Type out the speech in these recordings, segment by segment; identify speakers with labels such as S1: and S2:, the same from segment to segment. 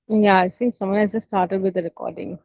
S1: Yeah, I think someone has just started with the recording.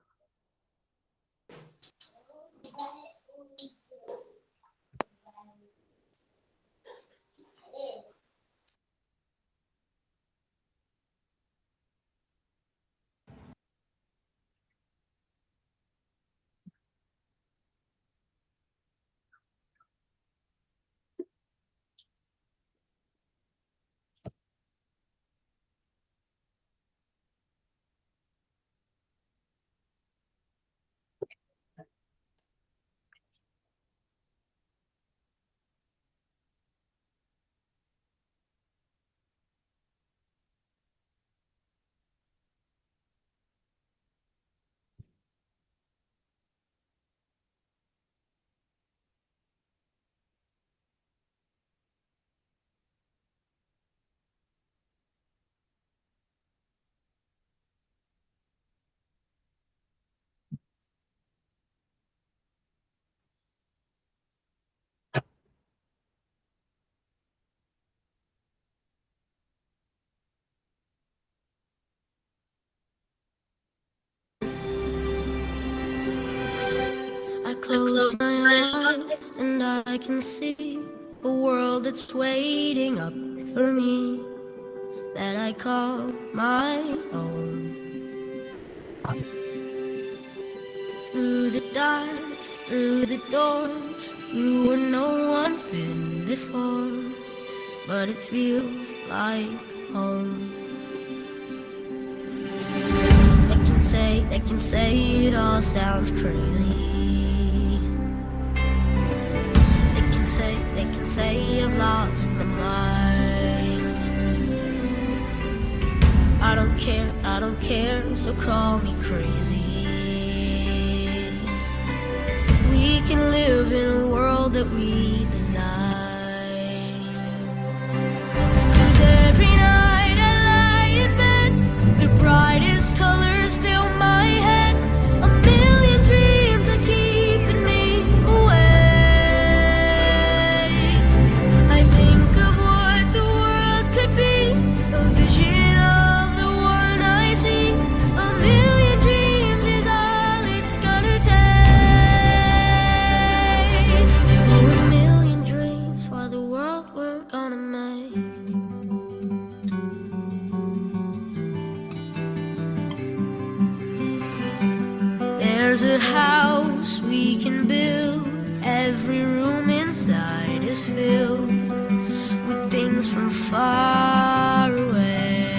S2: I close my eyes and I can see a world that's waiting up for me that I call my own. Through the dark, through the door, through where no one's been before, but it feels like home. They can say it all sounds crazy. They can say I've lost my mind. I don't care, so call me crazy. We can live in a world that we design. 'Cause every night I lie in bed, the brightest colors fill my head. A million dreams are keeping me awake. I think of what the world could be, a vision of the one I see. A million dreams is all it's gonna take. Oh, a million dreams for the world we're gonna make. There's a house we can build. Every room inside is filled with things from far away.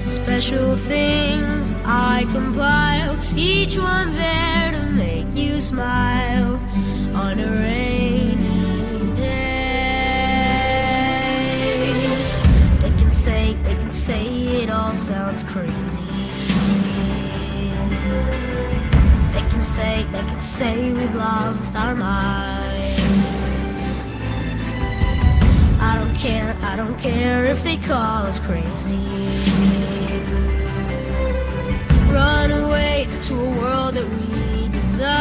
S2: Special things I compile, each one there to make you smile on a rainy day. They can say it all sounds crazy. They can say we've lost our minds. I don't care if they call us crazy. Run away to a world that we design.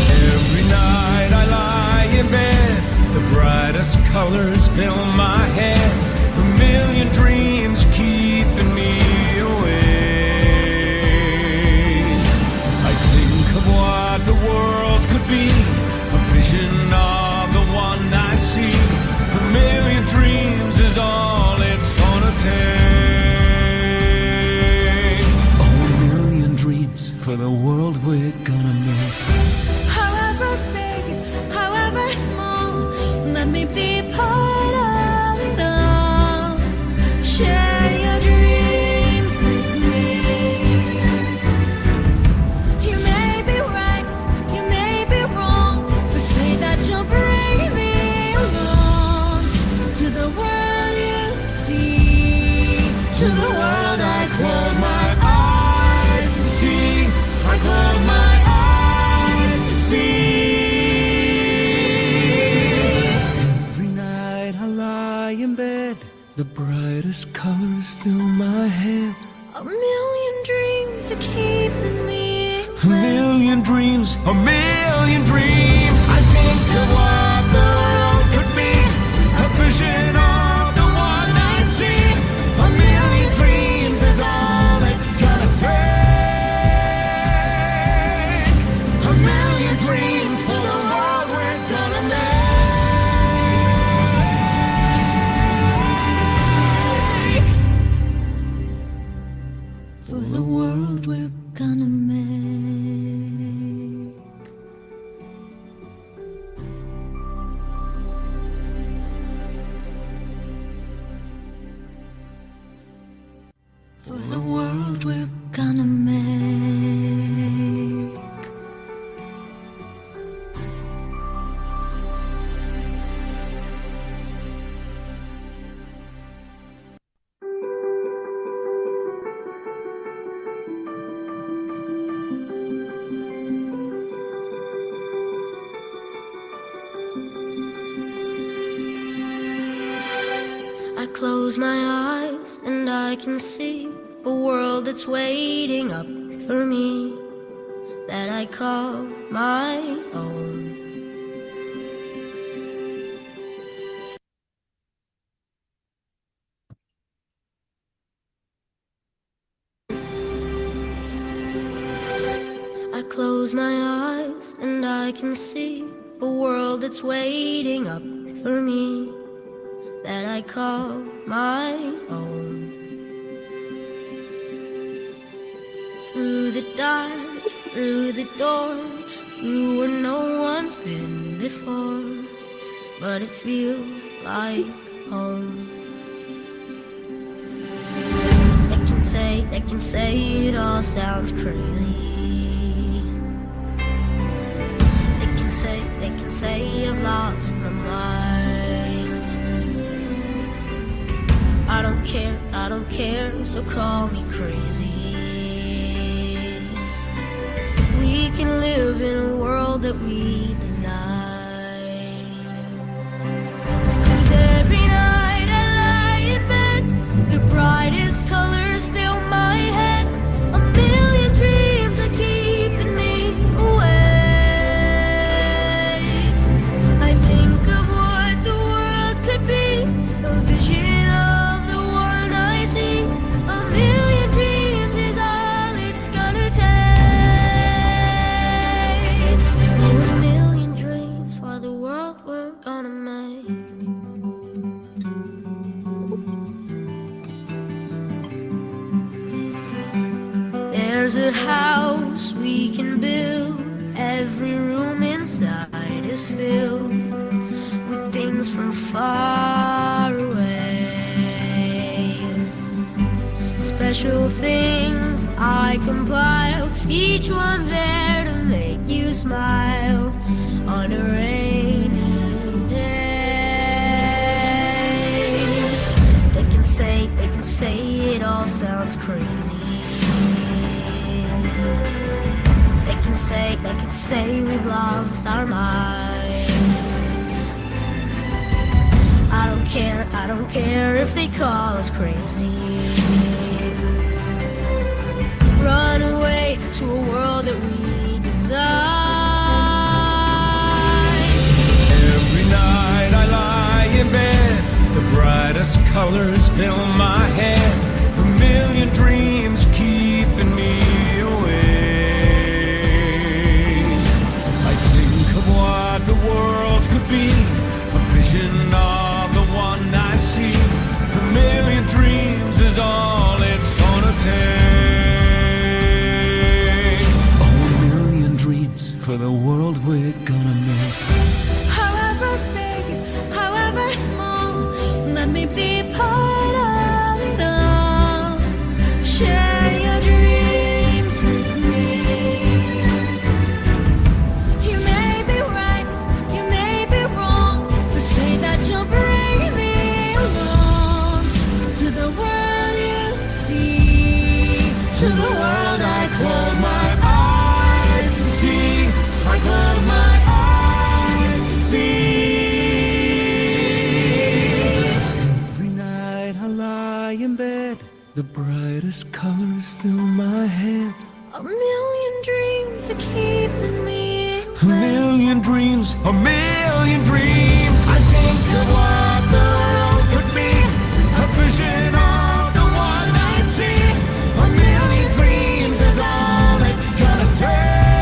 S3: Every night I lie in bed, the brightest colors fill my head. A million dreams keeping me awake. I think of what the world could be, a vision of the one I see. A million dreams is all it's gonna take. Oh, a million dreams for the world we're gonna make.
S4: However big, however small, let me be part of it all. Share your dreams with me. You may be right, you may be wrong, but say that you'll bring me along to the world you see, to the world I close my eyes to see. I close my eyes to see.
S3: Every night I lie in bed, the brightest colors fill my head.
S4: A million dreams are keeping me
S3: A million dreams, a million dreams. I think of what the world could be, a vision of the one
S2: close my eyes and I can see a world that's waiting up for me that I call my own. I close my eyes and I can see a world that's waiting up for me that I call my own. Through the dark, through the door, through where no one's been before, but it feels like home. They can say it all sounds crazy. They can say I've lost my mind. I don't care, so call me crazy. We can live in a world that we design. 'Cause every night I lie in bed, the brightest colors fill my head. A million dreams are keeping me awake. I think of what the world could be, a vision of the one I see. A million dreams is all it's gonna take. Oh, a million dreams for the world we're gonna make. There's a house we can build. Every room inside is filled with things from far away. Special things I compile, each one there to make you smile on a rainy day. They can say it all sounds crazy. They can say we've lost our minds. I don't care if they call us crazy. Run away to a world that we design.
S3: Every night I lie in bed, the brightest colors fill my head. A million dreams keeping me awake. I think of what the world could be, a vision of the one I see. A million dreams is all it's gonna take. Oh, a million dreams for the world we're gonna make.
S4: However big, however small, let me be part of it all. Share your dreams with me. You may be right, you may be wrong, but say that you'll bring me along to the world you see, to the world I close my eyes to see. I close my eyes to see.
S3: Every night I lie in bed, the brightest colors fill my head.
S4: A million dreams are keeping me
S3: A million dreams, a million dreams. I think of what the world could be, a vision of the one I see. A million dreams is all it's gonna take.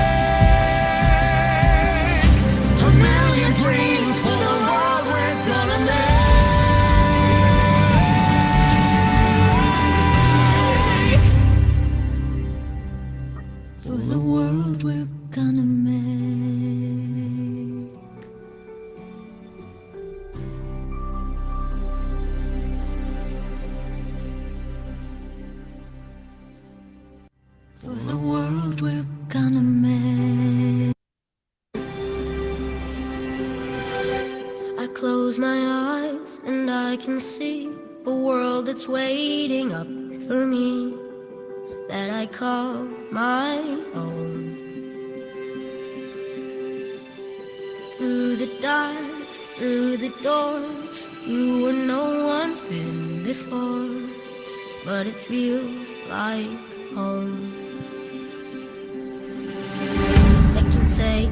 S3: A million dreams for the world we're gonna make.
S4: for the world we're gonna make. For the world we're gonna make.
S2: I close my eyes and I can see a world that's waiting up for me that I call my own. Through the dark, through the door, you where no one's been before, but it feels like home.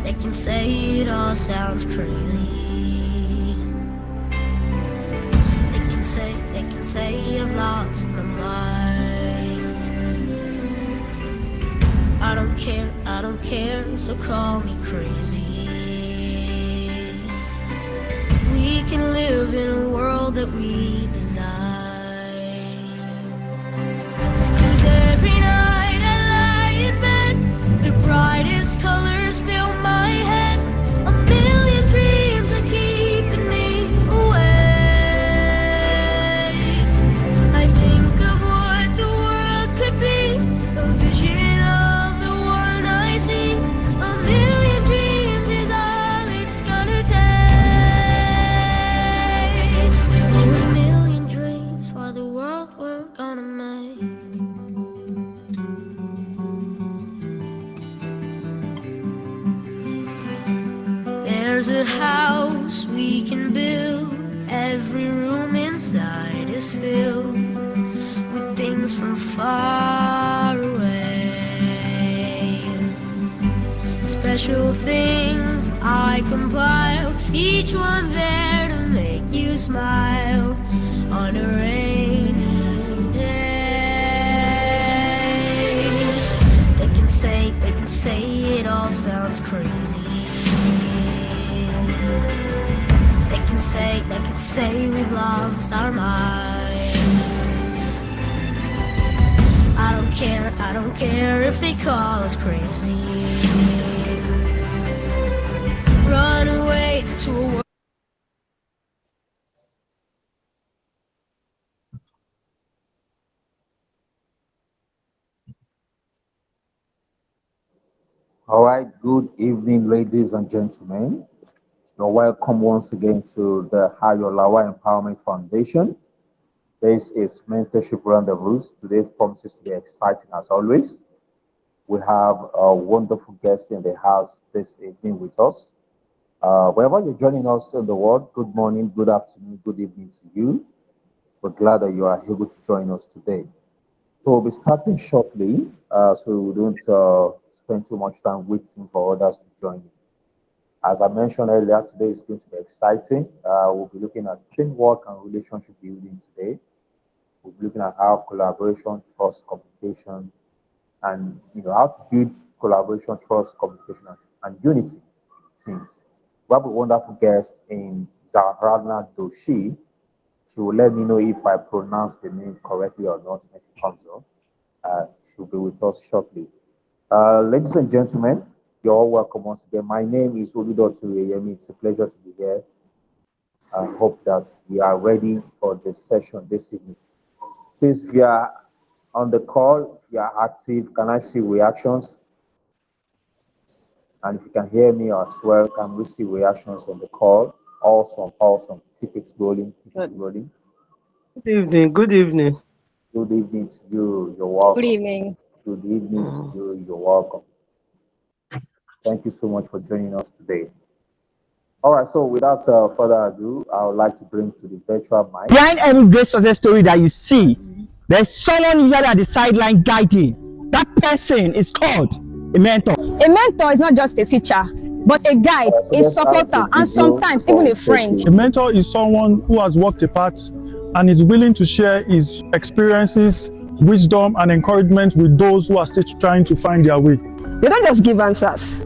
S2: They can say it all sounds crazy. They can say I've lost my mind. I don't care, so call me crazy. We can live in a world that we design. 'Cause every night I lie in bed, the brightest colors fill my head. A million dreams are keeping me awake. I think of what the world could be, a vision of the one I see. A million dreams is all it's gonna take. Oh, a million dreams for the world we're gonna make. There's a house we can build. Every room inside is filled with things from far away. Special things I compile, each one there to make you smile on a rainy day. They can say it all sounds crazy. They can say we've lost our minds. I don't care if they call us crazy. Run away to a world.
S5: All right, good evening, ladies and gentlemen. You're welcome once again to the Hayolawa Empowerment Foundation. This is Mentorship Rendezvous. Today promises to be exciting as always. We have a wonderful guest in the house this evening with us. Wherever you're joining us in the world, good morning, good afternoon, good evening to you. We're glad that you are able to join us today. So we'll be starting shortly, so we don't spend too much time waiting for others to join in. As I mentioned earlier, today is going to be exciting. We'll be looking at teamwork and relationship building today. We'll be looking at how collaboration, trust, communication, and how to build collaboration, trust, communication, and unity teams. We have a wonderful guest in Zahrana Doshi. She will let me know if I pronounce the name correctly or not when she comes up. She'll be with us shortly. Ladies and gentlemen, you're all welcome once again. My name is Oludotu Eyemi. It's a pleasure to be here. I hope that we are ready for the session this evening. Please, if you are on the call, if you are active, can I see reactions? And if you can hear me as well, can we see reactions on the call? Awesome, awesome. Keep it rolling, keep it rolling.
S6: Good evening. Good evening.
S5: Good evening to you. You're
S1: Good
S5: welcome.
S1: evening.
S5: Good evening to you. You're welcome. Thank you so much for joining us today. All right, so without further ado, I would like to bring to the virtual mic.
S7: Behind every great success story that you see, there's someone usually at the sideline guiding. That person is called a mentor.
S8: A mentor is not just a teacher, but a guide, a supporter, and sometimes even a friend.
S6: A mentor is someone who has walked a path and is willing to share his experiences, wisdom, and encouragement with those who are still trying to find their way.
S9: They don't just give answers.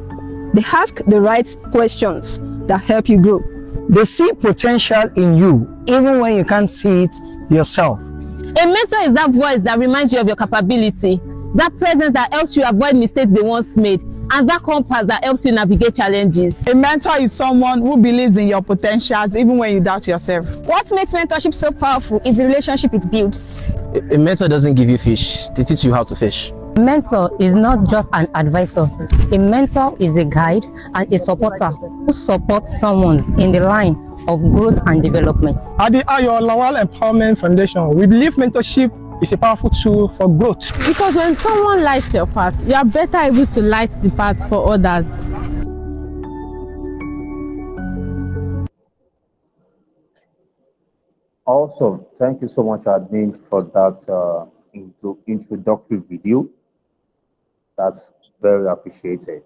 S9: They ask the right questions that help you grow.
S7: They see potential in you, even when you can't see it yourself.
S8: A mentor is that voice that reminds you of your capability, that presence that helps you avoid mistakes they once made, and that compass that helps you navigate challenges.
S10: A mentor is someone who believes in your potentials even when you doubt yourself.
S8: What makes mentorship so powerful is the relationship it builds.
S7: A mentor doesn't give you fish, they teach you how to fish.
S11: A mentor is not just an advisor. A mentor is a guide and a supporter who supports someone in the line of growth and development.
S6: At the Ayolawa Empowerment Foundation, we believe mentorship is a powerful tool for growth.
S12: Because when someone lights your path, you are better able to light the path for others.
S5: Awesome. Thank you so much, admin, for that introductory video. That's very appreciated.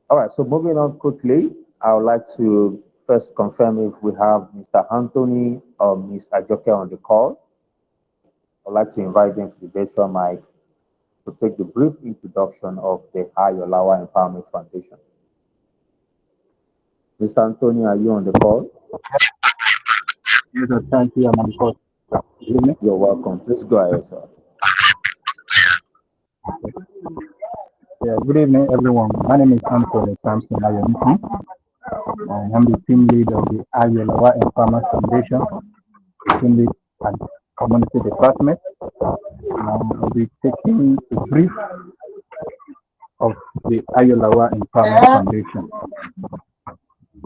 S5: All right, so moving on quickly, I would like to first confirm if we have Mr. Anthony or Ms. Ajoke on the call. I'd like to invite them to the virtual mic to take the brief introduction of the Ayolawa Empowerment Foundation. Mr. Anthony, are you on the call?
S13: Yes, sir. Thank you. I'm on the call.
S5: You're welcome. Please go ahead, sir.
S13: Yeah, good evening, everyone. My name is Anthony Samson Ayomiki. I am the team lead of the Ayolawa Empowerment Foundation, team lead at Community Department. I'll be taking a brief of the Ayolawa Empowerment Foundation.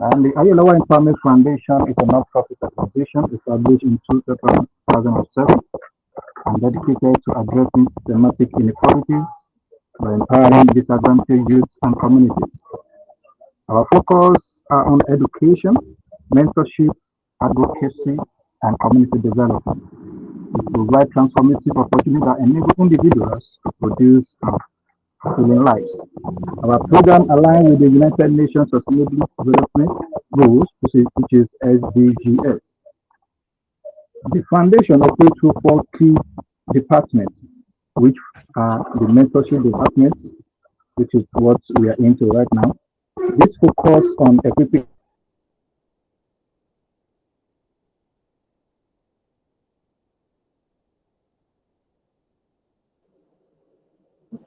S13: And the Ayolawa Empowerment Foundation is a non-profit organization established in 2007 and dedicated to addressing systematic inequalities by empowering disadvantaged youths and communities. Our focus are on education, mentorship, advocacy, and community development. We provide transformative opportunities that enable individuals to produce fulfilling lives. Our program aligns with the United Nations Sustainable Development Goals, which is SDGs. The foundation operates through 4 key departments, which are the mentorship department, which is what we are into right now. This focus on equipping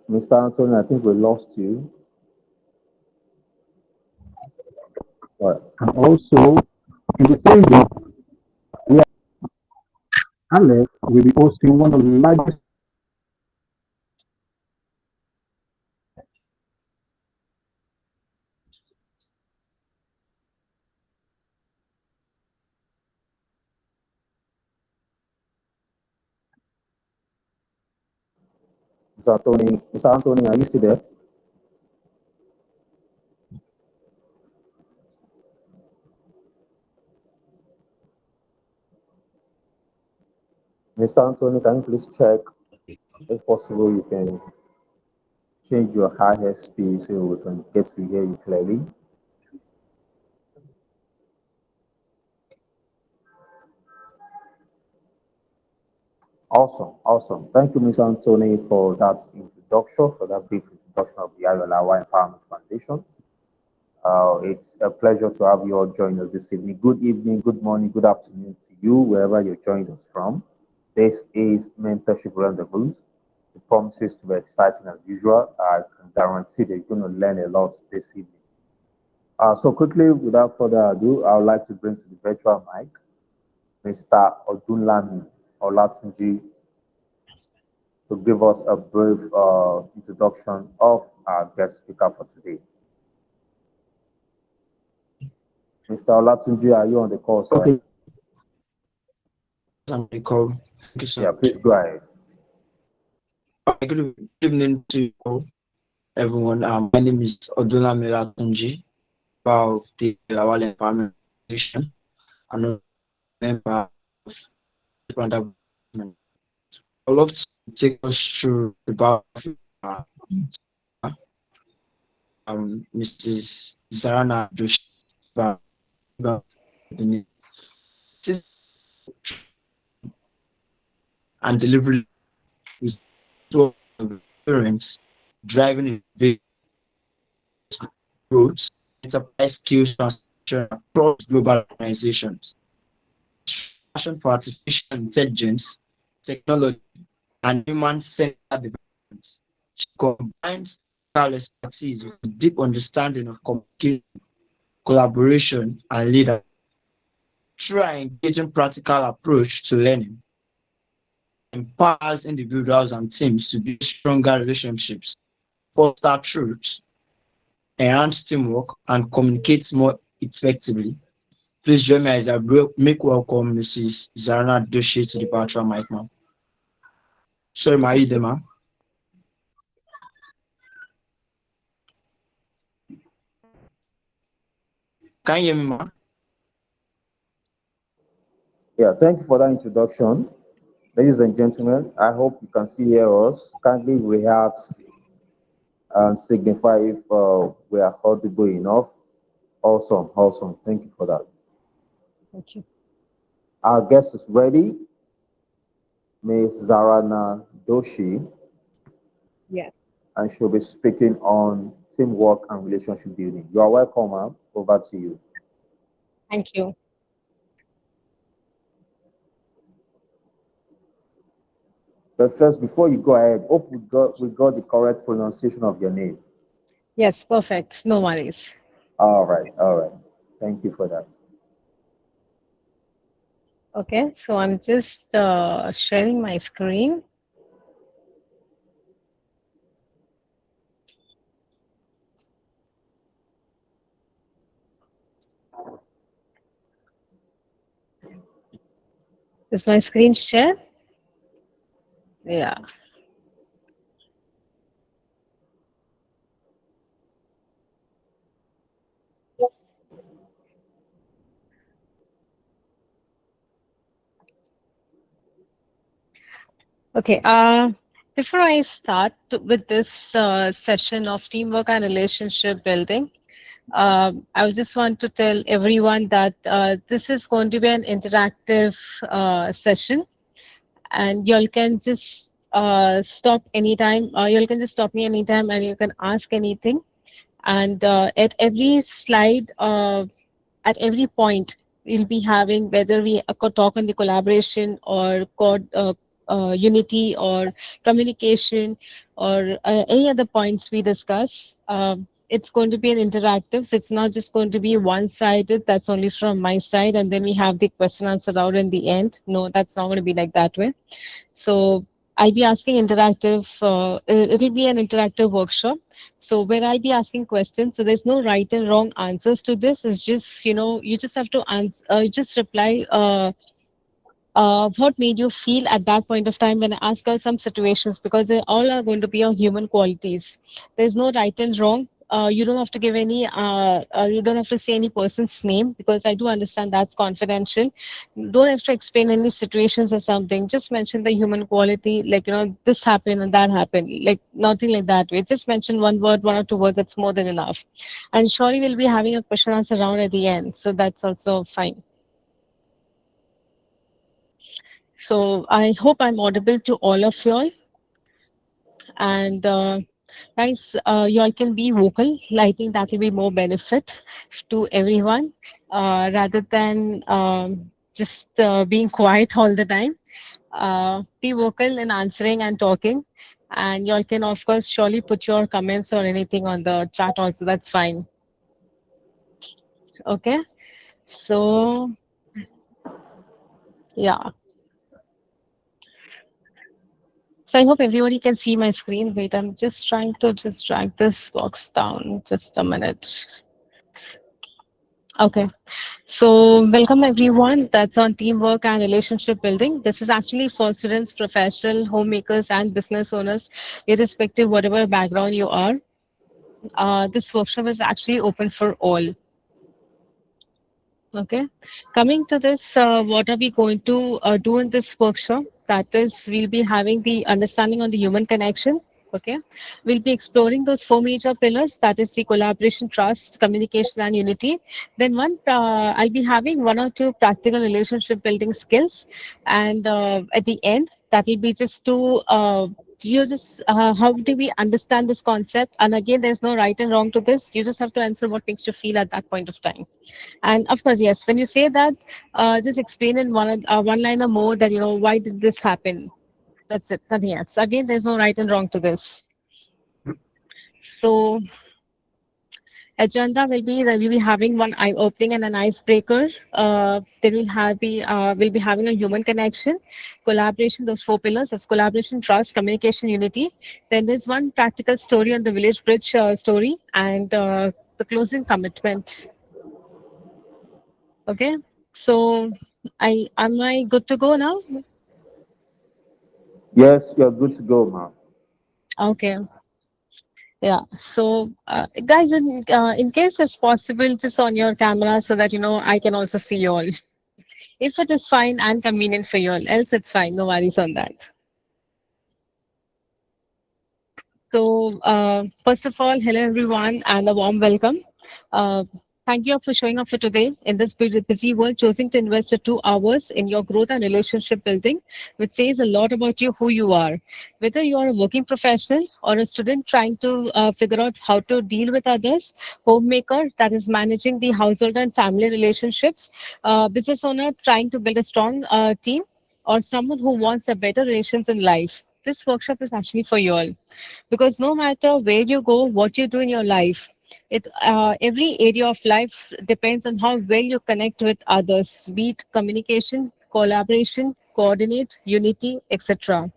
S5: Mr. Anthony, I think we lost you. Right.
S13: and also in the same group, we are Alex will be hosting one of the largest
S5: Mr. Anthony, are you still there? Mr. Anthony, can you please check if possible you can change your highest speed so we can get to hear you clearly? Awesome, awesome. Thank you, Mr. Anthony, for that introduction, for that brief introduction of the Ayolawa Empowerment Foundation. It's a pleasure to have you all join us this evening. Good evening, good morning, good afternoon to you, wherever you're joining us from. This is Mentorship Rendezvous. It promises to be exciting as usual. I can guarantee that you're going to learn a lot this evening. So quickly, without further ado, I would like to bring to the virtual mic Mr. Odunlami Olatunji to give us a brief introduction of our guest speaker for today. Mr. Olatunji, are you on the call, sir?
S14: Okay. On the call. Thank you, sir.
S5: Yeah, please go ahead.
S14: Good evening to you, everyone. My name is Odunlami Olatunji, of the Lawal Empowerment Foundation. I'm a member of the Department. I'd love to take us through the biography of Mrs. Zarana Doshi and delivery with two parents driving a big roads, enterprise skills transfer across global organizations. Passion for artificial intelligence, technology, and human-centered development. She combines technical expertise with a deep understanding of communication, collaboration, and leadership. Through an engaging practical approach to learning, empowers individuals and teams to build stronger relationships, foster trust, enhance teamwork, and communicate more effectively. Please join me as I make welcome Mrs. Zarana Doshi to the virtual mic, ma'am. Sorry, ma, are you there, ma'am? Can you hear me, ma'am?
S5: Yeah, thank you for that introduction. Ladies and gentlemen, I hope you can see hear us. Kindly react and signify if we are audible enough. Awesome, awesome. Thank you for that.
S1: Thank you.
S5: Our guest is ready, Ms. Zarana Doshi,
S1: Yes.
S5: and she'll be speaking on teamwork and relationship building. You are welcome, ma'am. Over to you.
S1: Thank you.
S5: But first, before you go ahead, hope we got the correct pronunciation of your name.
S1: Yes, perfect. No worries.
S5: All right, all right. Thank you for that.
S1: Okay, so I'm just sharing my screen. Is my screen shared? Yeah. Okay. Before I start with this session of teamwork and relationship building, I would just want to tell everyone that this is going to be an interactive session, and y'all can just stop anytime. Y'all can just stop me anytime, and you can ask anything. And at every slide, at every point, we'll be having whether we could talk on the collaboration or unity or communication or any other points we discuss. It's going to be an interactive, so it's not just going to be one-sided. That's only from my side, and then we have the question answer round in the end. No, that's not going to be like that way. So I'll be asking interactive, it'll be an interactive workshop. So where I'll be asking questions. So there's no right and wrong answers to this. It's just, you just have to answer, just reply what made you feel at that point of time when I ask her some situations, because they all are going to be on human qualities. There's no right and wrong. You don't have to give any, you don't have to say any person's name, because I do understand that's confidential. You don't have to explain any situations or something. Just mention the human quality, like, this happened and that happened, like nothing like that way. Just mention one word, one or two words, that's more than enough. And surely we'll be having a question answer round at the end. So that's also fine. So I hope I'm audible to all of y'all. And guys, y'all can be vocal. I think that will be more benefit to everyone rather than just being quiet all the time. Be vocal in answering and talking. And y'all can, of course, surely put your comments or anything on the chat also. That's fine. Okay. So, yeah. So I hope everybody can see my screen. Wait, I'm just trying to just drag this box down. Just a minute. Okay. So welcome everyone that's on teamwork and relationship building. This is actually for students, professional, homemakers, and business owners, irrespective whatever background you are. This workshop is actually open for all. Okay. Coming to this, what are we going to do in this workshop? That is, we'll be having the understanding on the human connection. Okay. We'll be exploring those four major pillars. That is the collaboration, trust, communication, and unity. Then I'll be having one or two practical relationship building skills. And at the end, that will be just to how do we understand this concept? And again, there's no right and wrong to this. You just have to answer what makes you feel at that point of time. And of course, yes, when you say that, just explain in one line or more that, why did this happen? That's it, nothing else. Again, there's no right and wrong to this. So agenda will be that we'll be having one eye opening and an icebreaker. Then we'll be having a human connection, collaboration, those four pillars. That's collaboration, trust, communication, unity. Then there's one practical story on the village bridge story, and the closing commitment. Okay, so am I good to go now?
S5: Yes, you're good to go, ma'am.
S1: Okay, yeah. So guys, in case if possible, just on your camera so that I can also see you all. if it is fine and convenient for you all. Else it's fine, no worries on that. So, first of all, hello everyone and a warm welcome. Uh, Thank you all for showing up for today in this busy world, choosing to invest your 2 hours in your growth and relationship building, which says a lot about you, who you are. Whether you are a working professional or a student trying to figure out how to deal with others, homemaker that is managing the household and family relationships, business owner trying to build a strong team, or someone who wants a better relations in life, this workshop is actually for you all, because no matter where you go, what you do in your life, it every area of life depends on how well you connect with others, be it communication, collaboration, coordinate, unity, etc.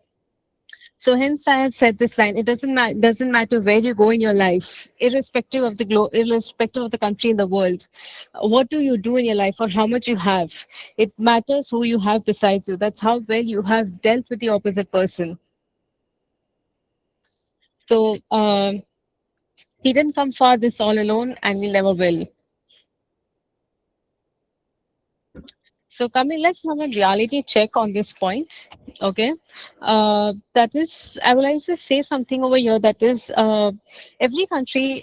S1: So hence I have said this line: it doesn't matter where you go in your life, irrespective of the globe, irrespective of the country in the world. What do you do in your life, or how much you have? It matters who you have besides you. That's how well you have dealt with the opposite person. So he didn't come far this all alone, and we never will. So, Kamil, let's have a reality check on this point. Okay. That is, I would like to say something over here that is, every country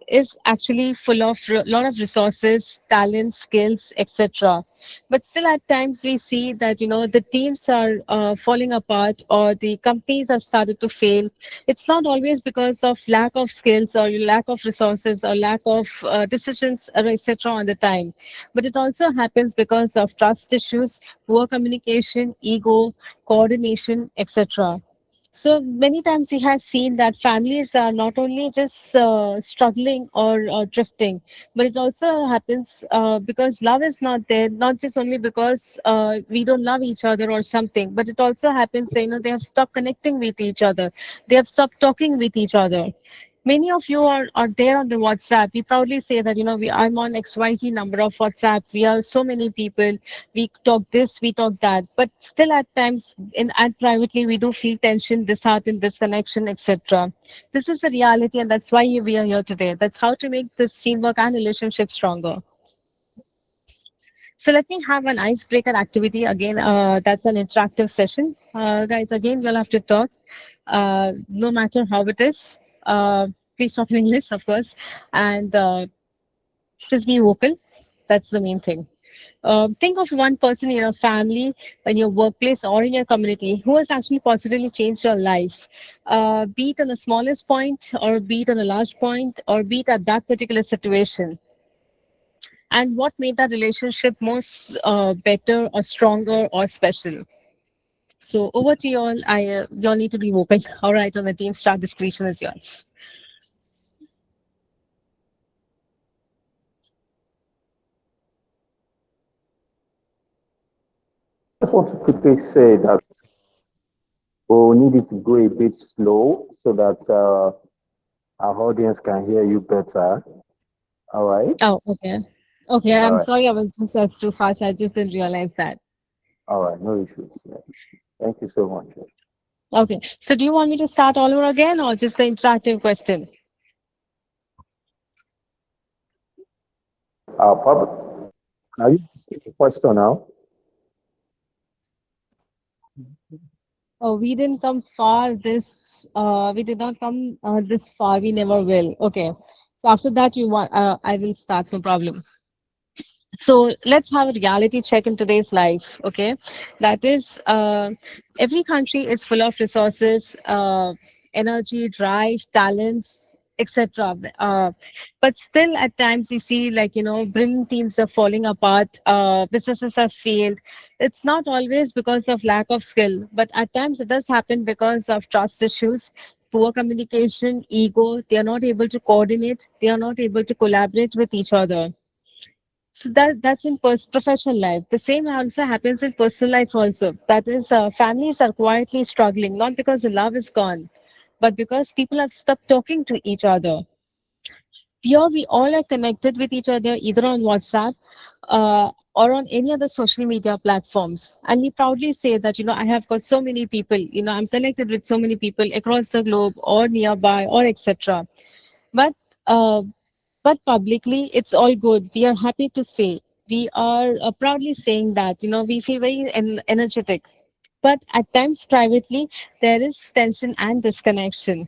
S1: is actually full of a lot of resources, talents, skills, etc. But still, at times, we see that, the teams are falling apart, or the companies have started to fail. It's not always because of lack of skills or lack of resources or lack of decisions, etc. on the time, but it also happens because of trust issues, poor communication, ego, coordination, etc. So many times we have seen that families are not only just struggling or drifting, but it also happens because love is not there, not just only because we don't love each other or something, but it also happens, they have stopped connecting with each other. They have stopped talking with each other. Many of you are there on the WhatsApp. We proudly say that, I'm on XYZ number of WhatsApp. We are so many people. We talk this, we talk that. But still at times and privately, we do feel tension, disheartened, disconnection, etc. This is the reality, and that's why we are here today. That's how to make this teamwork and relationship stronger. So let me have an icebreaker activity. Again, that's an interactive session. Guys, again, you'll have to talk, no matter how it is. Please talk in English, of course, and just be vocal. That's the main thing. Think of one person in your family, in your workplace, or in your community who has actually positively changed your life, be it on the smallest point, or be it on a large point, or be it at that particular situation. And what made that relationship most better or stronger or special? So over to you all. You all need to be vocal. All right, on the team, start discretion is yours.
S5: I just want to quickly say that we'll need it to go a bit slow so that our audience can hear you better. All right.
S1: Oh, okay. Okay,
S5: All
S1: I'm
S5: right.
S1: sorry I was just too fast. I just didn't realize that.
S5: All right. No issues. Yeah. Thank you so much.
S1: Okay, so do you want me to start all over again, or just the interactive question?
S5: Probably. Now you see the question now.
S1: Oh, we didn't come far this, we did not come this far. We never will. Okay. So after that, I will start, no problem. So let's have a reality check in today's life. Okay. That is, every country is full of resources, energy, drive, talents, etc. But still, at times, we see, like, brilliant teams are falling apart, businesses have failed. It's not always because of lack of skill, but at times it does happen because of trust issues, poor communication, ego. They are not able to coordinate, they are not able to collaborate with each other. So that's in professional life. The same also happens in personal life also. That is, families are quietly struggling, not because the love is gone, but because people have stopped talking to each other. Here we all are connected with each other either on WhatsApp, or on any other social media platforms. And we proudly say that, I have got so many people, I'm connected with so many people across the globe or nearby or etc. But uh, but publicly, it's all good. We are happy to say we are proudly saying that, we feel very energetic. But at times, privately, there is tension and disconnection,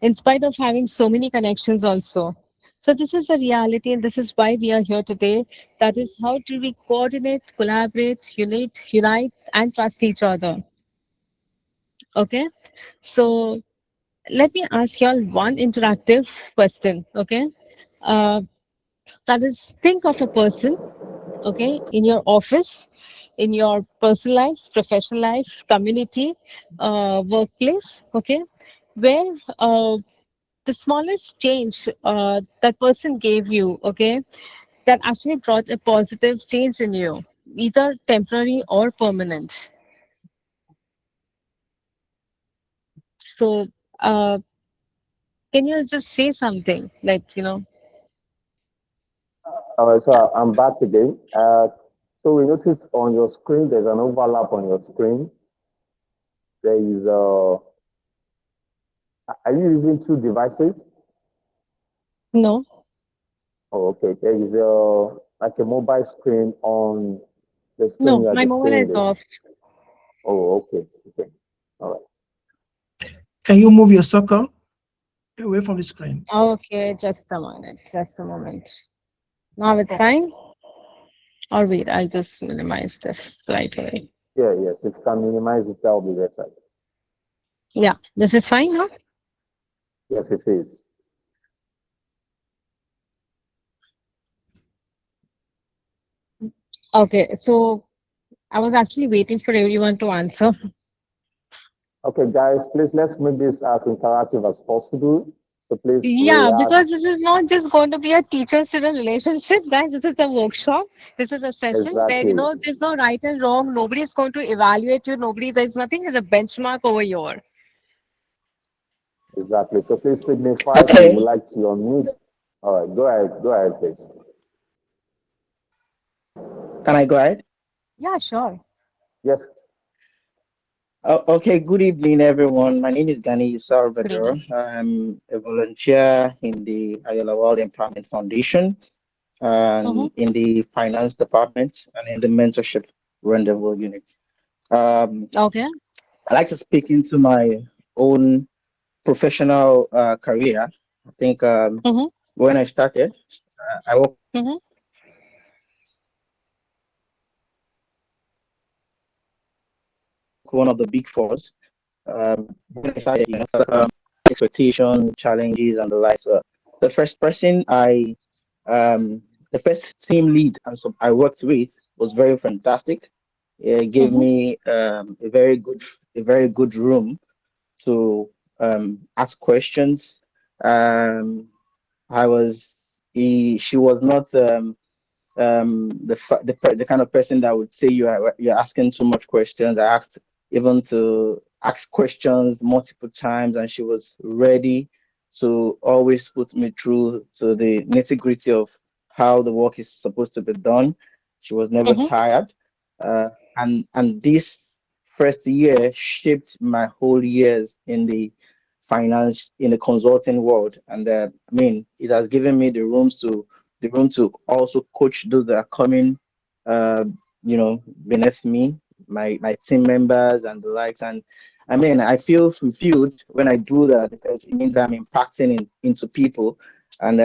S1: in spite of having so many connections also. So this is a reality, and this is why we are here today. That is, how do we coordinate, collaborate, unite, and trust each other? Okay. So let me ask y'all one interactive question. Okay. Uh, that is, think of a person, okay, in your office, in your personal life, professional life, community, workplace, okay, where the smallest change that person gave you, okay, that actually brought a positive change in you, either temporary or permanent. So, uh, can you just say something like,
S5: All right, so I'm back again. So we noticed on your screen there's an overlap on your screen. There is are you using two devices?
S1: no,
S5: Oh, okay. There is like a mobile screen on the screen
S1: no,
S5: you are
S1: my mobile
S5: displaying
S1: is
S5: this.
S1: off.
S5: Oh, okay, okay. All right.
S15: Can you move your circle away from the screen?
S1: Okay, just a minute, just a moment. Now it's
S15: Okay.
S1: fine. Or wait, I'll just minimize this right away.
S5: Yeah, yes. If you can minimize it, that will be better.
S1: Yeah, this is fine, huh?
S5: Yes, it is.
S1: Okay, so I was actually waiting for everyone to answer.
S5: Okay, guys, please let's make this as interactive as possible. So please
S1: Yeah,
S5: react.
S1: because this is not just going to be a teacher-student relationship, guys. This is a workshop. This is a session where,
S5: Exactly,
S1: there's no right and wrong. Nobody is going to evaluate you. There's nothing as a benchmark over here.
S5: exactly. So please signify if you would
S14: Okay,
S5: like to unmute. All right, go ahead, please.
S14: can I go ahead?
S1: Yeah, sure.
S5: Yes.
S14: Okay, good evening, everyone. My name is Gani
S1: Good
S14: Salvador.
S1: evening.
S14: I'm a volunteer in the Ayala World Empowerment Foundation
S1: Mm-hmm.
S14: and in the finance department and in the mentorship rendezvous unit. Um,
S1: Okay.
S14: I like to speak into my own professional career. I think
S1: Mm-hmm.
S14: when I started, I worked
S1: Mm-hmm.
S14: one of the big fours. When I started, expectation, challenges, and the like. So the first person um, the first team lead and so I worked with was very fantastic. It gave
S1: Mm-hmm.
S14: me a very good room to ask questions. Um, I was she was not the kind of person that would say you're asking too much questions. I asked even to ask questions multiple times, and she was ready to always put me through to the nitty gritty of how the work is supposed to be done. She was never
S1: Mm-hmm.
S14: tired, and this first year shaped my whole years in the finance in the consulting world. And I mean, it has given me the room to also coach those that are coming, uh, beneath me, my team members and the likes. And I mean, I feel fulfilled when I do that because it means I'm impacting into people. And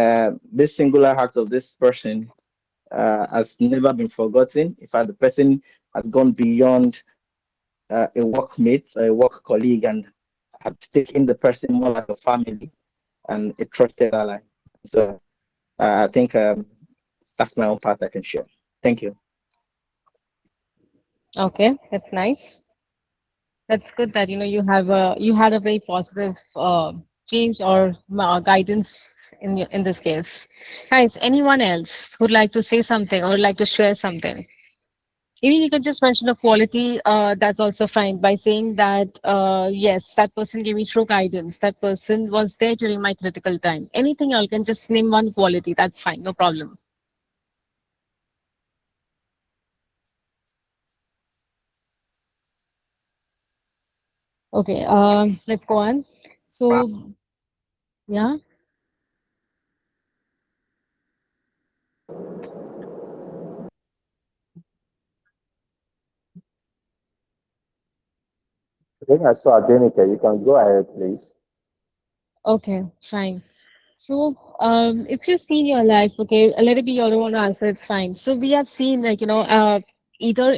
S14: this singular act of this person has never been forgotten. In fact, the person has gone beyond a workmate or a work colleague and have taken the person more like a family and a trusted ally. So I think that's my own part I can share. Thank you.
S1: Okay, that's nice. That's good that you had a very positive change or guidance in this case. Guys, anyone else who'd like to say something or like to share something? Even you can just mention a quality, that's also fine, by saying that yes, that person gave me true guidance. That person was there during my critical time. Anything else, can just name one quality. That's fine, no problem. Okay, let's go on. So yeah.
S5: I think I saw Adenike. You can go ahead, please.
S1: Okay, fine. So, if you see in your life, okay, let it be you don't want to answer, it's fine. So we have seen, like, either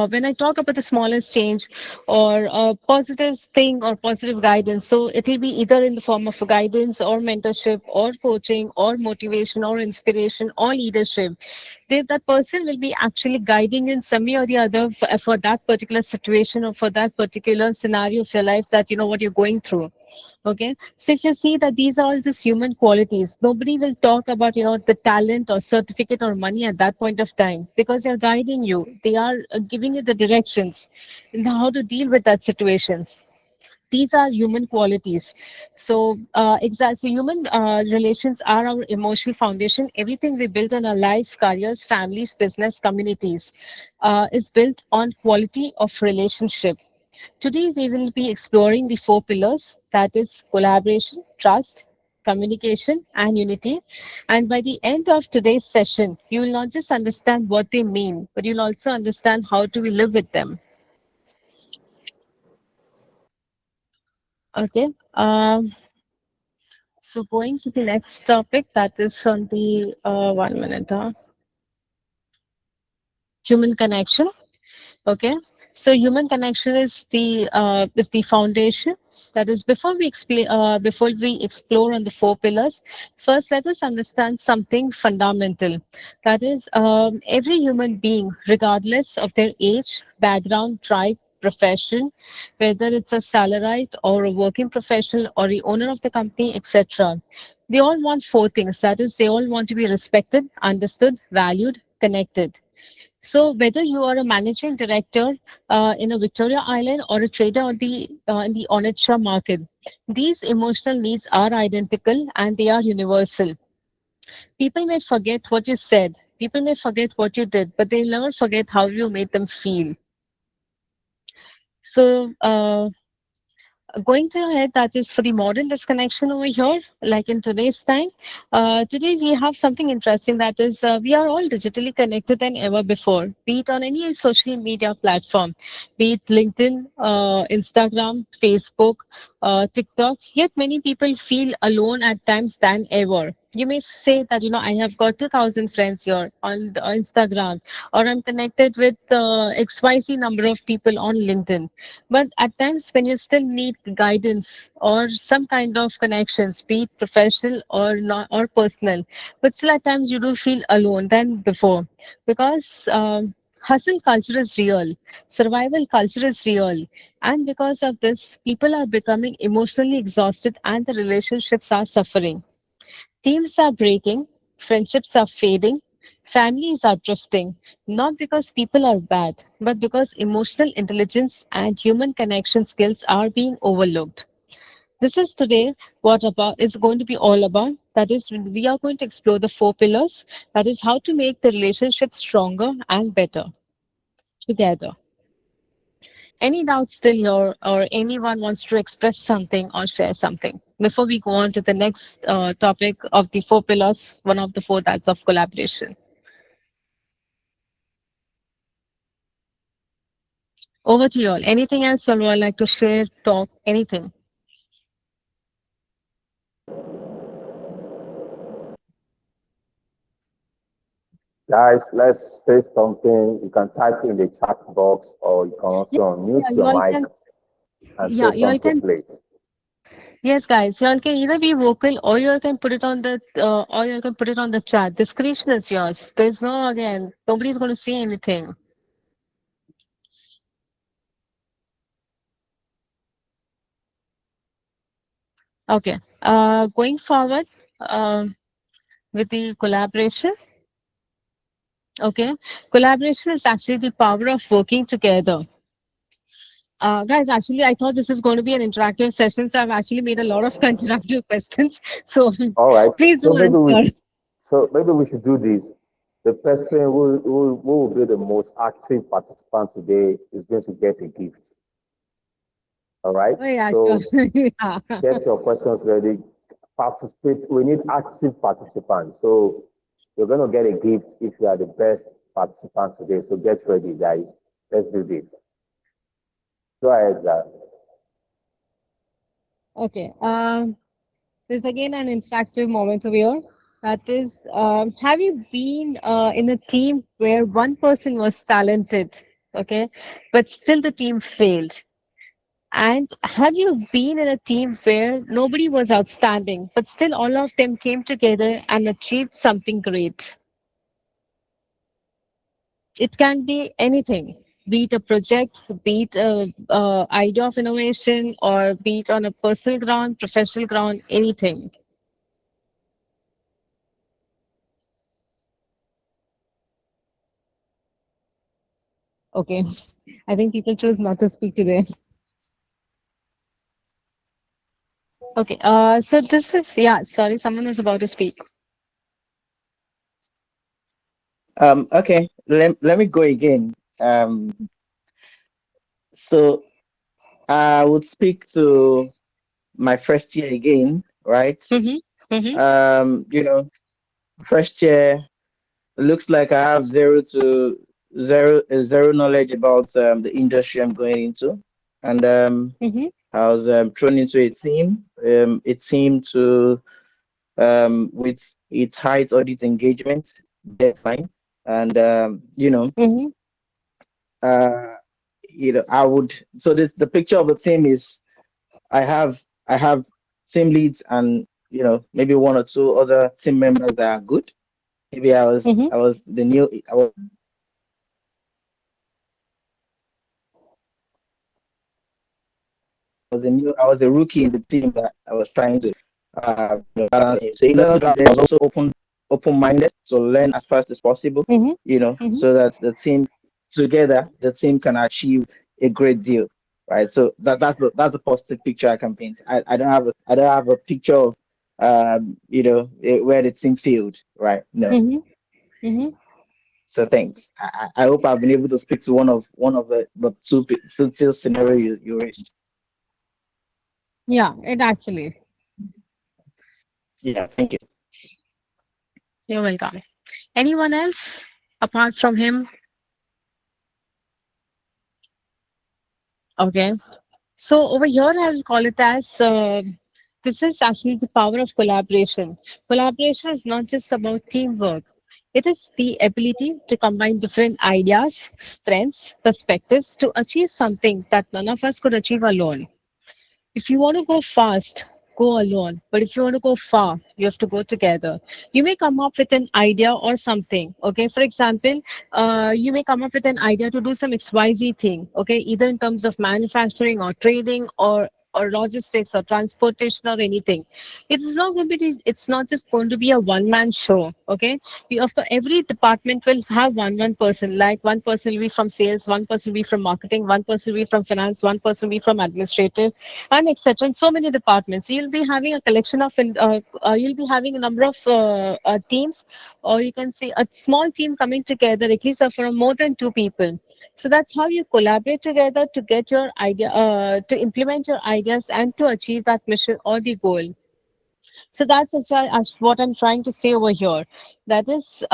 S1: when I talk about the smallest change or a positive thing or positive guidance, so it'll be either in the form of a guidance or mentorship or coaching or motivation or inspiration or leadership. That person will be actually guiding you in some way or the other for that particular situation or for that particular scenario of your life that you know what you're going through. Okay, so if you see that these are all just human qualities, nobody will talk about the talent or certificate or money at that point of time because they're guiding you. They are giving you the directions in how to deal with that situations. These are human qualities. So so human relations are our emotional foundation. Everything we build in our life, careers, families, business, communities is built on quality of relationship. Today, we will be exploring the four pillars, that is collaboration, trust, communication, and unity. And by the end of today's session, you will not just understand what they mean, but you'll also understand how do we live with them. Okay. So going to the next topic, that is on the 1 minute, human connection. Okay, so human connection is the foundation. That is, before we explore on the four pillars, first let us understand something fundamental. That is, every human being, regardless of their age, background, tribe, profession, whether it's a salaried or a working professional or the owner of the company, etc. They all want four things. That is, they all want to be respected, understood, valued, connected. So whether you are a managing director in a Victoria Island or a trader on the in the Onitsha market, these emotional needs are identical and they are universal. People may forget what you said, people may forget what you did, but they'll never forget how you made them feel. So going to ahead, that is for the modern disconnection over here, like in today's time. Today we have something interesting, that is we are all digitally connected than ever before, be it on any social media platform, be it LinkedIn, Instagram, Facebook, TikTok. Yet many people feel alone at times than ever. You may say that I have got 2,000 friends here on Instagram, or I'm connected with XYZ number of people on LinkedIn, but at times when you still need guidance or some kind of connections, be it professional or not or personal, but still at times you do feel alone than before because hustle culture is real, survival culture is real, and because of this, people are becoming emotionally exhausted and the relationships are suffering. Teams are breaking, friendships are fading, families are drifting, not because people are bad, but because emotional intelligence and human connection skills are being overlooked. This is today what about is going to be all about. That is, we are going to explore the four pillars. That is how to make the relationship stronger and better together. Any doubts still here, or anyone wants to express something or share something before we go on to the next topic of the four pillars, one of the four, that's of collaboration. Over to you all. Anything else you would like to share, talk, anything?
S5: Guys, let's say something. You can type in the chat box or you can also
S1: Yeah,
S5: unmute
S1: yeah, you
S5: your
S1: all
S5: mic
S1: can.
S5: and say
S1: Yeah, you all
S5: something,
S1: can.
S5: please.
S1: Yes, guys, you all can either be vocal or you all can put it on the or you all can put it on the chat. Discretion is yours. There's no, again, nobody's going to say anything. Okay. Going forward with the collaboration. Okay. Collaboration is actually the power of working together. Guys, actually, I thought this is going to be an interactive session, so I've actually made a lot of interactive questions. So
S5: All right.
S1: please
S5: So
S1: do answer.
S5: maybe we should do this. The person who will be the most active participant today is going to get a gift. All right.
S1: Oh, yeah, sure.
S5: So
S1: Yeah.
S5: get your questions ready. Participate. We need active participants. So you're going to get a gift if you are the best participant today. So get ready, guys. Let's do this. Go ahead, guys.
S1: Okay. There's again an interactive moment over here. That is, have you been in a team where one person was talented, okay, but still the team failed? And have you been in a team where nobody was outstanding, but still all of them came together and achieved something great? It can be anything, be it a project, be it a idea of innovation, or be it on a personal ground, professional ground, anything. Okay. I think people choose not to speak today. Okay. So this is, yeah, sorry, someone was about to speak.
S16: Okay, let me go again. So I would speak to my first year again, right?
S1: Mm-hmm. Mm-hmm.
S16: You know, first year looks like I have zero knowledge about the industry I'm going into, and
S1: Mm-hmm.
S16: I was thrown into a team to with its height audit engagement deadline, and
S1: Mm-hmm.
S16: uh, I would. So this the picture of the team is I have team leads and maybe one or two other team members that are good. Maybe
S1: Mm-hmm.
S16: I was the new I was I was a rookie in the team that I was trying to balance it. So in order to do that, I was also open-minded to learn as fast as possible,
S1: Mm-hmm. Mm-hmm.
S16: so that the team can achieve a great deal, right? So that's a positive picture I can paint. I don't have a picture of where the team failed, right? No.
S1: Mm-hmm. Mm-hmm.
S16: So thanks. I hope I've been able to speak to one of the two scenario you raised.
S1: Yeah, it actually.
S16: Yeah, thank you.
S1: You're welcome. Anyone else apart from him? Okay. So over here, I will call it as this is actually the power of collaboration. Collaboration is not just about teamwork. It is the ability to combine different ideas, strengths, perspectives to achieve something that none of us could achieve alone. If you want to go fast, go alone. But if you want to go far, you have to go together. You may come up with an idea or something. Okay. For example, you may come up with an idea to do some XYZ thing. Okay. Either in terms of manufacturing or trading or logistics or transportation or anything. It's not just going to be a one-man show. Okay. After every department will have one person. Like one person will be from sales, one person will be from marketing, one person will be from finance, one person will be from administrative, and etc. In so many departments, so you'll be having a collection of you'll be having a number of teams, or you can say a small team coming together, at least from more than two people. So that's how you collaborate together to get your idea, to implement your ideas and to achieve that mission or the goal. So that's as what I'm trying to say over here. That is,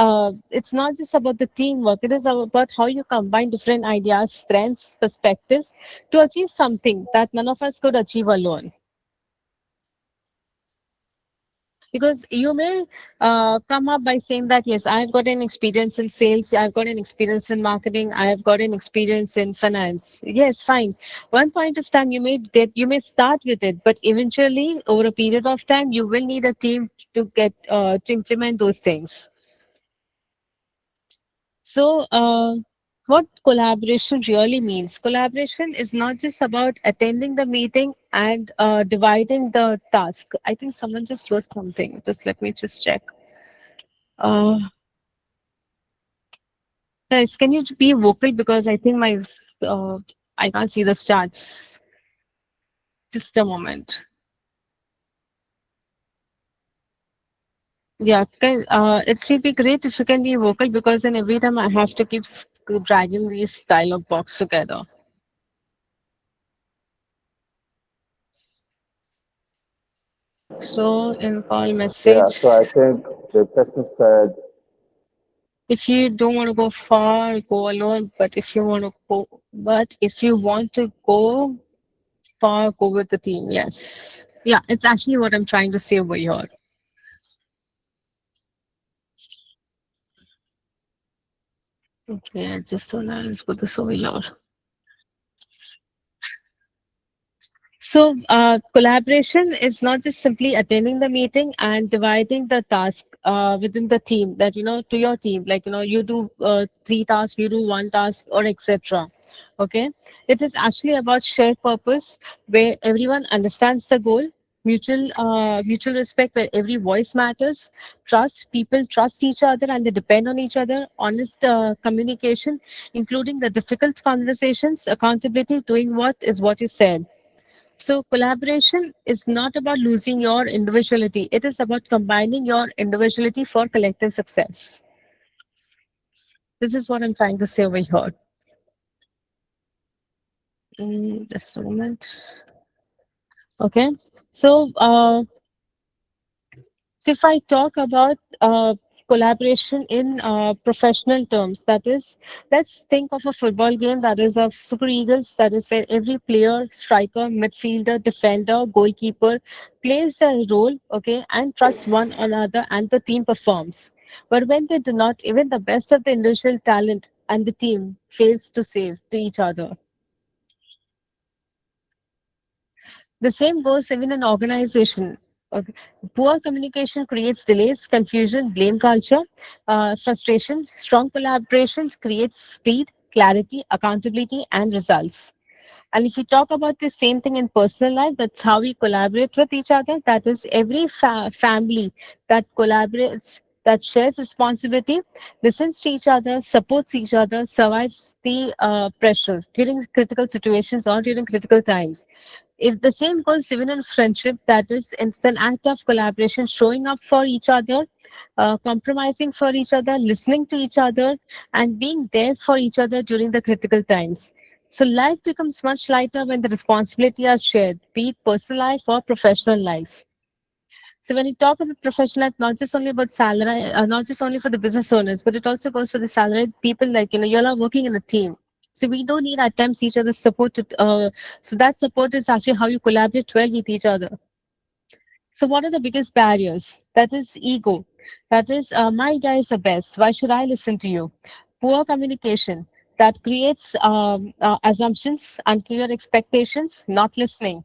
S1: it's not just about the teamwork. It is about how you combine different ideas, strengths, perspectives to achieve something that none of us could achieve alone. Because you may come up by saying that, yes, I've got an experience in sales, I've got an experience in marketing, I've got an experience in finance. Yes, fine. One point of time you may start with it, but eventually over a period of time you will need a team to get to implement those things. So, what collaboration really means? Collaboration is not just about attending the meeting and dividing the task. I think someone just wrote something. Just let me just check. Uh, Guys, can you be vocal because I think I can't see the stats. Just a moment. Yeah, it will be great if you can be vocal because then every time I have to keep dragging these dialogue box together. So in call
S5: Yeah, so I
S1: message,
S5: think the person said,
S1: if you don't want to go far, go alone. But if you want to go far, go with the team. Yes. Yeah, it's actually what I'm trying to say over here. Okay, just so now let's put this over here. So, collaboration is not just simply attending the meeting and dividing the task within the team that, to your team, like, you do three tasks, you do one task, or etc. Okay. It is actually about shared purpose where everyone understands the goal, mutual respect where every voice matters, trust, people trust each other and they depend on each other, honest communication, including the difficult conversations, accountability, doing what is what you said. So, collaboration is not about losing your individuality, it is about combining your individuality for collective success. This is what I'm trying to say over here. Just a moment. Okay. So, So if I talk about collaboration in professional terms, that is, let's think of a football game that is of Super Eagles, that is where every player, striker, midfielder, defender, goalkeeper plays their role, okay, and trusts one another and the team performs. But when they do not, even the best of the individual talent and the team fails to save to each other. The same goes even in organization. Okay. Poor communication creates delays, confusion, blame culture, frustration. Strong collaboration creates speed, clarity, accountability, and results. And if you talk about the same thing in personal life, that's how we collaborate with each other. That is, every family that collaborates, that shares responsibility, listens to each other, supports each other, survives the pressure during critical situations or during critical times. If the same goes even in friendship, that is, it's an act of collaboration, showing up for each other, compromising for each other, listening to each other, and being there for each other during the critical times. So life becomes much lighter when the responsibility are shared, be it personal life or professional lives. So when you talk about professional life, not just only about salary, not just only for the business owners, but it also goes for the salaried people. Like you're all working in a team, so we do need at times each other's support. So that support is actually how you collaborate well with each other. So, what are the biggest barriers? That is ego. That is, my guy is the best. Why should I listen to you? Poor communication that creates assumptions, unclear expectations, not listening.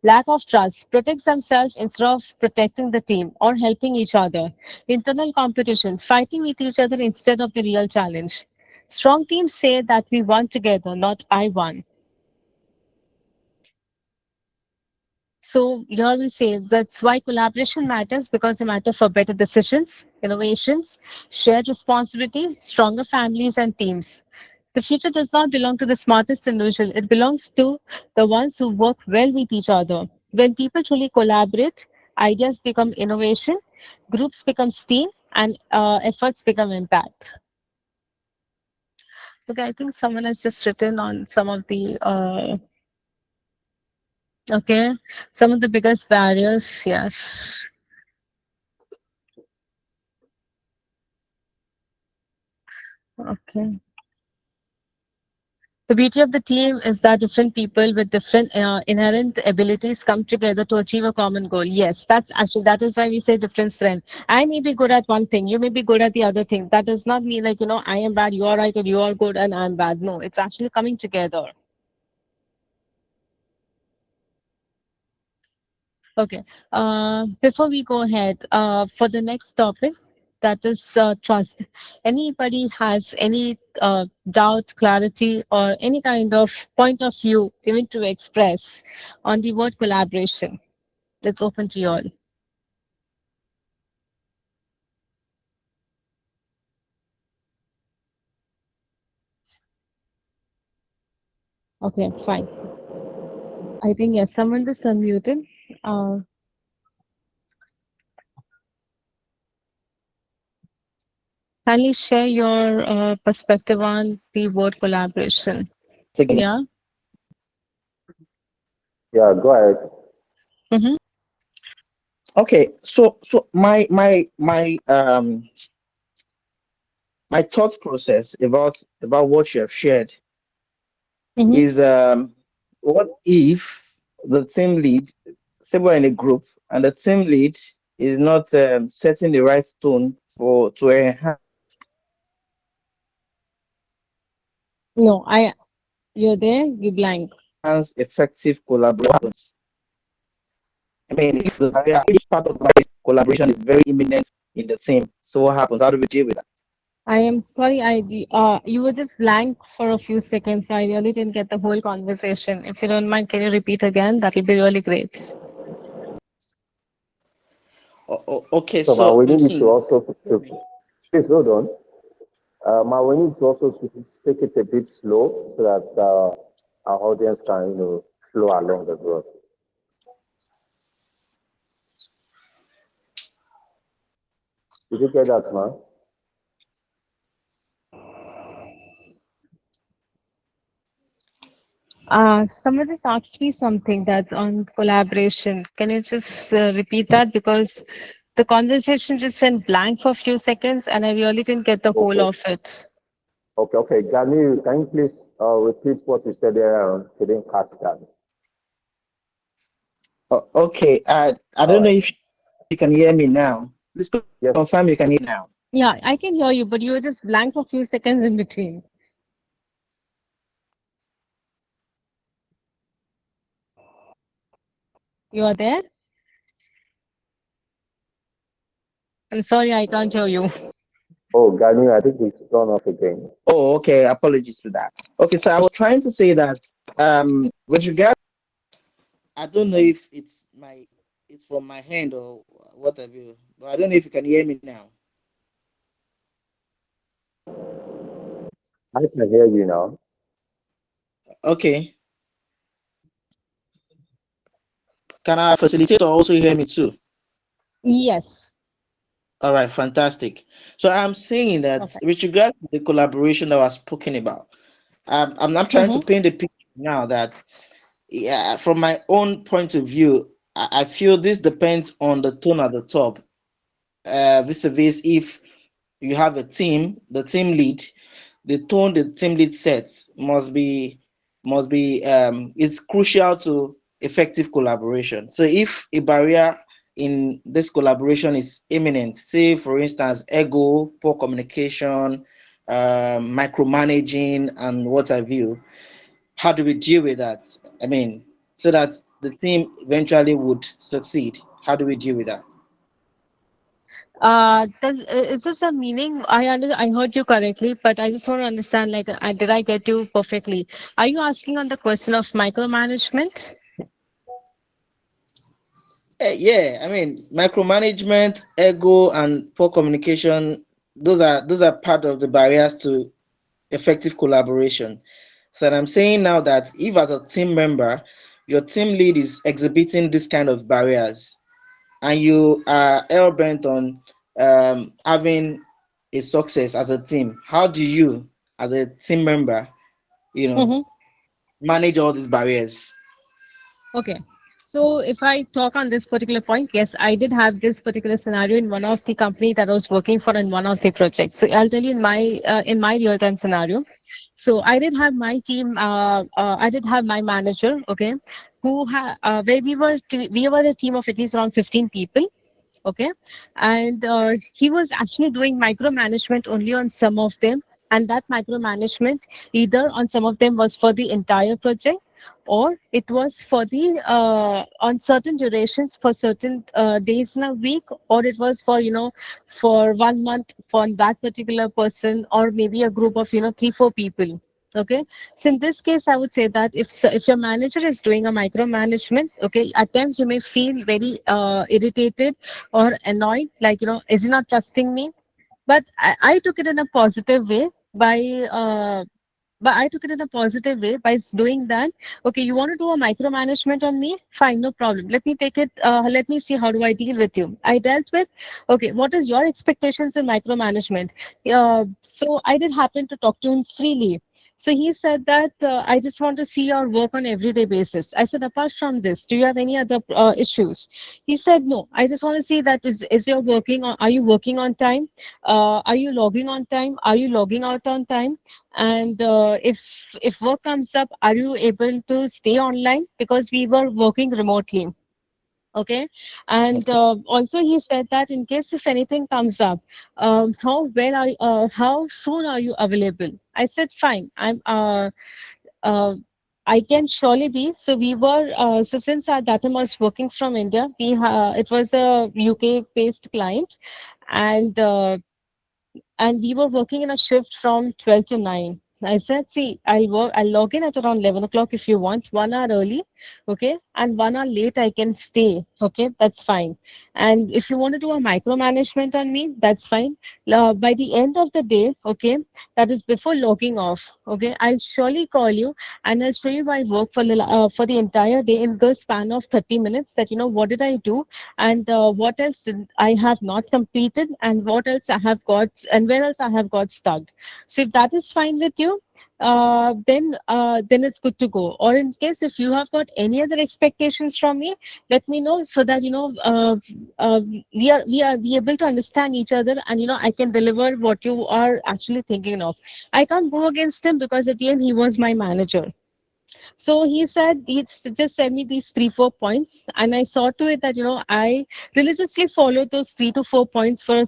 S1: Lack of trust protects themselves instead of protecting the team or helping each other. Internal competition, fighting with each other instead of the real challenge. Strong teams say that we won together, not I won. So here we say that's why collaboration matters because they matter for better decisions, innovations, shared responsibility, stronger families and teams. The future does not belong to the smartest individual. It belongs to the ones who work well with each other. When people truly collaborate, ideas become innovation, groups become steam, and efforts become impact. Okay, I think someone has just written on some of the okay, some of the biggest barriers. Yes. Okay. The beauty of the team is that different people with different inherent abilities come together to achieve a common goal. Yes, that is why we say different strength. I may be good at one thing, you may be good at the other thing. That does not mean like, I am bad, you are right, or you are good and I'm bad. No, it's actually coming together. Okay. Before we go ahead, for the next topic, that is trust. Anybody has any doubt, clarity, or any kind of point of view, even to express on the word collaboration? It's open to you all. Okay, fine. I think yes, someone just unmuted. Uh, Kindly share your perspective on the word collaboration.
S16: Again.
S1: Yeah.
S5: Yeah, go ahead.
S1: Mm-hmm.
S16: Okay, so my thought process about what you have shared
S1: Mm-hmm.
S16: is what if the team lead say we're in a group and the team lead is not setting the right tone for to enhance
S1: No, you're there, you blank.
S16: effective collaboration. I mean, if part of the collaboration is very imminent in the team, so what happens? How do we deal with that?
S1: I am sorry, you were just blank for a few seconds, so I really didn't get the whole conversation. If you don't mind, can you repeat again? That'll be really great.
S16: Okay,
S5: So, Ma,
S16: so
S5: we
S16: I'm
S5: need you to
S16: saying,
S5: also, please hold on. Ma, we need to also take it a bit slow so that our audience can, flow along as well. Did you get that, Ma?
S1: Someone just asked me something that on collaboration. Can you just repeat that? Because the conversation just went blank for a few seconds and I really didn't get the whole
S5: Okay.
S1: of it.
S5: Okay. Gani, can you please repeat what you said there? I didn't catch that.
S16: okay, I
S5: All
S16: don't know
S5: right.
S16: if you can hear me now. Please
S5: Yes.
S16: confirm you can hear now.
S1: Yeah, I can hear you, but you were just blank for a few seconds in between. You are there? I'm sorry, I can't hear you.
S5: Oh, Gani, I think it's gone off again.
S16: Oh, okay. Apologies for that. Okay, so I was trying to say that with regard, I don't know if it's from my hand or what have you, but I don't know if you can hear me now.
S5: I can hear you now.
S16: Okay. Can our facilitator also hear me too?
S1: Yes.
S16: All right, fantastic. So I'm saying that
S1: Okay.
S16: with regard to the collaboration that I was spoken about, I'm not trying to paint the picture now that, yeah, from my own point of view, I feel this depends on the tone at the top. Vis-a-vis if you have a team, the team lead, the tone the team lead sets must be is crucial to effective collaboration. So if a barrier in this collaboration is imminent, say for instance ego, poor communication, micromanaging, and what have you, how do we deal with that? I mean, so that the team eventually would succeed. How do we deal with that?
S1: Is this a meaning? I heard you correctly, but I just want to understand, like, did I get you perfectly? Are you asking on the question of micromanagement?
S16: Yeah, I mean, micromanagement, ego, and poor communication, those are part of the barriers to effective collaboration. So I'm saying now that if as a team member, your team lead is exhibiting this kind of barriers, and you are hell bent on having a success as a team, how do you, as a team member, you know,
S1: Mm-hmm.
S16: manage all these barriers?
S1: Okay. So if I talk on this particular point, yes, I did have this particular scenario in one of the company that I was working for in one of the projects. So I'll tell you in my real time scenario. So I did have my team. I did have my manager. Okay, where we were a team of at least around 15 people. Okay, and he was actually doing micromanagement only on some of them, and that micromanagement either on some of them was for the entire project or it was for the on certain durations for certain days in a week, or it was for for 1 month for that particular person, or maybe a group of 3-4 people. Okay, so in this case I would say that if your manager is doing a micromanagement, okay, at times you may feel very irritated or annoyed, like is he not trusting me? But I took it in a positive way I took it in a positive way by doing that. Okay, you want to do a micromanagement on me? Fine, no problem. Let me take it. Let me see how do I deal with you. I dealt with, okay, what is your expectations in micromanagement? So I did happen to talk to him freely. So he said that I just want to see your work on everyday basis. I said, apart from this, do you have any other issues? He said, no. I just want to see that is your working on? Are you working on time? Are you logging on time? Are you logging out on time? And if work comes up, are you able to stay online? Because we were working remotely. Okay. And also he said that in case if anything comes up, how soon are you available? I said fine, uh, I can surely be. So we were, so since that time I was working from India, it was a UK based client, and we were working in a shift from 12 to 9. I said, see, I'll log in at around 11 o'clock if you want, 1 hour early, okay, and 1 hour late I can stay, okay, that's fine. And if you want to do a micromanagement on me, that's fine. By the end of the day, okay, that is before logging off, okay, I'll surely call you and I'll show you my work for the entire day in the span of 30 minutes, that, what did I do, and what else did I have not completed, and what else I have got, and where else I have got stuck. So if that is fine with you, then it's good to go. Or in case if you have got any other expectations from me, let me know, so that we able to understand each other, and I can deliver what you are actually thinking of. I can't go against him, because at the end he was my manager. So he said, he just sent me these 3 4 points, and I saw to it that I religiously followed those 3 to 4 points for a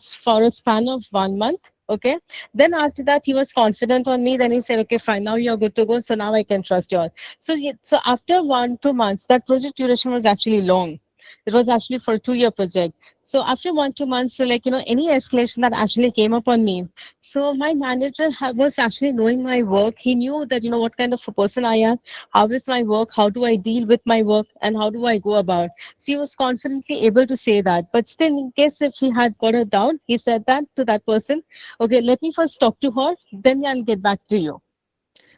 S1: span of 1 month. Okay. Then after that, he was confident on me. Then he said, "Okay, fine. Now you're good to go. So now I can trust you all." So after 1 2 months, that project duration was actually long. It was actually for a 2 year project. So after 1 2 months, so like any escalation that actually came up on me, so my manager was actually knowing my work. He knew that what kind of a person I am, how is my work, how do I deal with my work, and how do I go about. So he was confidently able to say that. But still, in case if he had got it down, he said that to that person, okay, let me first talk to her, then I'll get back to you.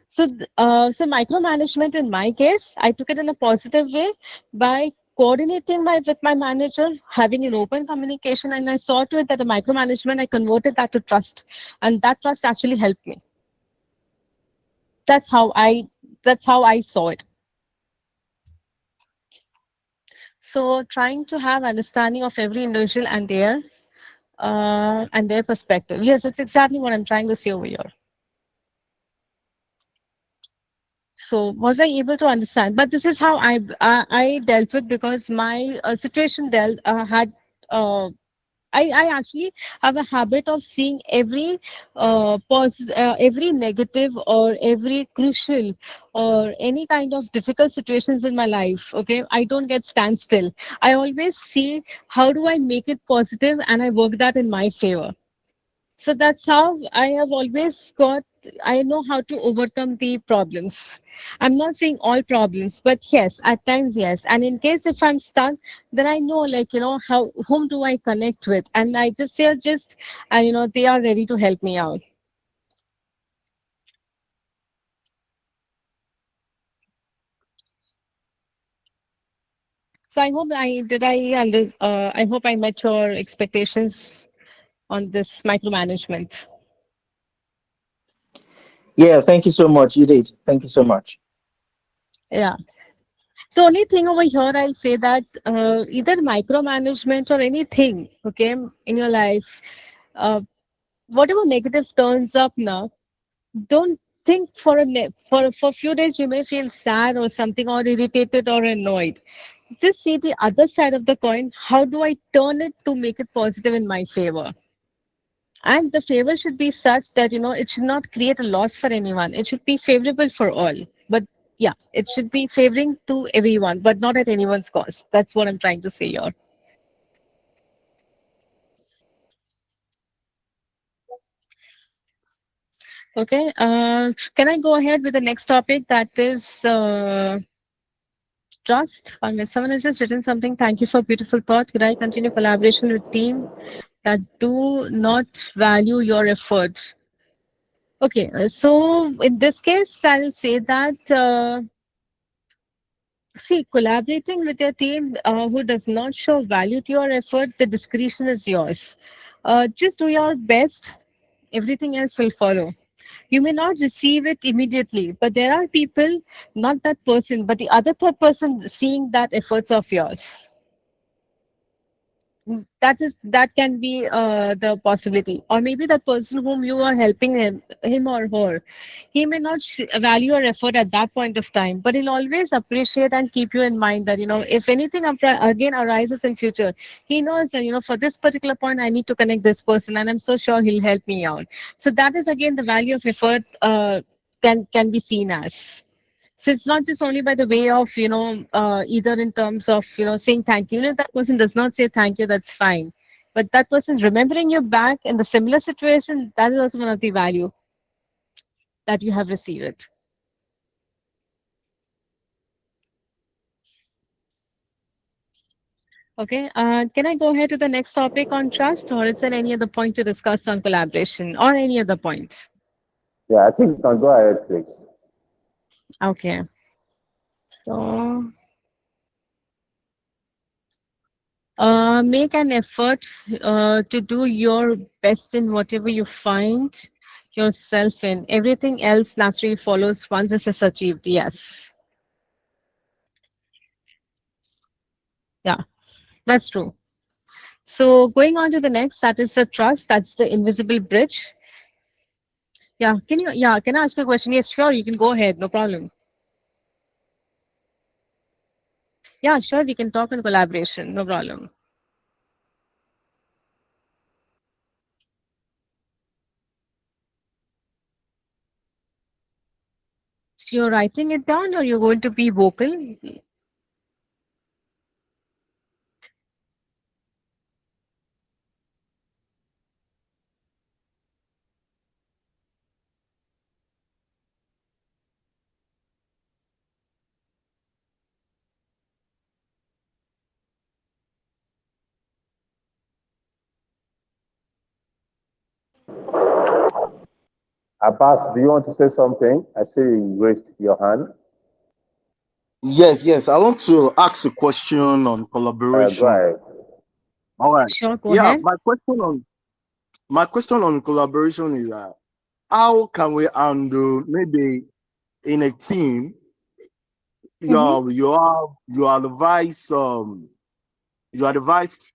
S1: So micromanagement in my case, I took it in a positive way by coordinating with my manager, having an open communication, and I saw to it that the micromanagement, I converted that to trust, and that trust actually helped me. That's how I that's how I saw it. So trying to have understanding of every individual and their perspective. Yes, that's exactly what I'm trying to say over here. So was I able to understand? But this is how I dealt with, because my situation dealt had. I actually have a habit of seeing every negative or every crucial or any kind of difficult situations in my life. Okay, I don't get standstill. I always see how do I make it positive, and I work that in my favor. So that's how I have always got. I know how to overcome the problems. I'm not saying all problems, but yes, at times, yes. And in case if I'm stuck, then I know, like, how, whom do I connect with? And I just say, and they are ready to help me out. So I hope I met your expectations on this micromanagement.
S16: Yeah, thank you so much. You did. Thank you so much.
S1: Yeah. So only thing over here, I'll say that either micromanagement or anything, okay, in your life, uh, whatever negative turns up now, don't think for a few days you may feel sad or something, or irritated or annoyed. Just see the other side of the coin. How do I turn it to make it positive in my favor? And the favor should be such that it should not create a loss for anyone. It should be favorable for all. But yeah, it should be favoring to everyone, but not at anyone's cost. That's what I'm trying to say here. Okay. Can I go ahead with the next topic, that is trust? I mean, someone has just written something. Thank you for beautiful thought. Could I continue collaboration with team that do not value your efforts? Okay. So in this case, I'll say that. See, collaborating with your team who does not show value to your effort, the discretion is yours. Just do your best, everything else will follow. You may not receive it immediately, but there are people, not that person, but the other third person seeing that efforts of yours. that can be the possibility. Or maybe that person whom you are helping, him or her, he may not value your effort at that point of time, but he'll always appreciate and keep you in mind that, if anything again arises in future, he knows that, for this particular point I need to connect this person, and I'm so sure he'll help me out. So that is again the value of effort, can be seen as. So it's not just only by the way of, either in terms of, saying thank you. If that person does not say thank you, that's fine. But that person remembering you back in the similar situation, that is also one of the value that you have received. Okay. Can I go ahead to the next topic on trust, or is there any other point to discuss on collaboration or any other points?
S5: Yeah, I think you can go ahead, please.
S1: Okay. So, make an effort to do your best in whatever you find yourself in. Everything else naturally follows once this is achieved. Yes. Yeah, that's true. So going on to the next, that is the trust. That's the invisible bridge. Can I ask you a question? Yes, sure. You can go ahead. No problem. Yeah, sure. We can talk in collaboration. No problem. So you're writing it down, or you're going to be vocal?
S5: Abbas, do you want to say something? I see you raised your hand.
S17: Yes, I want to ask a question on
S5: Go
S17: collaboration.
S5: ahead.
S17: All right.
S1: Sure, go
S17: Yeah,
S1: ahead.
S17: my question on collaboration is how can we handle maybe in a team
S1: Mm-hmm.
S17: you are the vice you are the vice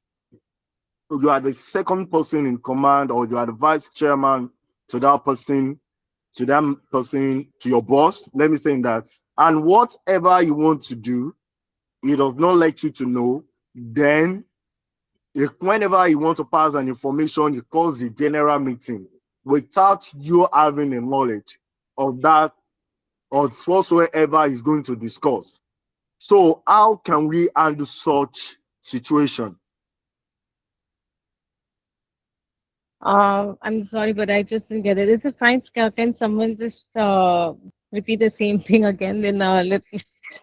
S17: you are the second person in command, or you are the vice chairman to that person, to your boss. Let me say that. And whatever you want to do, he does not let you to know. Then, whenever you want to pass an information, he calls the general meeting without you having a knowledge of that or whatsoever is going to discuss. So, how can we handle such situation?
S1: I'm sorry, but I just didn't get it. Is it fine? Can someone just repeat the same thing again in a little?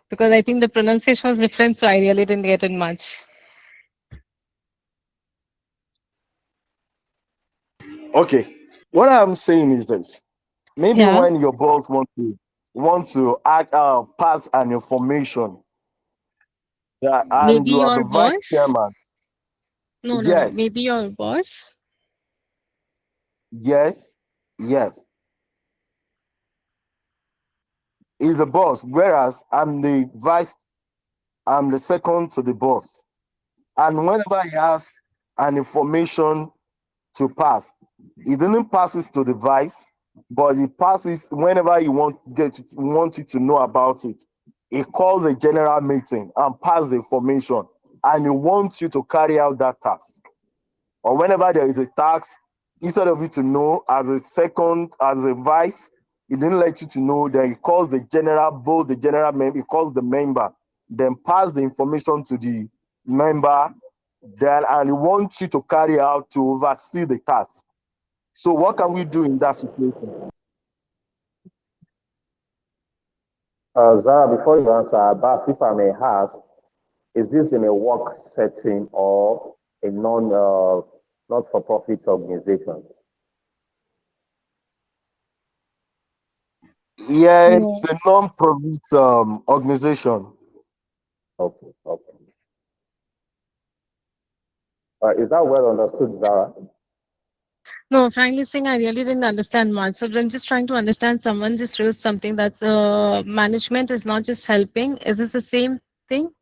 S1: Because I think the pronunciation was different, so I really didn't get it much.
S17: Okay, what I'm saying is this: maybe
S1: Yeah,
S17: when your boss want to pass an information and
S1: maybe
S17: you are
S1: your
S17: the vice
S1: boss.
S17: chairman.
S1: No, no, no.
S17: Yes,
S1: Maybe your boss.
S17: yes, yes. He's the boss, whereas I'm the second to the boss. And whenever he has an information to pass, he didn't pass it to the vice, but he passes whenever he want you to know about it. He calls a general meeting and pass the information, and he wants you to carry out that task. Or whenever there is a task, instead of you to know as a vice, he didn't let you to know, then he calls both the general member, he calls the member, then pass the information to the member, then and he wants you to carry out to oversee the task. So what can we do in that situation?
S5: Zara, before you answer, Abbas, if I may ask, is this in a work setting or a not-for-profit organization?
S17: Yeah, it's
S1: No.
S17: a non-profit organization.
S5: Okay, okay. Is that well understood, Zara?
S1: No, frankly saying, I really didn't understand much. So I'm just trying to understand. Someone just wrote something that's management is not just helping. Is this the same thing?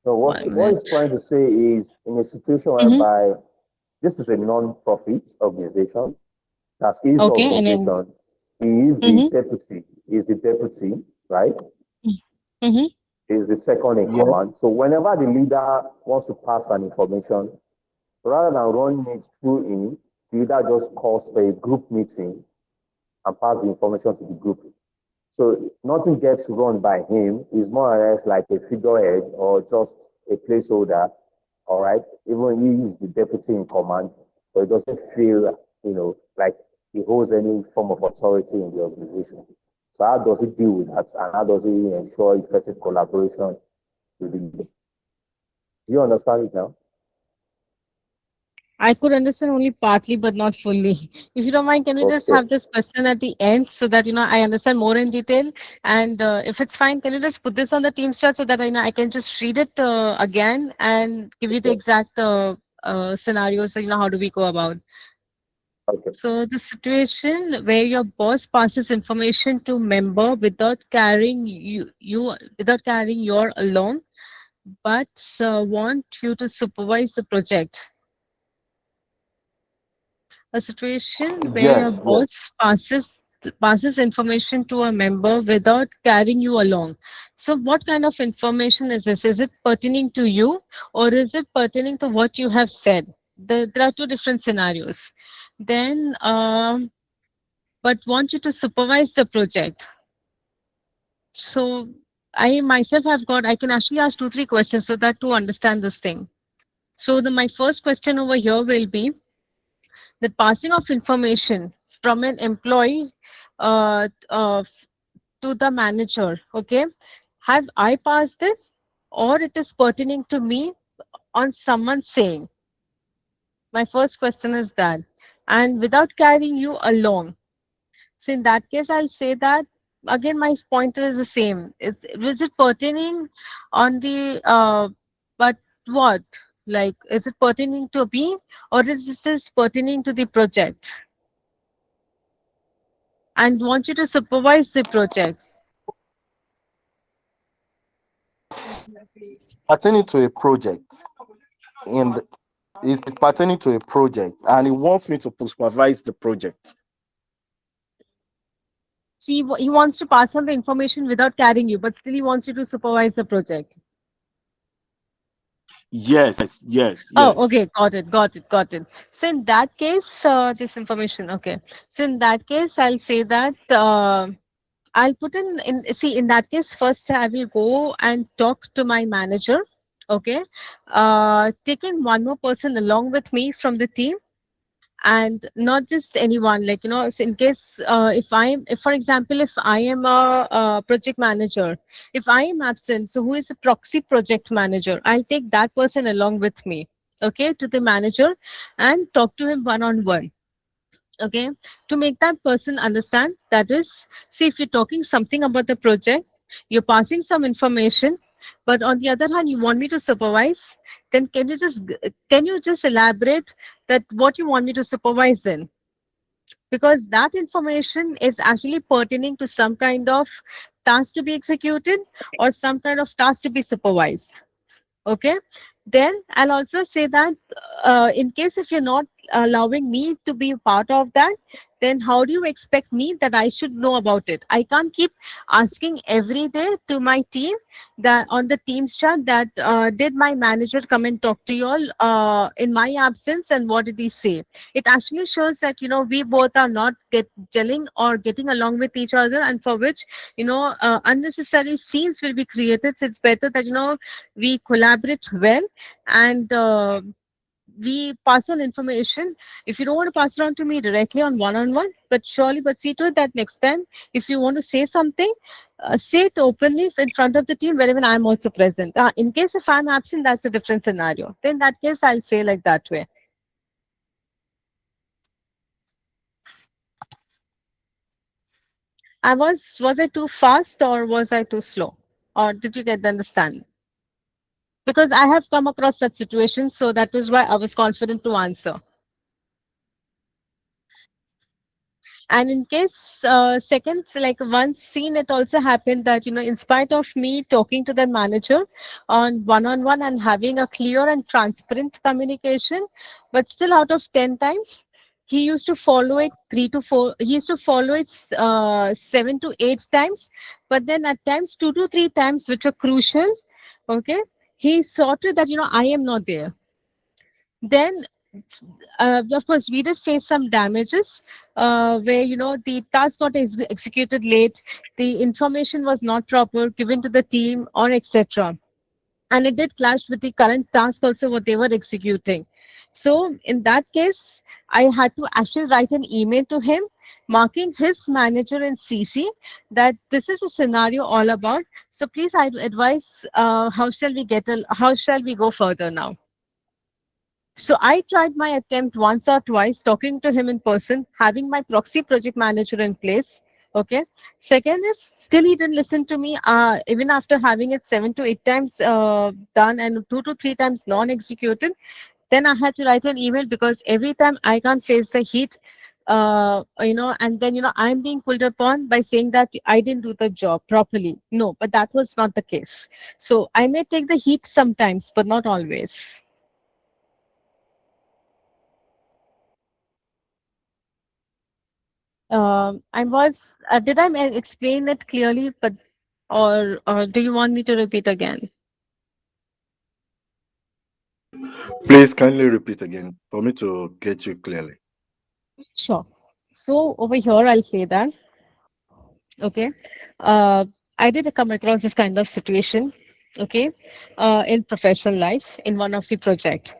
S5: So
S1: One
S5: what he's
S1: minute.
S5: trying to say is in a situation
S1: Mm-hmm.
S5: whereby this is a non-profit organization, that's his
S1: Okay, and then.
S5: organization. He is the
S1: Mm-hmm.
S5: deputy. He's the deputy, right?
S1: Mm-hmm.
S5: He's the second in
S13: Yes.
S5: command. So whenever the leader wants to pass an information, rather than running it through him, the leader just calls for a group meeting and pass the information to the group. So nothing gets run by him. He's more or less like a figurehead or just a placeholder. All right. Even he is the deputy in command, but it doesn't feel, like he holds any form of authority in the organization. So how does he deal with that? And how does he ensure effective collaboration with the leader? Do you understand it now?
S1: I could understand only partly, but not fully. If you don't mind, can we just
S5: Okay.
S1: have this question at the end so that I understand more in detail? And if it's fine, can you just put this on the team chat so that I can just read it again and give you the
S5: Okay.
S1: exact scenarios? So how do we go about?
S5: Okay.
S1: So the situation where your boss passes information to member without carrying you without carrying your along, but want you to supervise the project. A situation where your
S17: Yes, yes.
S1: boss passes information to a member without carrying you along. So what kind of information is this? Is it pertaining to you, or is it pertaining to what you have said? There are two different scenarios. Then but want you to supervise the project. So I myself have got, I can actually ask two three questions so that to understand this thing. So my first question over here will be the passing of information from an employee uh, uh, to the manager. Okay, have I passed it, or it is pertaining to me on someone saying? My first question is that, and without carrying you along. So in that case, I'll say that again. My pointer is the same. Was it pertaining on the but what, like, is it pertaining to me, or is it just pertaining to the project? And want you to supervise the project.
S17: Pertaining to a project, and is pertaining to a project, and he wants me to supervise the project.
S1: See, he wants to pass on the information without carrying you, but still he wants you to supervise the project.
S17: Yes, yes,
S1: Oh,
S17: yes.
S1: okay, got it. So in that case, this information, okay. So in that case, I'll say that I'll put see, in that case, first I will go and talk to my manager, okay. Taking one more person along with me from the team, and not just anyone, like so in case if for example, if I am a project manager, if I am absent, so who is a proxy project manager, I'll take that person along with me, okay, to the manager, and talk to him one on one, okay, to make that person understand. That is, see, if you're talking something about the project, you're passing some information, but on the other hand you want me to supervise, then can you just elaborate that what you want me to supervise then, because that information is actually pertaining to some kind of task to be executed or some kind of task to be supervised. Okay, then I'll also say that in case if you're not allowing me to be a part of that, then how do you expect me that I should know about it? I can't keep asking every day to my team, that on the teams chat, that did my manager come and talk to you all in my absence, and what did he say? It actually shows that we both are not gelling or getting along with each other, and for which unnecessary scenes will be created. So it's better that we collaborate well, and we pass on information. If you don't want to pass it on to me directly on one-on-one, but surely, but see to it that next time, if you want to say something, say it openly in front of the team where even I'm also present. In case if I'm absent, that's a different scenario. Then in that case, I'll say like that way. Was I too fast, or was I too slow? Or did you get the understand? Because I have come across such situations, so that is why I was confident to answer. And in case second, like one scene, it also happened that, in spite of me talking to the manager on one-on-one and having a clear and transparent communication, but still out of 10 times, he used to follow it 3 to 4, he used to follow it 7 to 8 times, but then at times 2 to 3 times, which were crucial, okay, he saw to it that, I am not there. Then of course we did face some damages, where the task got executed late, the information was not proper given to the team, or etc., and it did clash with the current task also what they were executing. So in that case, I had to actually write an email to him, marking his manager in CC, that this is a scenario all about, so please I advise, how shall we go further now. So I tried my attempt once or twice, talking to him in person, having my proxy project manager in place. Okay. Second is, still he didn't listen to me. Even after having it 7 to 8 times done and 2 to 3 times non-executed, then I had to write an email, because every time I can't face the heat, and then I'm being pulled upon by saying that I didn't do the job properly. No, but that was not the case. So I may take the heat sometimes, but not always. Did I explain it clearly, but or do you want me to repeat again?
S18: Please kindly repeat again for me to get you clearly.
S1: Sure. So over here, I'll say that, okay, uh, I did come across this kind of situation, okay, in professional life in one of the project.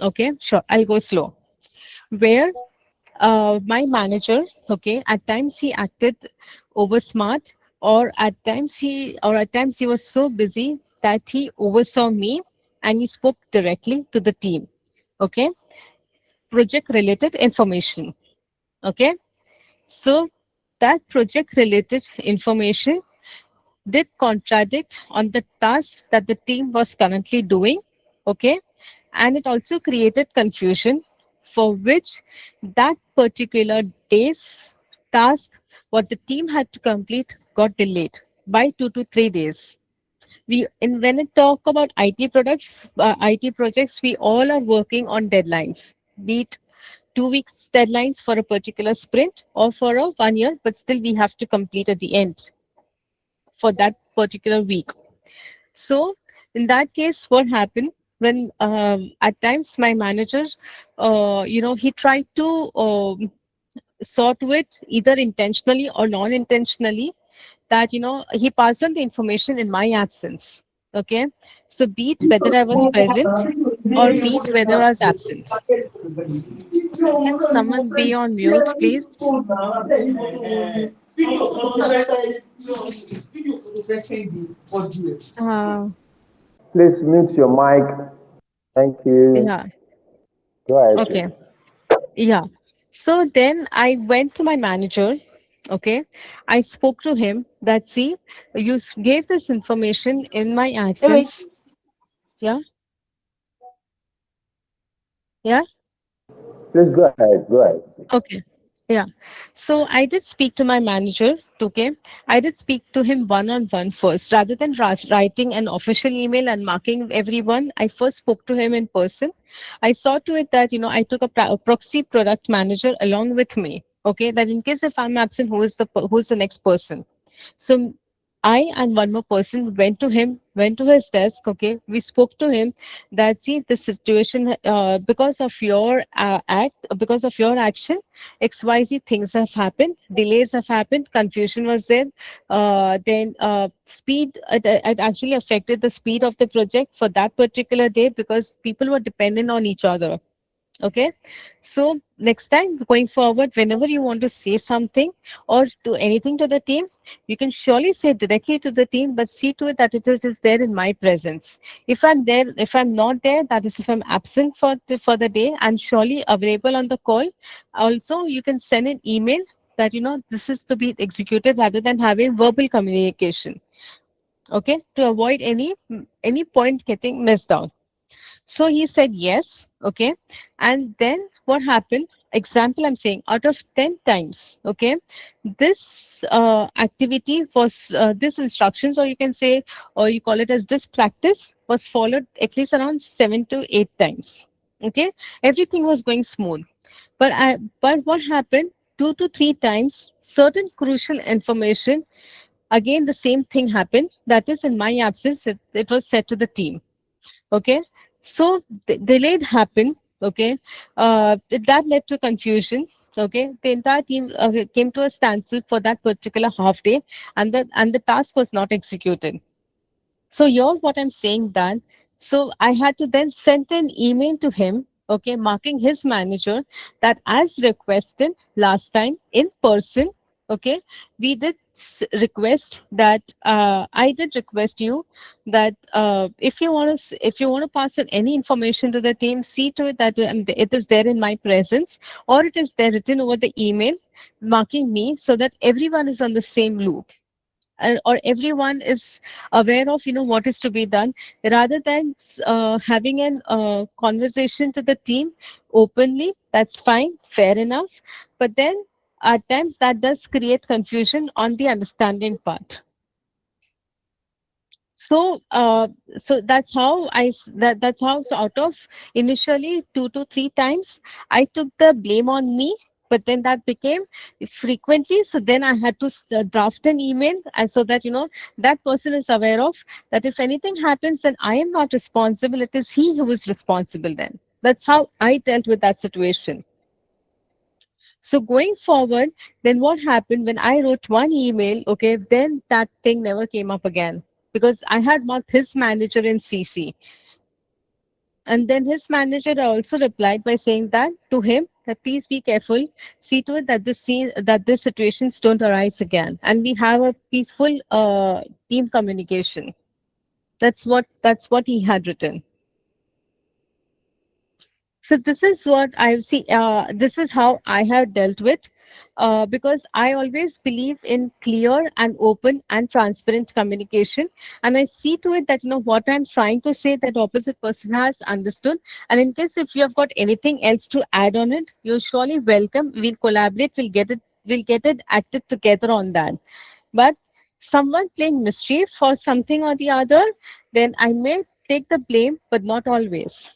S1: Okay, sure. I'll go slow. Where my manager, okay, at times he acted over smart, or at times he was so busy that he oversaw me, and he spoke directly to the team. Okay, project related information. Okay, so that project related information did contradict on the task that the team was currently doing. Okay, and it also created confusion, for which that particular day's task what the team had to complete got delayed by 2 to 3 days. When I talk about IT projects, we all are working on deadlines, be it 2 weeks deadlines for a particular sprint or for a 1 year, but still we have to complete at the end for that particular week. So in that case, what happened, when at times my manager, he tried to saw to it either intentionally or non-intentionally, that he passed on the information in my absence. Okay, so be it whether I was present or be it whether I was absent. Can someone be on mute, please? Uh,
S17: Please mute your mic. Thank you.
S1: yeah.
S17: Go ahead,
S1: Okay.
S17: please.
S1: Yeah. So then I went to my manager. Okay. I spoke to him that, see, you gave this information in my absence. Yeah. Yeah.
S17: Please go ahead. Go ahead.
S1: Okay. Yeah. So I did speak to my manager. Okay. I did speak to him one on one first, rather than writing an official email and marking everyone. I first spoke to him in person. I saw to it that, I took a proxy product manager along with me. Okay. That in case if I'm absent, who's the next person? So I and one more person went to his desk. Okay, we spoke to him that, see, this situation, because of your because of your action, XYZ things have happened, delays have happened, confusion was there. Then speed, it actually affected the speed of the project for that particular day, because people were dependent on each other. Okay, so next time going forward, whenever you want to say something or do anything to the team, you can surely say directly to the team, but see to it that it is there in my presence. If I'm there, if I'm not there, that is if I'm absent for the day, I'm surely available on the call. Also, you can send an email that, this is to be executed, rather than having verbal communication. Okay, to avoid any point getting missed out. So he said yes. Okay. And then what happened? example I'm saying, out of 10 times, okay, this activity was, this instructions, or you can say, or you call it as this practice, was followed at least around 7 to 8 times. Okay, everything was going smooth. But what happened? 2 to 3 times, certain crucial information, again the same thing happened. That is, in my absence, it was said to the team. Okay, so delayed happened. Okay, that led to confusion. Okay, the entire team came to a standstill for that particular half day, and the task was not executed. So you're what I'm saying that. So I had to then send an email to him, okay, marking his manager that as requested last time in person, okay, we did request that I did request you that if you want to pass on any information to the team, see to it that it is there in my presence, or it is there written over the email marking me, so that everyone is on the same loop, or everyone is aware of what is to be done, rather than having an conversation to the team openly. That's fine, fair enough, but then at times that does create confusion on the understanding part. So so that's how that's how, so out of initially 2 to 3 times, I took the blame on me, but then that became frequently. So then I had to draft an email, and so that that person is aware of that if anything happens, then I am not responsible, it is he who is responsible. Then that's how I dealt with that situation. So going forward, then what happened when I wrote one email, okay, then that thing never came up again, because I had marked his manager in CC. And then his manager also replied by saying that to him, that please be careful, see to it that that this situations don't arise again, and we have a peaceful team communication. That's what he had written. So this is what I see. This is how I have dealt with, because I always believe in clear and open and transparent communication, and I see to it that what I'm trying to say, that opposite person has understood. And in case if you have got anything else to add on it, you're surely welcome. We'll collaborate. We'll get it acted together on that. But someone playing mischief for something or the other, then I may take the blame, but not always.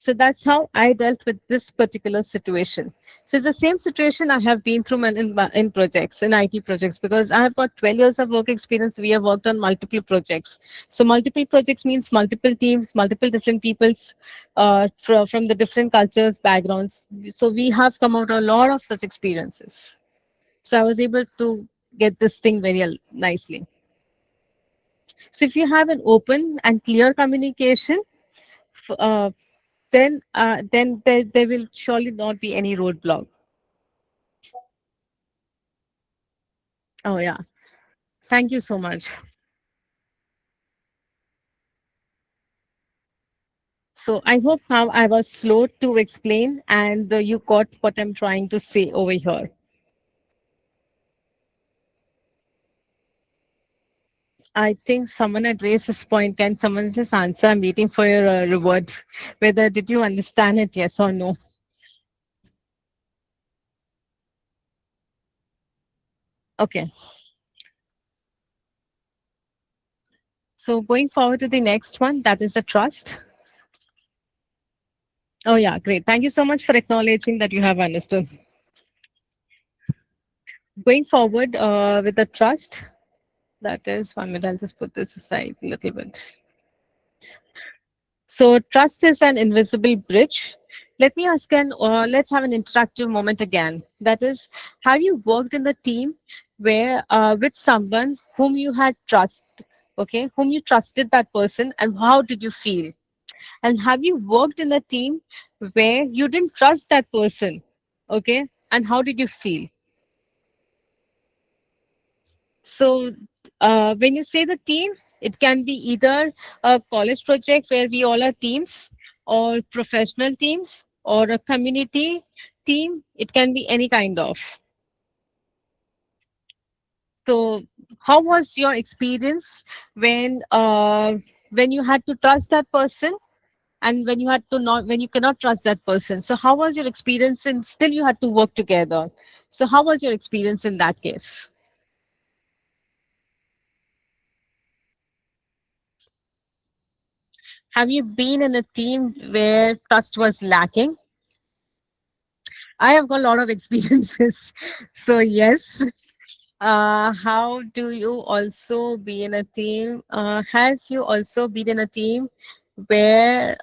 S1: So that's how I dealt with this particular situation. So it's the same situation I have been through in projects, in IT projects, because I have got 12 years of work experience. We have worked on multiple projects. So multiple projects means multiple teams, multiple different peoples from the different cultures, backgrounds. So we have come out a lot of such experiences. So I was able to get this thing very nicely. So if you have an open and clear communication, uh, then there will surely not be any roadblock. Oh yeah, thank you so much. So I hope now I was slow to explain, and you got what I'm trying to say over here. I think someone had raised this point. Can someone just answer? I'm waiting for your rewards. Whether did you understand it, yes or no? Okay. So going forward to the next one, that is the trust. Oh yeah, great. Thank you so much for acknowledging that you have understood. Going forward with the trust, that is 1 minute. I'll just put this aside a little bit. So trust is an invisible bridge. Let me ask let's have an interactive moment again. That is, have you worked in a team where with someone whom you had trust, okay, whom you trusted that person, and how did you feel? And have you worked in a team where you didn't trust that person, okay, and how did you feel? So, when you say the team, it can be either a college project where we all are teams, or professional teams, or a community team. It can be any kind of. So, how was your experience when you had to trust that person? and when you had to not, when you cannot trust that person. So how was your experience, and still you had to work together? So how was your experience in that case? Have you been in a team where trust was lacking? I have got a lot of experiences. So yes. How do you also be in a team? Have you also been in a team where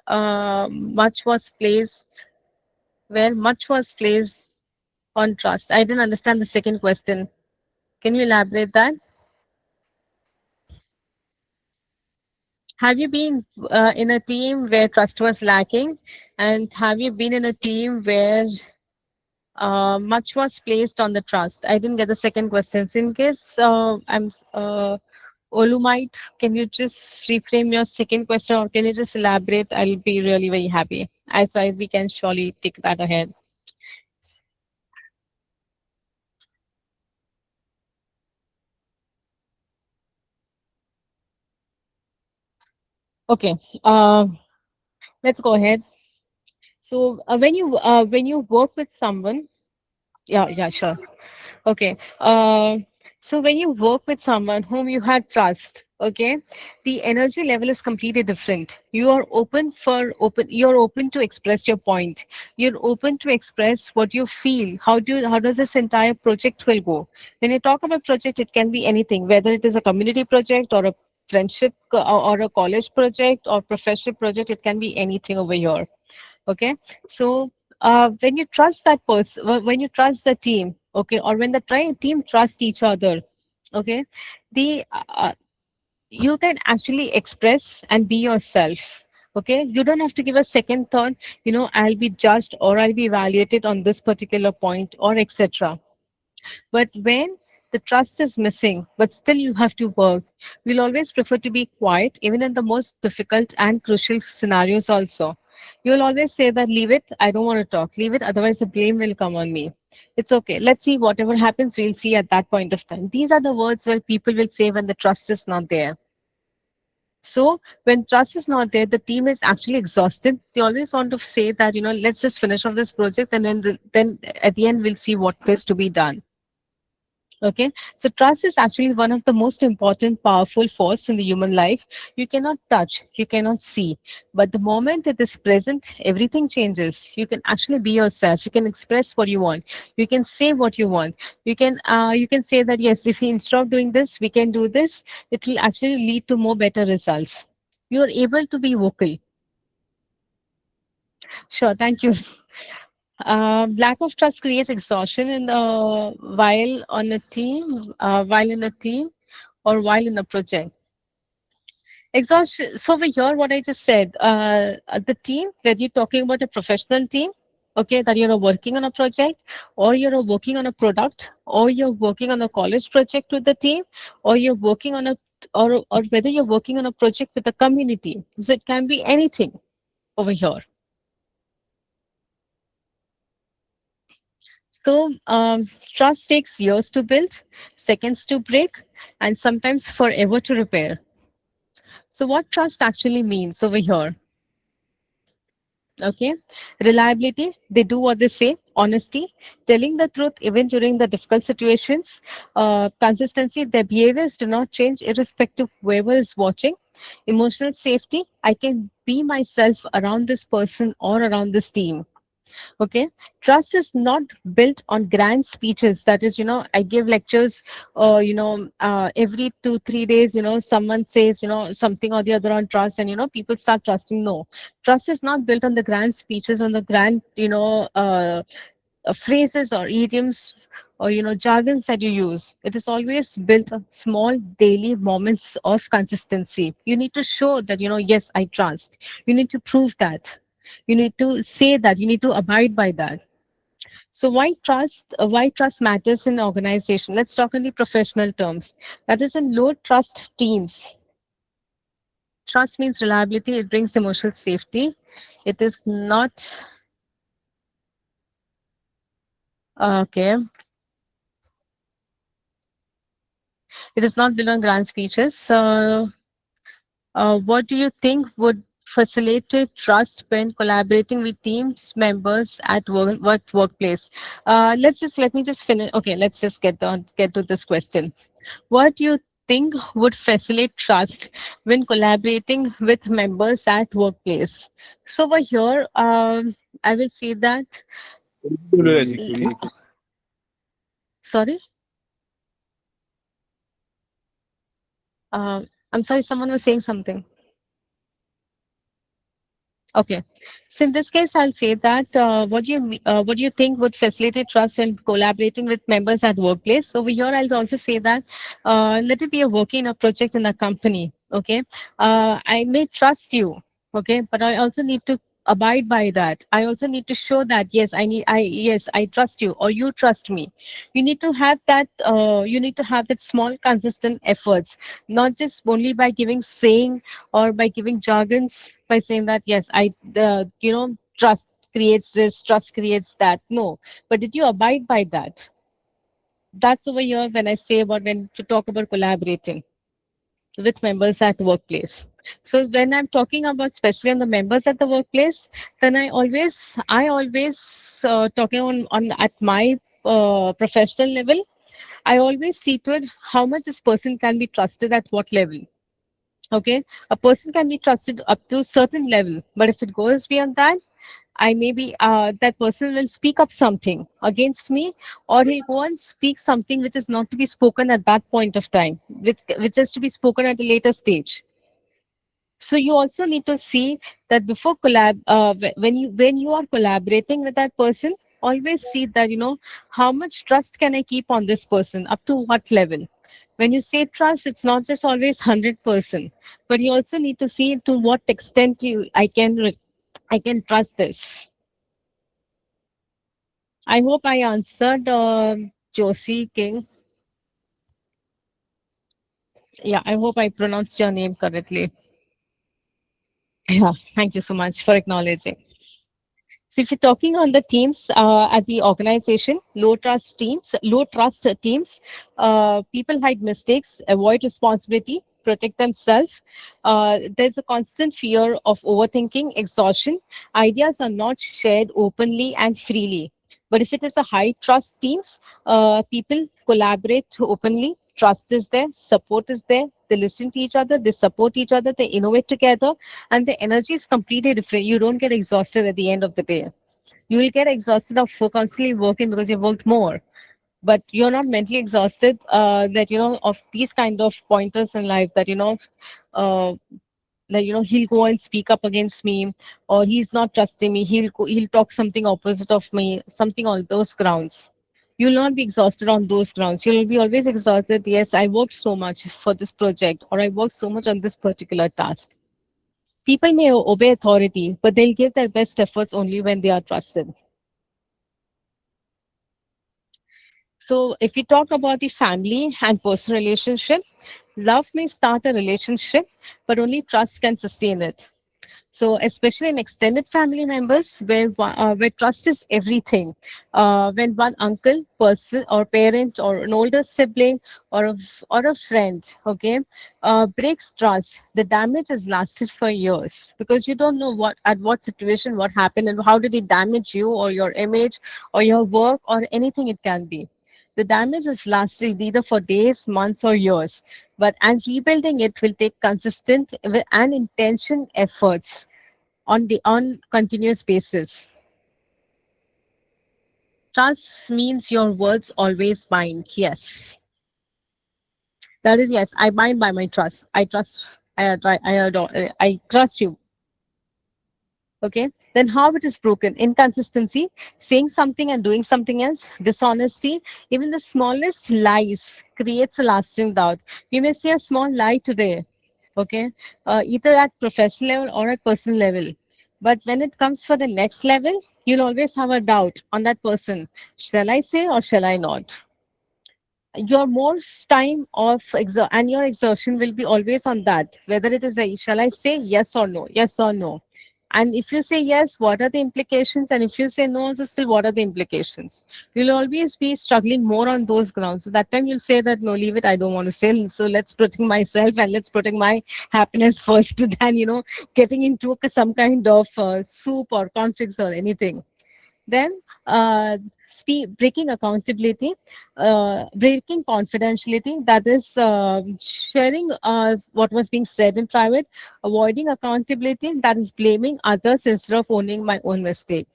S1: much was placed on trust? I didn't understand the second question. Can you elaborate that? Have you been in a team where trust was lacking, and have you been in a team where much was placed on the trust? I didn't get the second question. So in case Olumite, can you just reframe your second question, or can you just elaborate? I'll be really very happy. As I we can surely take that ahead. Okay. Let's go ahead. So when you work with someone, yeah, sure. Okay. So when you work with someone whom you had trust, okay, the energy level is completely different. You are you're open to express your point. You're open to express what you feel. How does this entire project will go? When you talk about project, it can be anything, whether it is a community project or a friendship or a college project or professional project, it can be anything over here. Okay. So when you trust that person, when you trust the team, okay, or when the team trust each other, okay, the you can actually express and be yourself. Okay, you don't have to give a second thought, I'll be judged or I'll be evaluated on this particular point or etc. But when the trust is missing, but still you have to work, we'll always prefer to be quiet, even in the most difficult and crucial scenarios also. You'll always say that, leave it, I don't want to talk, leave it, otherwise the blame will come on me. It's okay. Let's see, whatever happens, we'll see at that point of time. These are the words where people will say when the trust is not there. So when trust is not there, the team is actually exhausted. They always want to say that, let's just finish off this project, and then at the end we'll see what is to be done. Okay, so trust is actually one of the most important, powerful force in the human life. You cannot touch, you cannot see, but the moment it is present, everything changes. You can actually be yourself. You can express what you want. You can say what you want. You can say that yes, if we instead of doing this, we can do this. It will actually lead to more better results. You are able to be vocal. Sure, thank you. Lack of trust creates exhaustion in the while in a team, or while in a project. Exhaustion. So over here, what I just said, the team, whether you're talking about a professional team, okay, that you're working on a project, or you're working on a product, or you're working on a college project with the team, or you're working on a or whether you're working on a project with a community. So it can be anything over here. So trust takes years to build, seconds to break, and sometimes forever to repair. So what trust actually means over here? Okay, reliability, they do what they say. Honesty, telling the truth even during the difficult situations. Consistency, their behaviors do not change irrespective of whoever is watching. Emotional safety, I can be myself around this person or around this team. Okay, trust is not built on grand speeches. That is, I give lectures, every 2 3 days, someone says, something or the other on trust, and people start trusting. No, trust is not built on the grand speeches, on the grand, phrases or idioms, or jargons that you use. It is always built on small daily moments of consistency. You need to show that, yes, I trust. You need to prove that. You need to say that. You need to abide by that. So why trust matters in organization? Let's talk in the professional terms. That is, in low trust teams, trust means reliability. It brings emotional safety. It is not okay. It is not built on grand speeches. What do you think would facilitate trust when collaborating with teams members at workplace? Let me just finish. Okay, let's just get to this question. What do you think would facilitate trust when collaborating with members at workplace? So over here, I will say that. Sorry, I'm sorry. Someone was saying something. Okay. So in this case, I'll say that what do you think would facilitate trust when collaborating with members at workplace? So over here, I'll also say that let it be a working a project in a company. Okay. I may trust you. Okay, but I also need to abide by that. I also need to show that yes, I trust you or you trust me. You need to have that. You need to have that small, consistent efforts, not just only by giving saying or by giving jargons by saying that yes trust creates this, trust creates that. No, but did you abide by that? That's over here when I say about when to talk about collaborating with members at workplace. So when I'm talking about especially on the members at the workplace, then I always talking on at my professional level, I always see to it how much this person can be trusted at what level. Okay, a person can be trusted up to a certain level, but if it goes beyond that, I maybe that person will speak up something against me, or he'll go and speak something which is not to be spoken at that point of time, which is to be spoken at a later stage. So you also need to see that before when you are collaborating with that person, always see that how much trust can I keep on this person, up to what level. When you say trust, it's not just always 100%, but you also need to see to what extent I can trust this. I hope I answered Josie King. Yeah, I hope I pronounced your name correctly. Yeah, thank you so much for acknowledging. So if you're talking on the teams at the organization, low trust teams, people hide mistakes, avoid responsibility, protect themselves. There's a constant fear of overthinking, exhaustion. Ideas are not shared openly and freely. But if it is a high trust teams, people collaborate openly. Trust is there, support is there. They listen to each other, they support each other, they innovate together, and the energy is completely different. You don't get exhausted at the end of the day. You will get exhausted of constantly working because you've worked more, but you're not mentally exhausted that of these kind of pointers in life that uh, he'll go and speak up against me, or he's not trusting me, he'll talk something opposite of me, something on those grounds. You'll not be exhausted on those grounds. You'll be always exhausted. Yes, I worked so much for this project, or I worked so much on this particular task. People may obey authority, but they'll give their best efforts only when they are trusted. So if we talk about the family and personal relationship, love may start a relationship, but only trust can sustain it. So especially in extended family members where trust is everything. When one uncle, person or parent or an older sibling or a friend, okay, breaks trust, the damage has lasted for years because you don't know what situation, what happened, and how did it damage you or your image or your work or anything it can be. The damage has lasted either for days, months, or years, and rebuilding it will take consistent and intention efforts on continuous basis. Trust means your words always bind. Yes, that is yes. I bind by my trust. I trust. I trust you. Okay. Then how it is broken? Inconsistency, saying something and doing something else, dishonesty, even the smallest lies creates a lasting doubt. You may say a small lie today, okay, either at professional level or at personal level. But when it comes for the next level, you'll always have a doubt on that person. Shall I say or shall I not? Your most time of and your exertion will be always on that. Whether it is a shall I say yes or no, yes or no. And if you say yes, what are the implications? And if you say no, so still what are the implications? You'll always be struggling more on those grounds. So that time you'll say that no, leave it, I don't want to sell. So let's protect myself and let's protect my happiness first than, getting into some kind of soup or conflicts or anything. Then breaking accountability, breaking confidentiality, that is sharing what was being said in private, avoiding accountability, that is blaming others instead of owning my own mistake.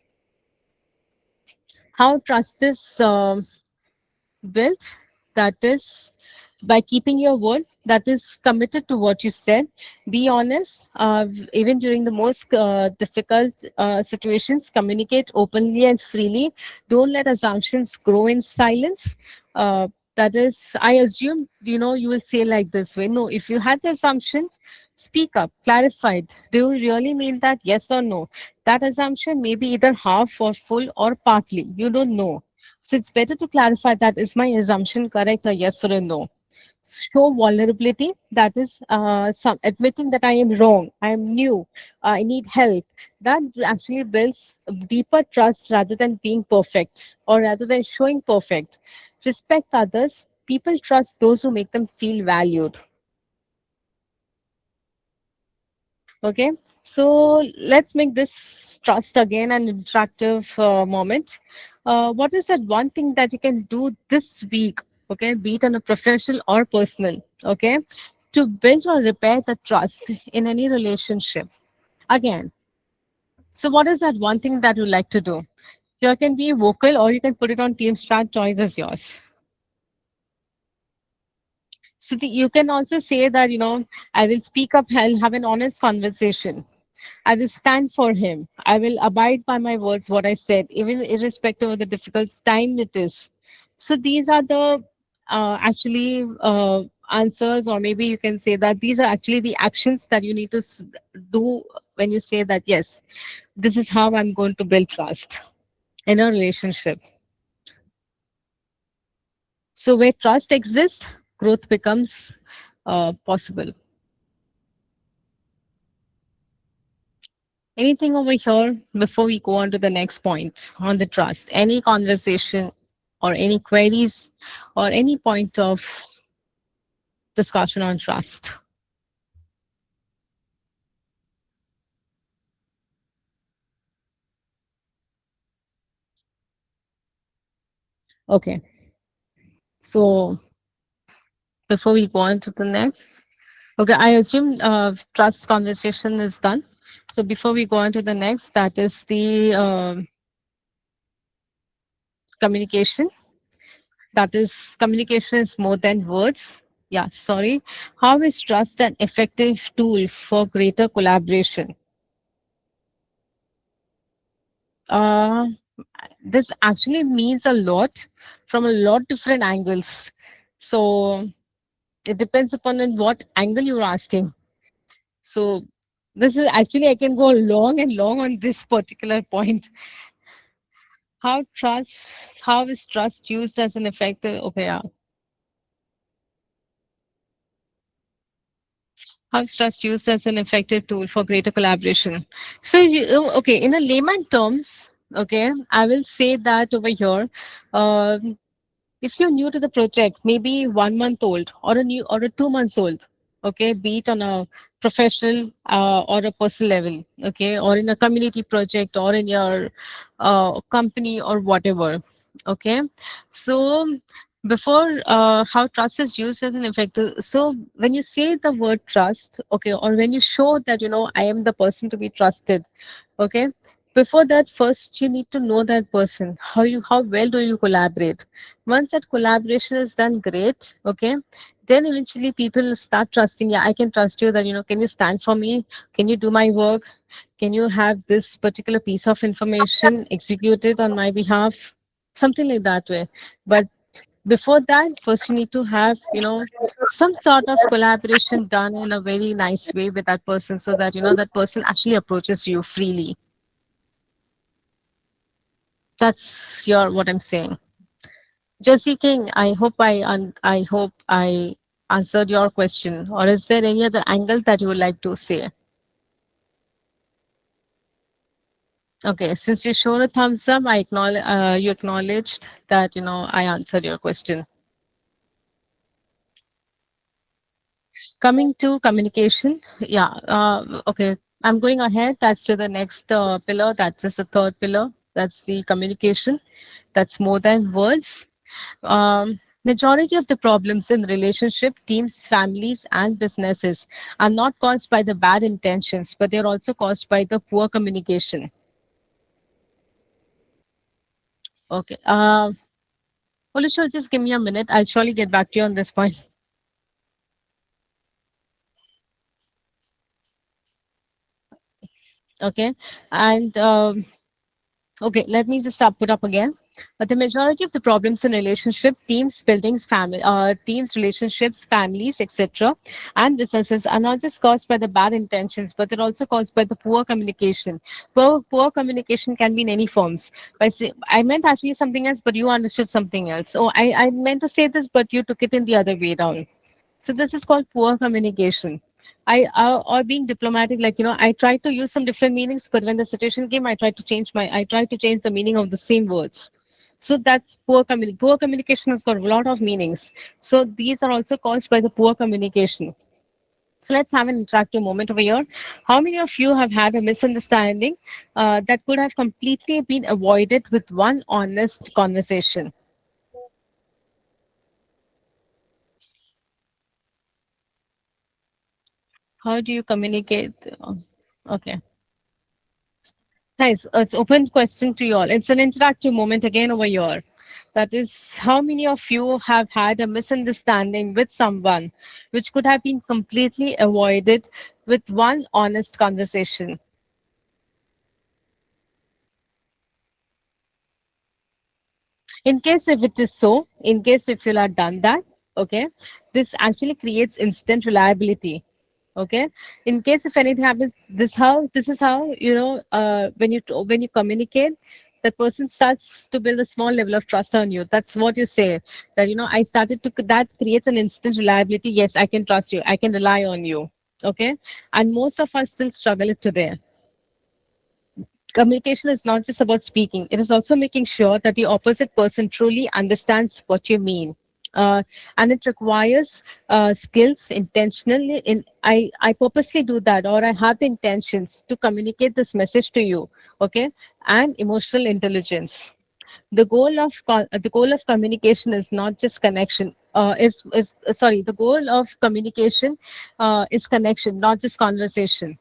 S1: How trust is built, that is by keeping your word, that is committed to what you said. Be honest, even during the most difficult situations. Communicate openly and freely. Don't let assumptions grow in silence. That is, I assume, you will say like this way. No, if you had the assumptions, speak up, clarify it. Do you really mean that, yes or no? That assumption may be either half or full or partly, you don't know. So it's better to clarify that, is my assumption correct, or yes or a no? Show vulnerability, that is some admitting that I am wrong, I am new, I need help. That actually builds deeper trust rather than being perfect or rather than showing perfect. Respect others. People trust those who make them feel valued. Okay, so let's make this trust again an interactive moment. What is that one thing that you can do this week, okay, be it on a professional or personal, okay, to build or repair the trust in any relationship? Again, so what is that one thing that you like to do? You can be vocal or you can put it on Teams chat, choice is yours. So you can also say that, I will speak up, I'll have an honest conversation. I will stand for him. I will abide by my words, what I said, even irrespective of the difficult time it is. So these are the actually answers, or maybe you can say that these are actually the actions that you need to do when you say that, yes, this is how I'm going to build trust in a relationship. So where trust exists, growth becomes possible. Anything over here before we go on to the next point on the trust? Any conversation or any queries or any point of discussion on trust? Okay. So before we go on to the next, okay, I assume trust conversation is done. So before we go on to the next, that is the communication. That is, communication is more than words. Yeah, sorry. How is trust an effective tool for greater collaboration? Uh, this actually means a lot from a lot different angles. So it depends upon in what angle you're asking. So this is actually, I can go long and long on this particular point. How is trust used as an effective, okay, yeah. How is trust used as an effective tool for greater collaboration? So, okay, in a layman terms, okay, I will say that over here, um, if you're new to the project, maybe 1 month old or a 2 months old, okay, be it on a professional or a personal level, okay, or in a community project or in your company or whatever, okay. So before how trust is used as an effective, so when you say the word trust, okay, or when you show that I am the person to be trusted, okay, before that, first you need to know that person, how well do you collaborate. Once that collaboration is done great, okay, then eventually people start trusting. Yeah, I can trust you that can you stand for me, can you do my work, can you have this particular piece of information executed on my behalf, something like that way. But before that, first you need to have some sort of collaboration done in a very nice way with that person, so that that person actually approaches you freely. That's what I'm saying. Josie King, I hope I answered your question. Or is there any other angle that you would like to say? Okay, since you showed a thumbs up, I acknowledge you acknowledged that I answered your question. Coming to communication, yeah. Okay, I'm going ahead. That's to the next pillar. That is the third pillar. That's the communication. That's more than words. Majority of the problems in relationship, teams, families, and businesses are not caused by the bad intentions, but they're also caused by the poor communication. Okay. Olushul, just give me a minute. I'll surely get back to you on this point. Okay. And okay, let me just put up again. But the majority of the problems in relationship, teams, buildings, family, teams, relationships, families, etc., and businesses are not just caused by the bad intentions, but they're also caused by the poor communication. Poor communication can be in any forms. I meant actually something else, but you understood something else. Oh, I meant to say this, but you took it in the other way down. So this is called poor communication. Or being diplomatic, like I tried to use some different meanings, but when the situation came, I tried to change the meaning of the same words. So that's poor communication. Poor communication has got a lot of meanings. So these are also caused by the poor communication. So let's have an interactive moment over here. How many of you have had a misunderstanding that could have completely been avoided with one honest conversation? How do you communicate? Okay. Nice. It's open question to you all. It's an interactive moment again over here. That is, how many of you have had a misunderstanding with someone which could have been completely avoided with one honest conversation? In case if it is so, in case if you have done that, okay, this actually creates instant reliability. Okay, in case if anything happens, this is how when you communicate, that person starts to build a small level of trust on you. That's what you say, that I started to, that creates an instant reliability. Yes, I can trust you, I can rely on you. Okay, and most of us still struggle it today. Communication is not just about speaking, it is also making sure that the opposite person truly understands what you mean. And it requires skills intentionally. I purposely do that, or I have the intentions to communicate this message to you. Okay, and emotional intelligence. The goal of communication is not just connection. Is sorry. The goal of communication is connection, not just conversation.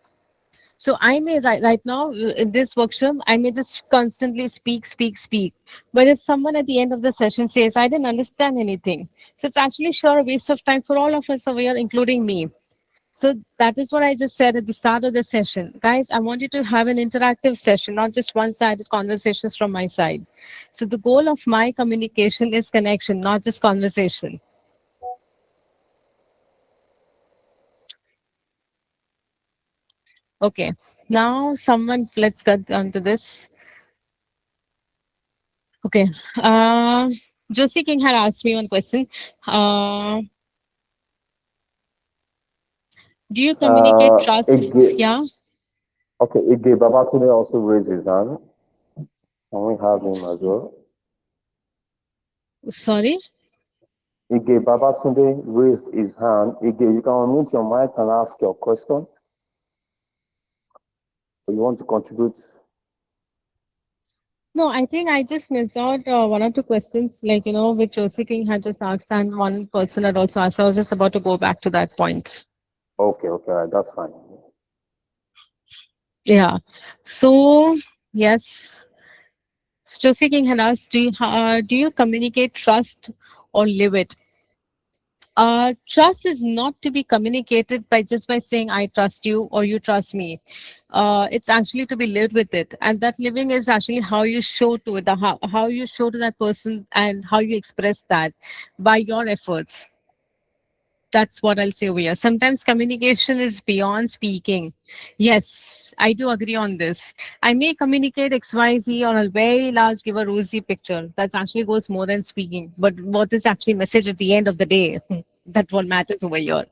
S1: So I may right now in this workshop, I may just constantly speak. But if someone at the end of the session says, I didn't understand anything, so it's actually sure a waste of time for all of us over here, including me. So that is what I just said at the start of the session. Guys, I want you to have an interactive session, not just one-sided conversations from my side. So the goal of my communication is connection, not just conversation. Okay. Now someone, let's get onto this. Okay. Josie King had asked me one question. Uh, do you communicate trust?
S17: Ige,
S1: Yeah.
S17: okay, Ige Babatunde also raised his hand. Can we have him as well?
S1: Sorry.
S17: Ige Babatunde raised his hand. Ige, you can unmute your mic and ask your question. You want to contribute?
S1: No, I think I just missed out one or two questions, like, which Josie King had just asked, and one person had also asked. I was just about to go back to that point.
S17: Okay, all right, that's fine.
S1: Yeah. So, yes. So Josie King had asked, do you communicate trust or live it? Trust is not to be communicated by just by saying I trust you or you trust me. It's actually to be lived with it, and that living is actually how you show to it, how you show to that person, and how you express that by your efforts. That's what I'll say over here. Sometimes communication is beyond speaking. Yes, I do agree on this. I may communicate XYZ on a very large, give a rosy picture. That actually goes more than speaking. But what is actually message at the end of the day? That's what matters over here.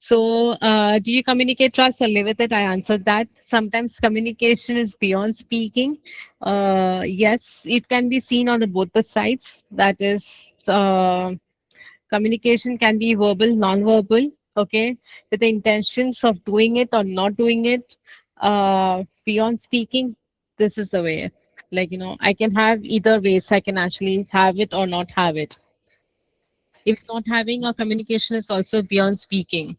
S1: So, do you communicate trust or live with it? I answered that. Sometimes communication is beyond speaking. Yes, it can be seen on the both the sides. That is, communication can be verbal, non-verbal. Okay, with the intentions of doing it or not doing it. Beyond speaking, this is the way. Like I can have either ways. I can actually have it or not have it. If not having a communication is also beyond speaking.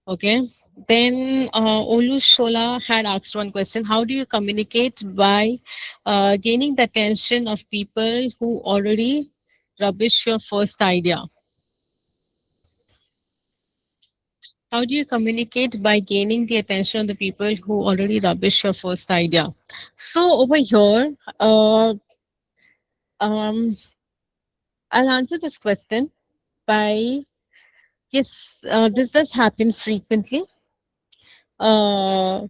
S1: Okay. Then Olu Shola had asked one question. How do you communicate by gaining the attention of people who already rubbish your first idea? How do you communicate by gaining the attention of the people who already rubbish your first idea? So over here, um, I'll answer this question by yes, this does happen frequently. Uh,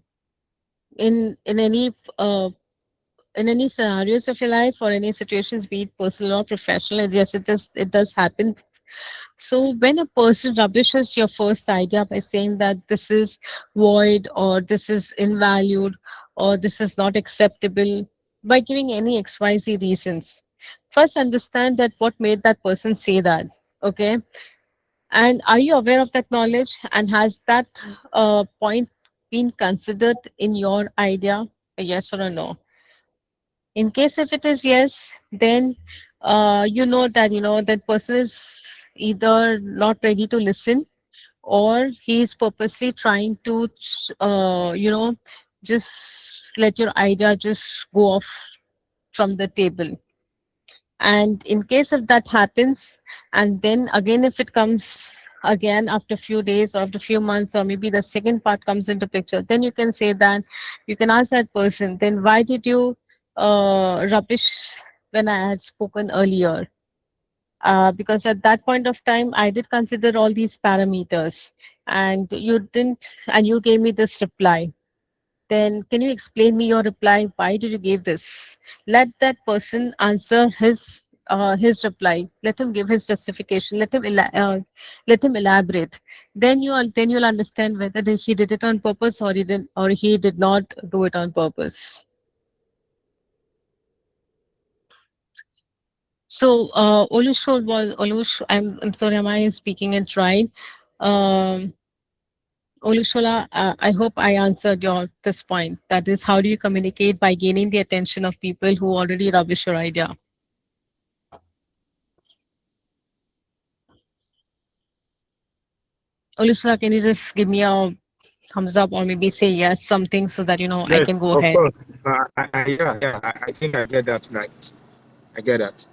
S1: in any in any scenarios of your life or any situations, be it personal or professional, yes, it does happen. So when a person rubbishes your first idea by saying that this is void or this is invalued or this is not acceptable by giving any XYZ reasons, first understand that what made that person say that. Okay. And are you aware of that knowledge? And has that point been considered in your idea? A yes or a no? In case if it is yes, then that person is either not ready to listen or he is purposely trying to just let your idea just go off from the table. And in case if that happens, and then again if it comes again after a few days or after a few months, or maybe the second part comes into picture, then you can say that you can ask that person, then why did you rubbish when I had spoken earlier? Because at that point of time I did consider all these parameters and you didn't, and you gave me this reply. Then can you explain me your reply? Why did you give this? Let that person answer his reply. Let him give his justification. Let him elaborate. Then you'll understand whether he did it on purpose or he did not do it on purpose. So I'm sorry, am I speaking it right? Um, Olushola, I hope I answered your this point. That is, how do you communicate by gaining the attention of people who already rubbish your idea? Olushola, can you just give me a thumbs up or maybe say yes, something so that I
S19: Yes,
S1: can go
S19: of
S1: ahead.
S19: course. I think I get that right. I get that.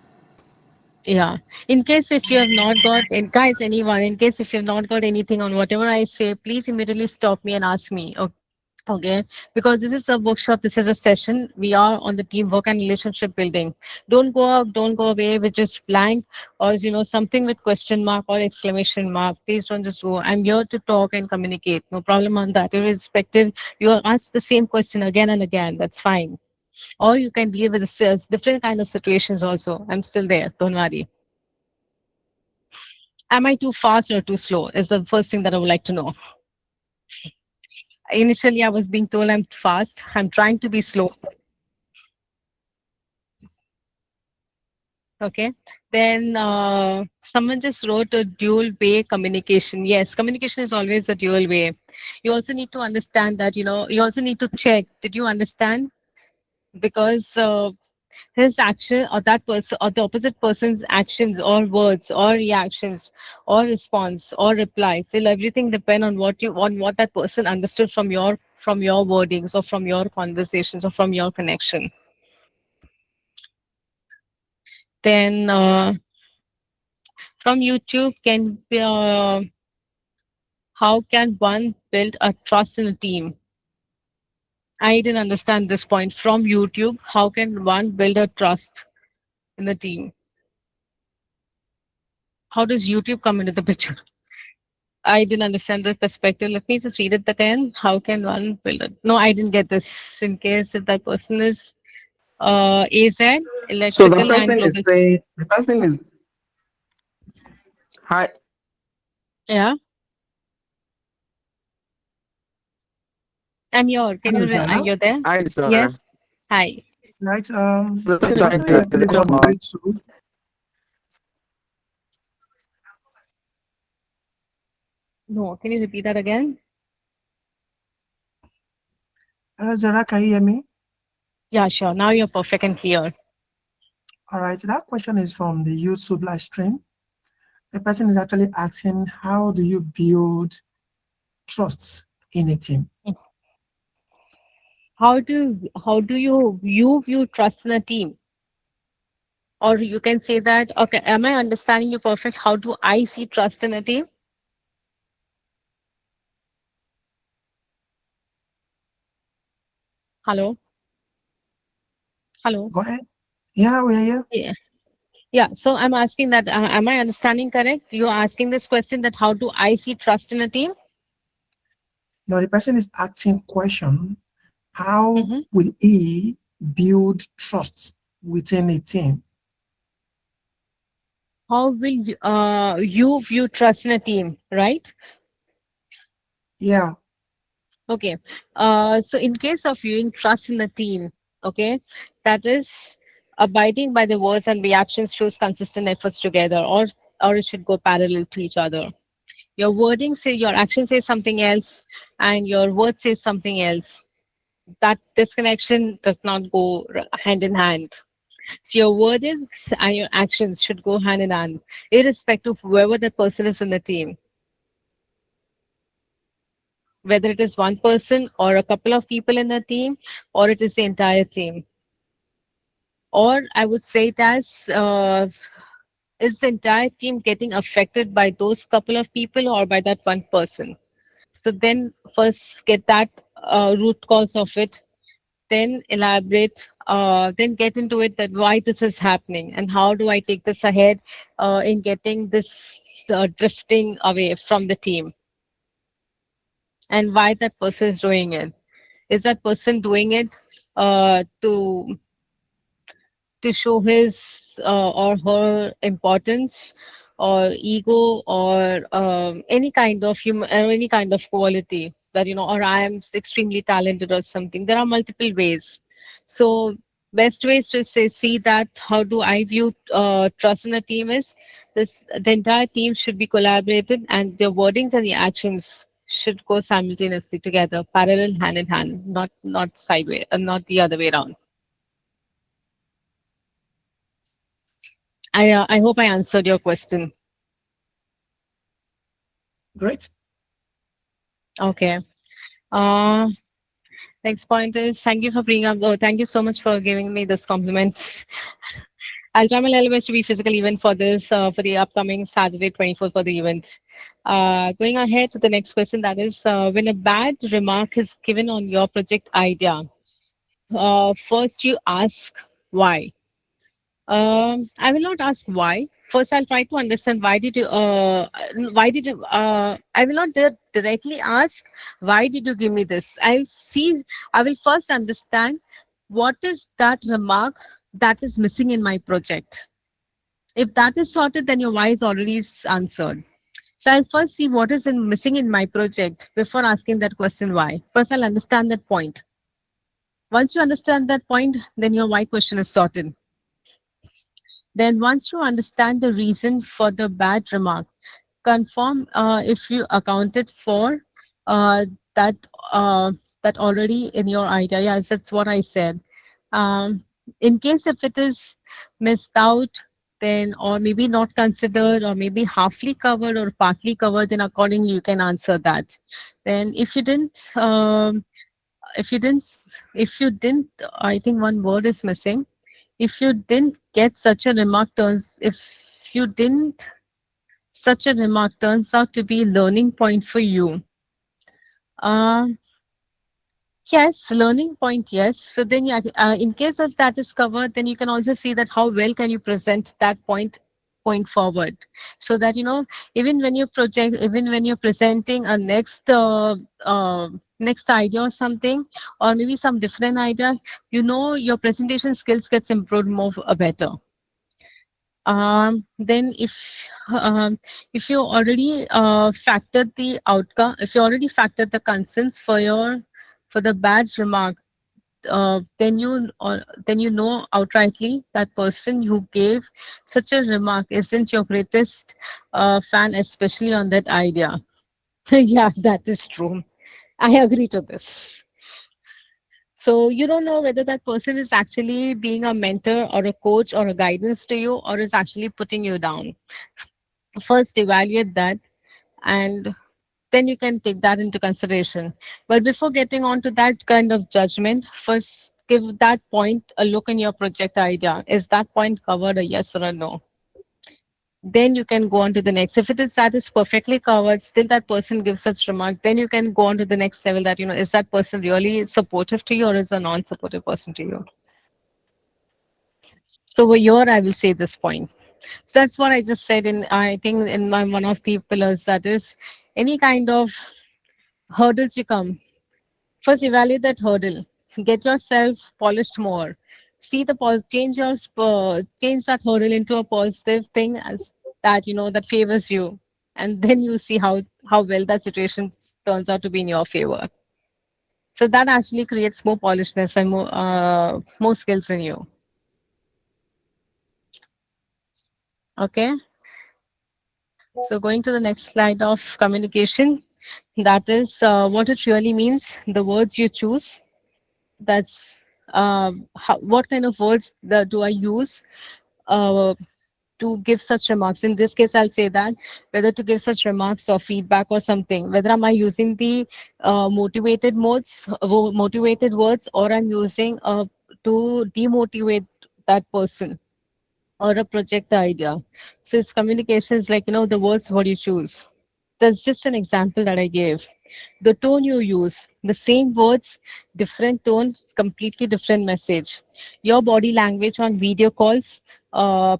S1: Yeah. In case if you have not got, and guys, anyone, in case if you have not got anything on whatever I say, please immediately stop me and ask me. Okay, because this is a workshop, this is a session. We are on the teamwork and relationship building. Don't go out, don't go away with just blank or something with question mark or exclamation mark. Please don't just go. I'm here to talk and communicate. No problem on that. Irrespective, you are asked the same question again and again. That's fine. Or you can deal with different kind of situations also. I'm still there. Don't worry. Am I too fast or too slow? Is the first thing that I would like to know. Initially, I was being told I'm fast. I'm trying to be slow. Okay. Then someone just wrote a dual way communication. Yes, communication is always a dual way. You also need to understand that, you also need to check. Did you understand? Because his action or that person or the opposite person's actions or words or reactions or response or reply will everything depend on what that person understood from your wordings or from your conversations or from your connection. Then from YouTube can be, how can one build a trust in a team? I didn't understand this point. From YouTube, how can one build a trust in the team? How does YouTube come into the picture? I didn't understand the perspective. Let me just read it again. How can one build it? No, I didn't get this. In case if that person is AZ,
S16: So the
S1: electrical and
S16: person is
S1: global.
S16: saying, the person is Hi.
S1: Yeah, I'm here. Can
S15: Hello,
S1: you? Are
S15: Zara.
S1: you there?
S16: Hi, Sarah.
S1: Yes. Hi.
S15: Right.
S16: Please
S15: The
S16: join
S15: question is
S16: the
S15: actually
S16: lecture
S15: from
S16: more.
S15: YouTube.
S1: No. Can you repeat that again?
S15: Hello, Zara. Can you hear me?
S1: Yeah, sure. Now you're perfect and clear.
S15: All right. That question is from the YouTube live stream. The person is actually asking, how do you build trust in a team?
S1: How do you view trust in a team? Or you can say that, okay, am I understanding you perfect? How do I see trust in a team? Hello? Hello?
S15: Go ahead. Yeah, we're here.
S1: Yeah. Yeah. So I'm asking that, am I understanding correct? You're asking this question that how do I see trust in a team?
S15: Now the person is asking question, how
S1: Mm-hmm.
S15: will he build trust within a team?
S1: How will you view trust in a team, right?
S15: Yeah.
S1: Okay. So in case of viewing trust in the team, okay, that is abiding by the words and the actions shows consistent efforts together, or it should go parallel to each other. Your wording say your action says something else, and your word says something else. That disconnection does not go hand in hand. So your wordings and your actions should go hand in hand, irrespective of whoever the person is in the team, whether it is one person or a couple of people in a team, or it is the entire team. Or I would say it as is the entire team getting affected by those couple of people or by that one person? So then first get that root cause of it, then elaborate, then get into it that why this is happening and how do I take this ahead in getting this drifting away from the team, and why that person is doing it. Is that person doing it to show his or her importance or ego or any kind of human or any kind of quality that or I am extremely talented or something? There are multiple ways. So best ways to see that how do I view trust in a team is this: the entire team should be collaborated and the wordings and the actions should go simultaneously together, parallel, hand in hand, not sideways, not the other way around. I hope I answered your question.
S15: Great.
S1: Okay. Uh, Next point is thank you for bringing up. Oh, thank you so much for giving me this compliment. I'll try my level best to be physical even for this for the upcoming Saturday 24th for the event. Going ahead to the next question, that is when a bad remark is given on your project idea, first you ask why. I will not ask why. First, I'll try to understand why did you, I will not directly ask, why did you give me this? I will first understand what is that remark that is missing in my project. If that is sorted, then your why is already answered. So I'll first see what is missing in my project before asking that question why. First, I'll understand that point. Once you understand that point, then your why question is sorted. Then once you understand the reason for the bad remark, confirm if you accounted for uh, that that already in your idea. Yes, that's what I said. In case if it is missed out, then or maybe not considered or maybe halfly covered or partly covered, then accordingly you can answer that. Then if you didn't, I think one word is missing. If you didn't get such a remark turns, if you didn't, such a remark turns out to be a learning point for you. Uh, yes, learning point, yes. So then, yeah, in case of that is covered, then you can also see that how well can you present that point going forward, so that even when you're presenting a next idea or something, or maybe some different idea, your presentation skills gets improved more better. Then if you already factored the outcome, if you already factored the concerns for your for the bad remark, then you know outrightly that person who gave such a remark isn't your greatest fan, especially on that idea. Yeah, that is true. I agree to this. So you don't know whether that person is actually being a mentor or a coach or a guidance to you, or is actually putting you down. First evaluate that, and then you can take that into consideration. But before getting on to that kind of judgment, first give that point a look in your project idea. Is that point covered, a yes or a no? Then you can go on to the next. If it is that is perfectly covered, still that person gives such remark, then you can go on to the next level, that is that person really supportive to you or is a non-supportive person to you? So over here, I will say this point. So that's what I just said in, I think, in my one of the pillars, that is any kind of hurdles you come, first evaluate that hurdle, get yourself polished more, see the change your change that hurdle into a positive thing, as that that favors you, and then you see how well that situation turns out to be in your favor. So that actually creates more polishedness and more skills in you. Okay, so going to the next slide of communication, that is what it really means, the words you choose. That's what kind of words do I use uh, to give such remarks. In this case, I'll say that whether to give such remarks or feedback or something, whether am I using the motivated words, or I'm using to demotivate that person or a project idea. So it's communications, like the words what you choose. That's just an example that I gave. The tone you use, the same words, different tone, completely different message. Your body language on video calls,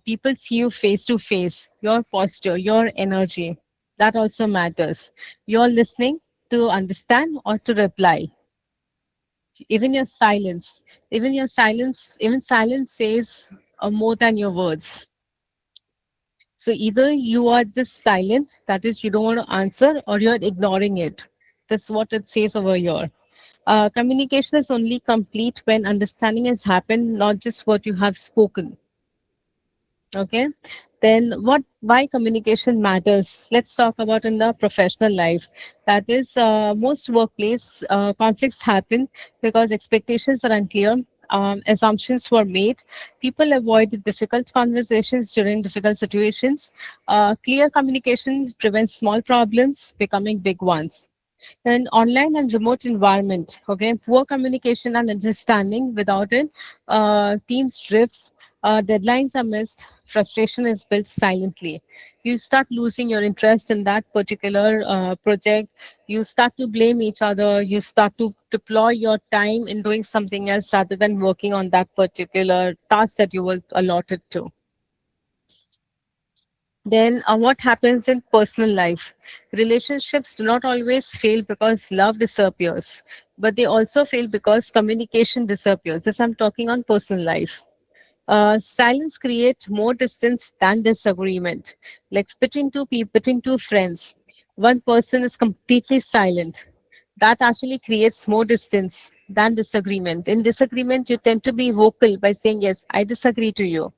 S1: people see you face to face, your posture, your energy, that also matters. You're listening to understand or to reply. Even your silence, even silence says more than your words. So either you are just silent, that is, you don't want to answer, or you're ignoring it. That's what it says over here. Communication is only complete when understanding has happened, not just what you have spoken. Okay. Then why communication matters? Let's talk about in the professional life. That is, most workplace conflicts happen because expectations are unclear. Assumptions were made. People avoid difficult conversations during difficult situations. Clear communication prevents small problems becoming big ones. In online and remote environment, okay, poor communication and understanding, without it, teams drifts, deadlines are missed, frustration is built silently. You start losing your interest in that particular project. You start to blame each other. You start to deploy your time in doing something else rather than working on that particular task that you were allotted to. Then what happens in personal life? Relationships do not always fail because love disappears, but they also fail because communication disappears. This I'm talking on personal life. Silence creates more distance than disagreement. Like between two people, between two friends, one person is completely silent. That actually creates more distance than disagreement. In disagreement, you tend to be vocal by saying, "Yes, I disagree to you."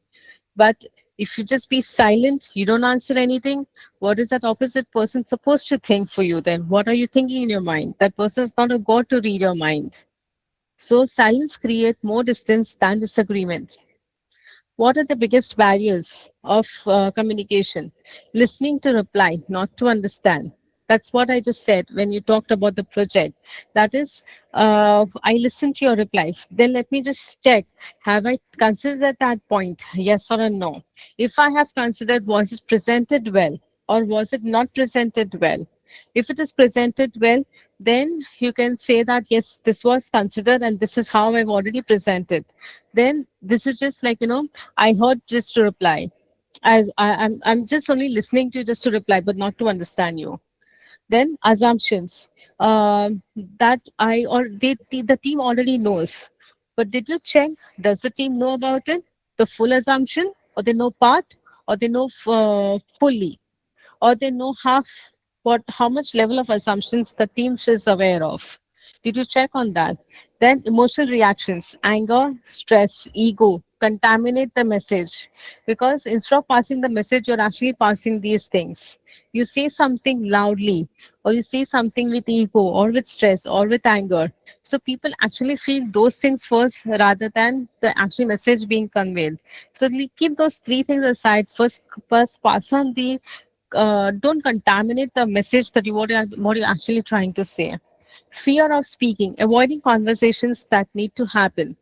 S1: But if you just be silent, you don't answer anything, what is that opposite person supposed to think for you then? What are you thinking in your mind? That person is not a god to read your mind. So silence creates more distance than disagreement. What are the biggest barriers of communication? Listening to reply, not to understand. That's what I just said when you talked about the project. That is, I listened to your reply. Then let me just check. Have I considered that point? Yes or a no? If I have considered, was it presented well or was it not presented well? If it is presented well, then you can say that, yes, this was considered and this is how I've already presented. Then this is just like, I heard just to reply. As I'm just only listening to you just to reply, but not to understand you. Then assumptions, that the team already knows. But did you check? Does the team know about it? The full assumption, or they know part, or they know fully, or they know how much level of assumptions the team is aware of. Did you check on that? Then emotional reactions, anger, stress, ego, contaminate the message, because instead of passing the message, you're actually passing these things. You say something loudly, or you say something with ego, or with stress, or with anger. So people actually feel those things first rather than the actual message being conveyed. So keep those three things aside. First pass on the don't contaminate the message that what you're actually trying to say. Fear of speaking, avoiding conversations that need to happen.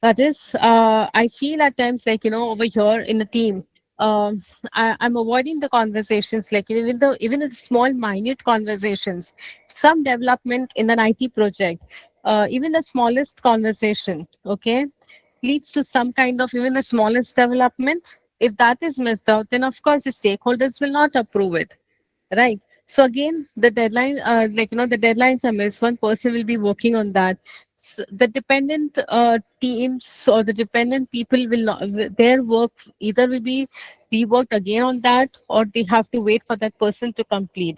S1: That is, I feel at times like, over here in a team, I'm avoiding the conversations, like even the small, minute conversations, some development in an IT project, even the smallest conversation, okay, leads to some kind of even the smallest development. If that is missed out, then of course the stakeholders will not approve it. Right. So again, the deadline, the deadlines are missed. One person will be working on that. So the dependent teams or the dependent people will not, their work either will be reworked again on that, or they have to wait for that person to complete.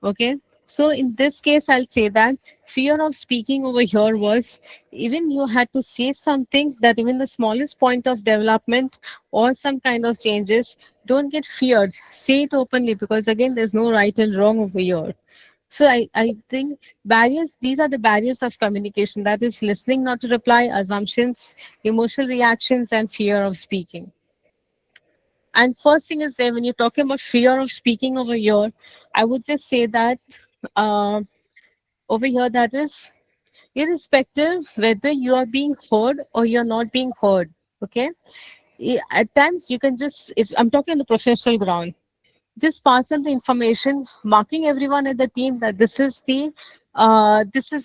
S1: Okay. So in this case, I'll say that fear of speaking over here was, even you had to say something, that even the smallest point of development or some kind of changes, don't get feared. Say it openly, because again, there's no right and wrong over here. So I think barriers, these are the barriers of communication. That is listening not to reply, assumptions, emotional reactions, and fear of speaking. And first thing is there, when you're talking about fear of speaking over here, I would just say that uh, over here, that is irrespective whether you are being heard or you're not being heard. Okay. At times you can just, if I'm talking on the professional ground, just pass on the information, marking everyone at the team that this is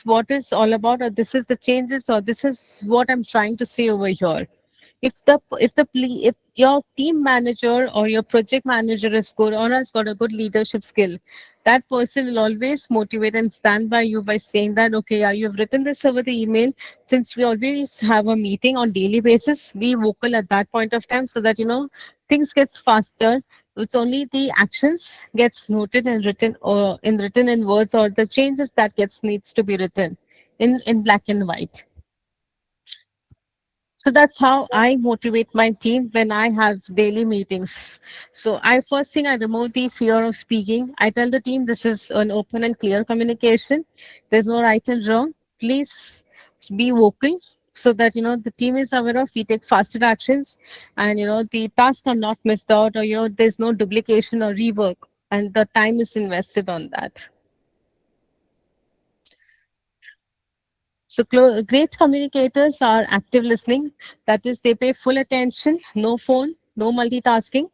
S1: what is all about, or this is the changes, or this is what I'm trying to say over here. If your team manager or your project manager is good or has got a good leadership skill, that person will always motivate and stand by you by saying that, okay, yeah, you've written this over the email. Since we always have a meeting on daily basis, be vocal at that point of time, so that things gets faster. It's only the actions gets noted and written, or in written in words, or the changes that gets needs to be written in black and white. So that's how I motivate my team when I have daily meetings. So I first thing, I remove the fear of speaking. I tell the team this is an open and clear communication. There's no right and wrong. Please be vocal, so that the team is aware of. We take faster actions, and the tasks are not missed out, or there's no duplication or rework, and the time is invested on that. So great communicators are active listening. That is, they pay full attention, no phone, no multitasking.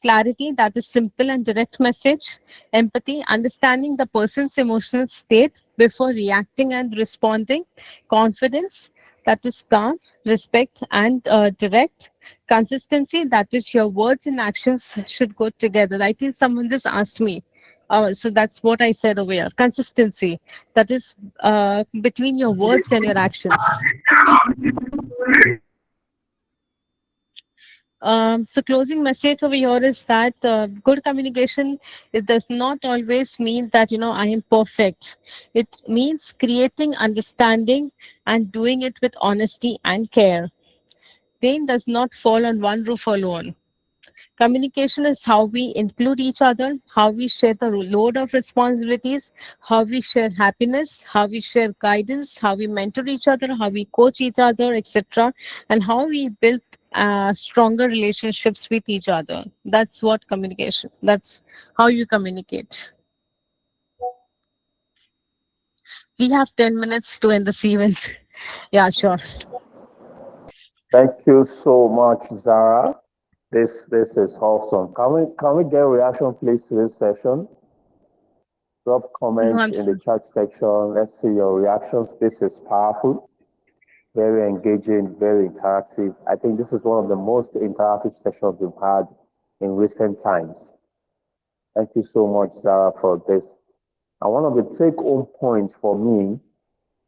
S1: Clarity, that is simple and direct message. Empathy, understanding the person's emotional state before reacting and responding. Confidence, that is calm, respect, and direct. Consistency, that is your words and actions should go together. I think someone just asked me. So that's what I said over here. Consistency, that is between your words and your actions. So closing message over here is that good communication, it does not always mean that I am perfect. It means creating understanding and doing it with honesty and care. Rain does not fall on one roof alone. Communication is how we include each other, how we share the load of responsibilities, how we share happiness, how we share guidance, how we mentor each other, how we coach each other, etc., and how we build stronger relationships with each other. That's what communication. That's how you communicate. We have 10 minutes to end this event. Yeah, sure.
S5: Thank you so much, Zara. This is awesome. Can we get a reaction, please, to this session? Drop
S1: No,
S5: comments in the chat section. Let's see your reactions. This is powerful, very engaging, very interactive. I think this is one of the most interactive sessions we've had in recent times. Thank you so much, Zara, for this. And one of the take-home points for me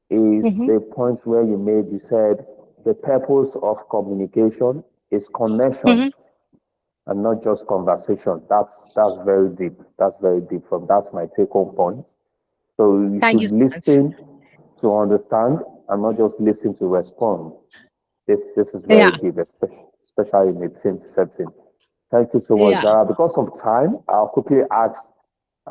S5: is the point where you said the purpose of communication is connection and not just conversation. That's very deep. That's very deep. From that's my take home point. So you
S1: Thank you
S5: should
S1: so much.
S5: listen to understand and not just listen to respond. This is very
S1: Yeah,
S5: deep, especially in a team setting. Thank you so much,
S1: yeah.
S5: Dara. Because of time, I'll quickly ask.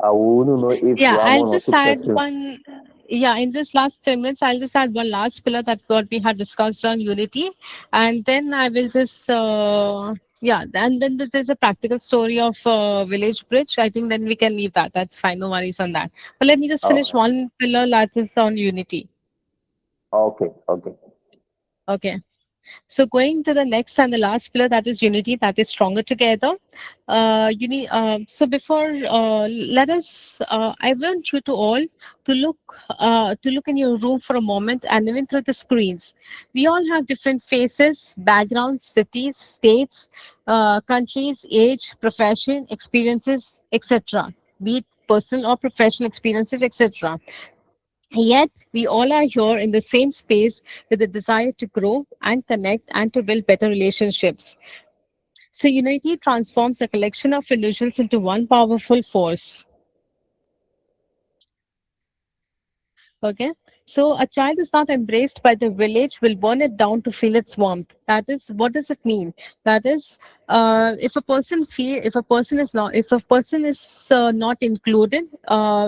S5: I want to know if we
S1: Yeah,
S5: have
S1: I'll
S5: one or
S1: just
S5: two
S1: add
S5: questions.
S1: one. Yeah, in this last 10 minutes, I'll just add one last pillar that what we had discussed on unity. And then I will just, yeah, and then there's a practical story of Village Bridge. I think then we can leave that. That's fine. No worries on that. But let me just finish
S5: Oh,
S1: one pillar that is on unity.
S5: okay, okay.
S1: Okay. So going to the next and the last pillar, that is unity, that is stronger together. So before, let us, I want you to all to look in your room for a moment and even through the screens. We all have different faces, backgrounds, cities, states, countries, age, profession, experiences, etc. Be it personal or professional experiences, etc. Yet, we all are here in the same space with a desire to grow and connect and to build better relationships. So, unity transforms a collection of individuals into one powerful force. Okay. So, a child is not embraced by the village, will burn it down to feel its warmth. That is, what does it mean? That is, if a person is not included,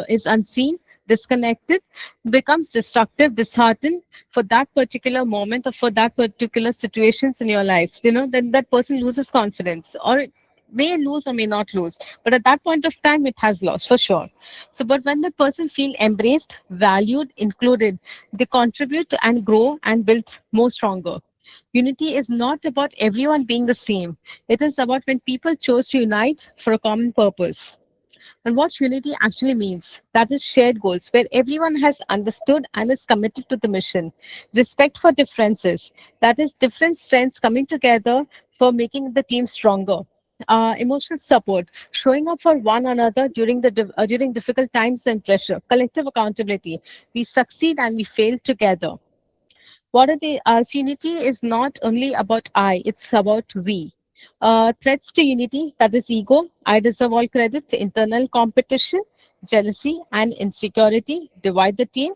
S1: is unseen, disconnected, becomes destructive, disheartened for that particular moment or for that particular situations in your life, then that person loses confidence, or it may lose or may not lose. But at that point of time, it has lost for sure. So, but when the person feel embraced, valued, included, they contribute and grow and build more stronger. Unity is not about everyone being the same. It is about when people chose to unite for a common purpose. And what unity actually means, that is shared goals where everyone has understood and is committed to the mission. Respect for differences, that is different strengths coming together for making the team stronger. Emotional support, showing up for one another during difficult times and pressure. Collective accountability, we succeed and we fail together. What are the unity is not only about I, it's about we. Threats to unity, that is ego, I deserve all credit, internal competition, jealousy, and insecurity divide the team.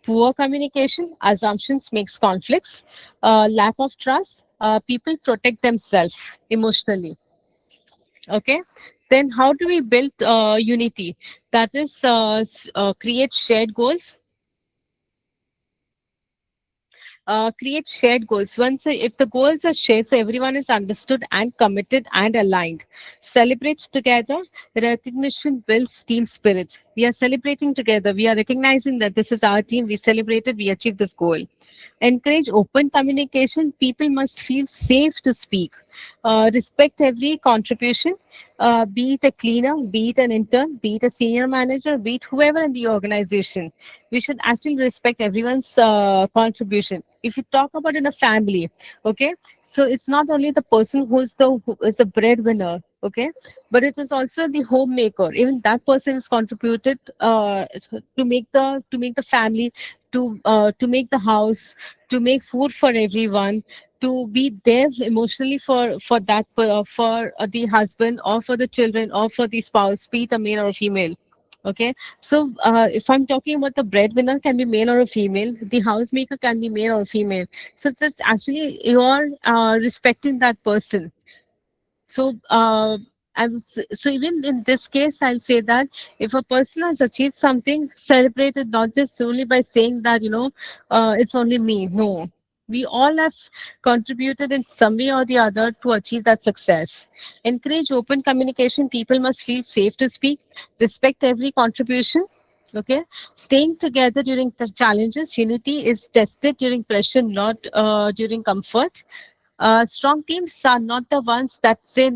S1: Poor communication, assumptions makes conflicts. Lack of trust, people protect themselves emotionally. Okay. Then how do we build unity? That is create shared goals, create shared goals. Once if the goals are shared, so everyone is understood and committed and aligned. Celebrate together. Recognition builds team spirit. We are celebrating together. We are recognizing that this is our team. We celebrated. We achieved this goal. Encourage open communication. People must feel safe to speak. Respect every contribution, be it a cleaner, be it an intern, be it a senior manager, be it whoever in the organization. We should actually respect everyone's contribution. If you talk about in a family, okay, so it's not only the person who is the breadwinner, okay, but it is also the homemaker. Even that person is contributed to make the family, to make the house, to make food for everyone, to be there emotionally for the husband or for the children or for the spouse, be it a male or a female. Okay, so if I'm talking about the breadwinner, can be male or a female, the housemaker can be male or female. So it's just actually you're respecting that person. So, so even in this case, I'll say that if a person has achieved something, celebrate it not just only by saying that, it's only me. No, we all have contributed in some way or the other to achieve that success. Encourage open communication. People must feel safe to speak, respect every contribution. Okay, staying together during the challenges. Unity is tested during pressure, not during comfort. Strong teams are not the ones that say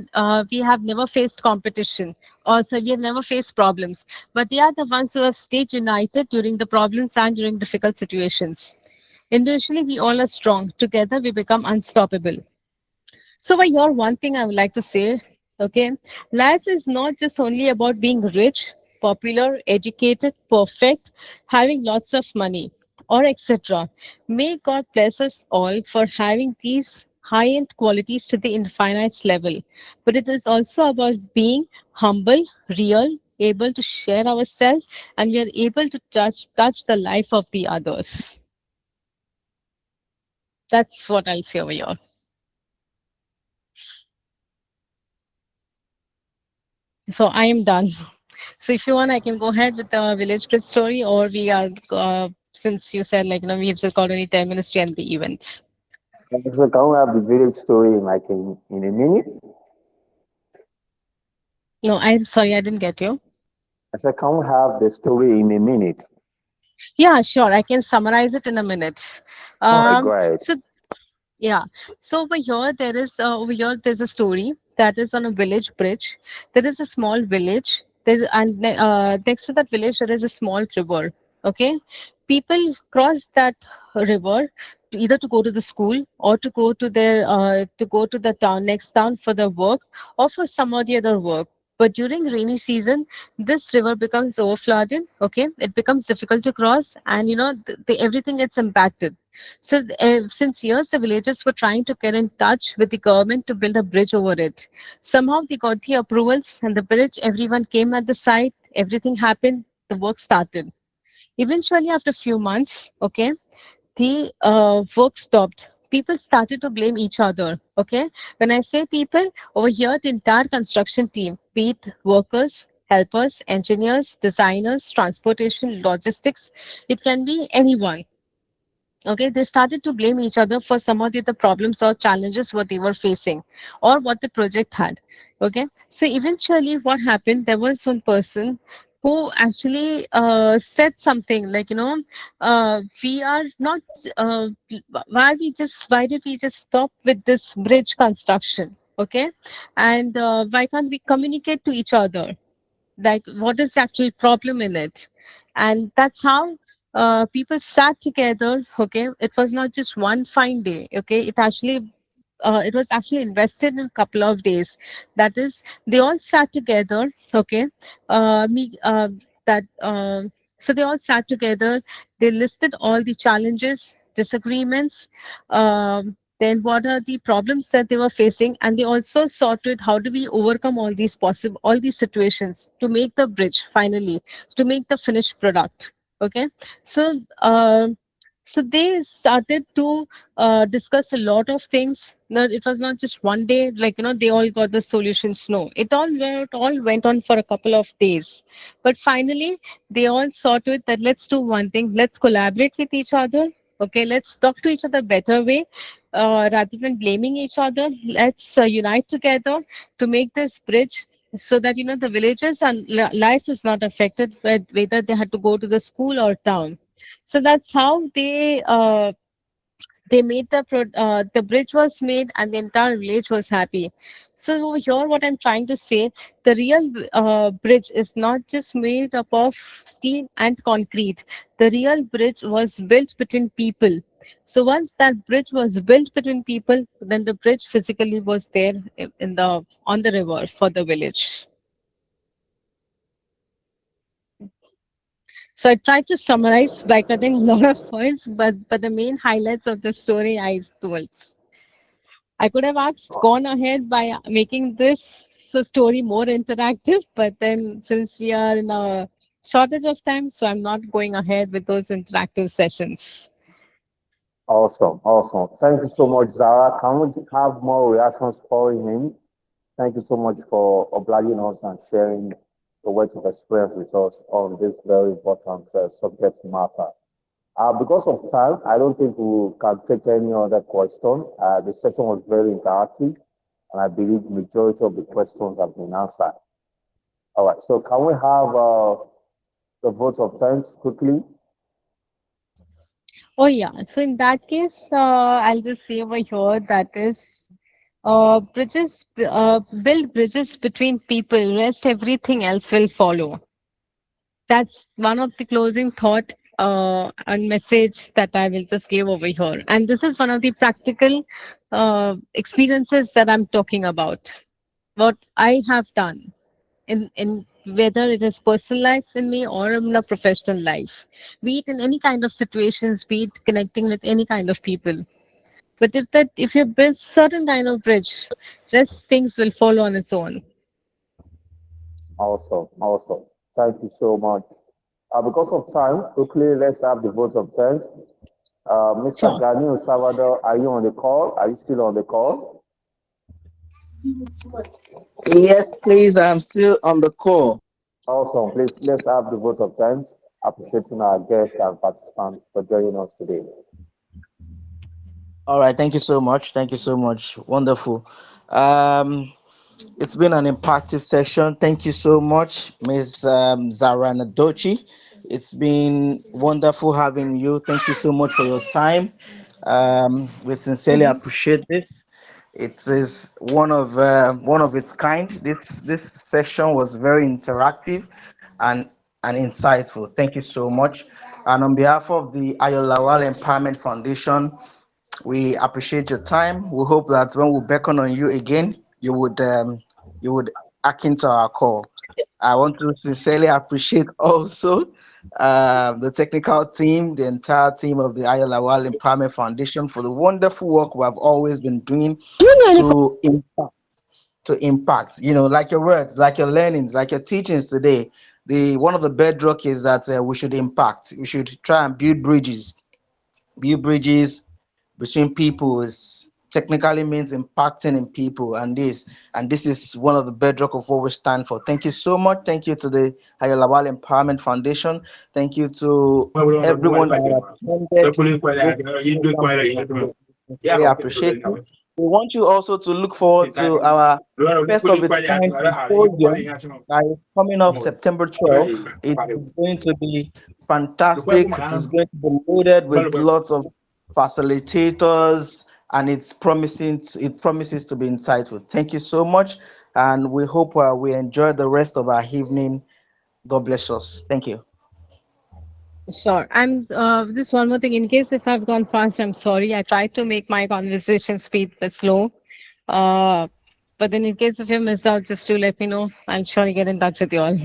S1: we have never faced competition or so we have never faced problems, but they are the ones who have stayed united during the problems and during difficult situations. Individually, we all are strong. Together, we become unstoppable. So, by your one thing I would like to say, okay, life is not just only about being rich, popular, educated, perfect, having lots of money, or etc. May God bless us all for having these high-end qualities to the infinite level, but it is also about being humble, real, able to share ourselves, and we are able to touch the life of the others. That's what I'll say over here. So I am done. So if you want, I can go ahead with the village bridge story, or we are since you said like we have just got only 10 minutes to end the event.
S5: So can we have the village story in like in a minute?
S1: No, I'm sorry, I didn't get you.
S5: I said, can we have the story in a minute?
S1: Yeah, sure. I can summarize it in a minute.
S5: All right, go ahead.
S1: So yeah. So over here there's a story that is on a village bridge. There is a small village. Next to that village there is a small river. Okay, people cross that river either to go to the school or to go to the town next town for the work or for some or the other work. But during rainy season, this river becomes overflooded. Okay, it becomes difficult to cross, and everything gets impacted. So, since years, the villagers were trying to get in touch with the government to build a bridge over it. Somehow, they got the approvals, and the bridge, everyone came at the site, everything happened, the work started. Eventually, after a few months, okay, the work stopped. People started to blame each other. Okay, when I say people, over here, the entire construction team, be it workers, helpers, engineers, designers, transportation, logistics, it can be anyone. Okay, they started to blame each other for some of the problems or challenges what they were facing or what the project had. Okay, so eventually what happened, there was one person who actually said something like, we are not why did we just stop with this bridge construction? Okay, and why can't we communicate to each other, like what is the actual problem in it? And that's how people sat together. Okay, it was not just one fine day. Okay, it was actually invested in a couple of days. That is, they all sat together. Okay, me that so they all sat together. They listed all the challenges, disagreements, then what are the problems that they were facing, and they also sought with how do we overcome all these situations to make the bridge finally, to make the finished product. Okay, so so they started to discuss a lot of things. No, it was not just one day, like they all got the solutions. No, it all went on for a couple of days. But finally, they all saw to it that let's do one thing. Let's collaborate with each other. Okay, let's talk to each other better way, rather than blaming each other. Let's unite together to make this bridge so that the villagers and life is not affected, whether they had to go to the school or town. So that's how they made the bridge was made, and the entire village was happy. So over here, what I'm trying to say, the real bridge is not just made up of steel and concrete. The real bridge was built between people. So once that bridge was built between people, then the bridge physically was there in the on the river for the village. So I tried to summarize by cutting a lot of points, but the main highlights of the story I told. I could have gone ahead by making this story more interactive, but then since we are in a shortage of time, so I'm not going ahead with those interactive sessions.
S5: Awesome, awesome. Thank you so much, Zara. Can we have more reactions pouring in? Thank you so much for obliging us and sharing the words of experience with us on this very important subject matter. Because of time, I don't think we can take any other question. The session was very interactive, and I believe majority of the questions have been answered. All right, so can we have the vote of thanks quickly?
S1: Oh yeah. So in that case, I'll just say over here that is build bridges between people. Rest everything else will follow. That's one of the closing thought and message that I will just give over here. And this is one of the practical experiences that I'm talking about. What I have done in whether it is personal life in me or in a professional life, be it in any kind of situations, be it connecting with any kind of people. But if you build certain kind of bridge, rest things will follow on its own.
S5: Awesome, awesome. Thank you so much. Because of time, quickly let's have the vote of thanks. Mr.
S1: Sure.
S5: Gani Salvador, are you on the call? Are you still on the call?
S16: Yes, please. I'm still on the call.
S5: Awesome. Please let's have the vote of thanks, appreciating our guests and participants for joining us today.
S16: All right. Thank you so much. Thank you so much. Wonderful. Um, it's been an impactful session. Thank you so much, Ms. Zarana Dochi. It's been wonderful having you. Thank you so much for your time. We sincerely appreciate this. It is one of its kind. This session was very interactive and insightful. Thank you so much. And on behalf of the Ayolawal Empowerment Foundation, we appreciate your time. We hope that when we beckon on you again, you would act into our call. I want to sincerely appreciate also the technical team, the entire team of the Ayolawal Empowerment Foundation for the wonderful work we have always been doing to impact. You know, like your words, like your learnings, like your teachings today. The one of the bedrock is that we should impact. We should try and build bridges between people is technically means impacting in people, and this is one of the bedrock of what we stand for. Thank you so much. Thank you to the Ayolawal Empowerment Foundation. Thank you to everyone that attended this program. Really appreciate it. We want you also to look forward to our first of its kind symposium that is coming up September 12th. It is going to be fantastic. It is going to be loaded with lots of facilitators, and it promises to be insightful. Thank you so much, and we hope we enjoy the rest of our evening. God bless us. Thank you.
S1: Sure. I'm just one more thing. In case if I've gone fast, I'm sorry. I tried to make my conversation speed but slow. But then in case if you missed out, just to let me know. I'll surely get in touch with you all.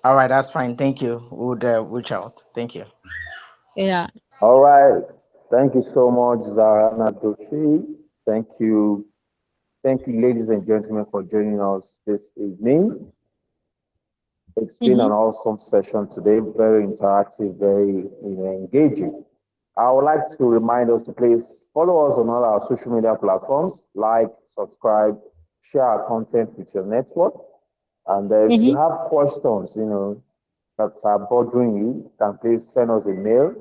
S16: All right, that's fine. Thank you. We'll reach out. Thank you.
S1: Yeah.
S5: All right. Thank you so much, Zarana Doshi. Thank you. Thank you, ladies and gentlemen, for joining us this evening. It's been an awesome session today, very interactive, very engaging. I would like to remind us to please follow us on all our social media platforms, like, subscribe, share our content with your network. And if you have questions, that are bothering you, can please send us a mail,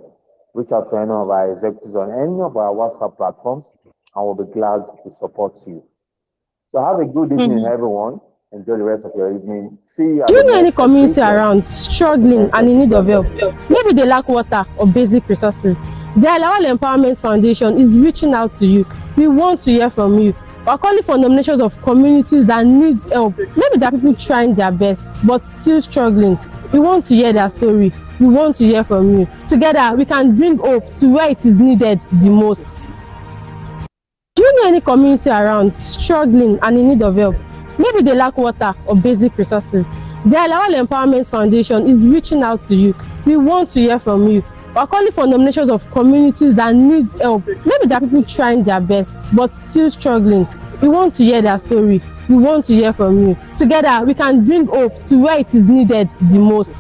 S5: reach out to any of our executives on any of our WhatsApp platforms, and we'll be glad to support you. So have a good evening, everyone. Enjoy the rest of your evening. See you at
S12: Do
S5: the
S12: you know any
S5: next
S12: community
S5: session.
S12: around struggling and in need of help? Maybe they lack water or basic resources. The Ayolawal Empowerment Foundation is reaching out to you. We want to hear from you. We're calling for nominations of communities that need help. Maybe there are people trying their best but still struggling. We want to hear their story. We want to hear from you. Together, we can bring hope to where it is needed the most. Do you know any community around struggling and in need of help? Maybe they lack water or basic resources. The Ayolawal Empowerment Foundation is reaching out to you. We want to hear from you. We're calling for nominations of communities that need help. Maybe there are people trying their best but still struggling. We want to hear their story. We want to hear from you. Together, we can bring hope to where it is needed the most.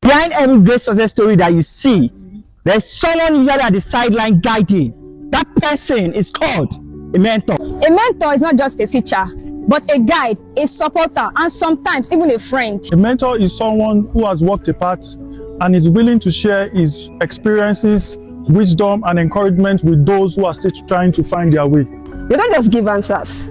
S7: Behind every great success story that you see, there's someone usually at the sideline guiding. That person is called a mentor.
S9: A mentor is not just a teacher, but a guide, a supporter, and sometimes even a friend.
S6: A mentor is someone who has walked a path and is willing to share his experiences, wisdom, and encouragement with those who are still trying to find their way.
S9: They don't just give answers.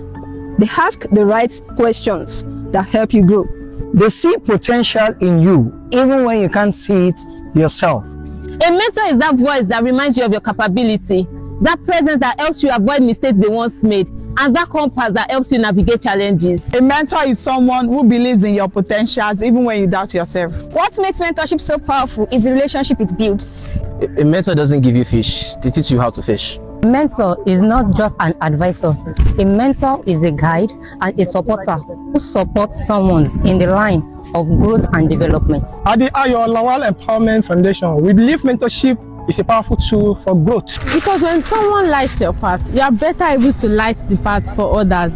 S9: They ask the right questions that help you grow.
S7: They see potential in you, even when you can't see it yourself.
S8: A mentor is that voice that reminds you of your capability, that presence that helps you avoid mistakes they once made, and that compass that helps you navigate challenges.
S10: A mentor is someone who believes in your potentials even when you doubt yourself.
S9: What makes mentorship so powerful is the relationship it builds.
S7: A mentor doesn't give you fish, they teach you how to fish.
S11: A mentor is not just an advisor. A mentor is a guide and a supporter who supports someone in the line of growth and development.
S20: At the Ayo Lawal Empowerment Foundation, we believe mentorship is a powerful tool for growth.
S12: Because when someone lights your path, you are better able to light the path for others.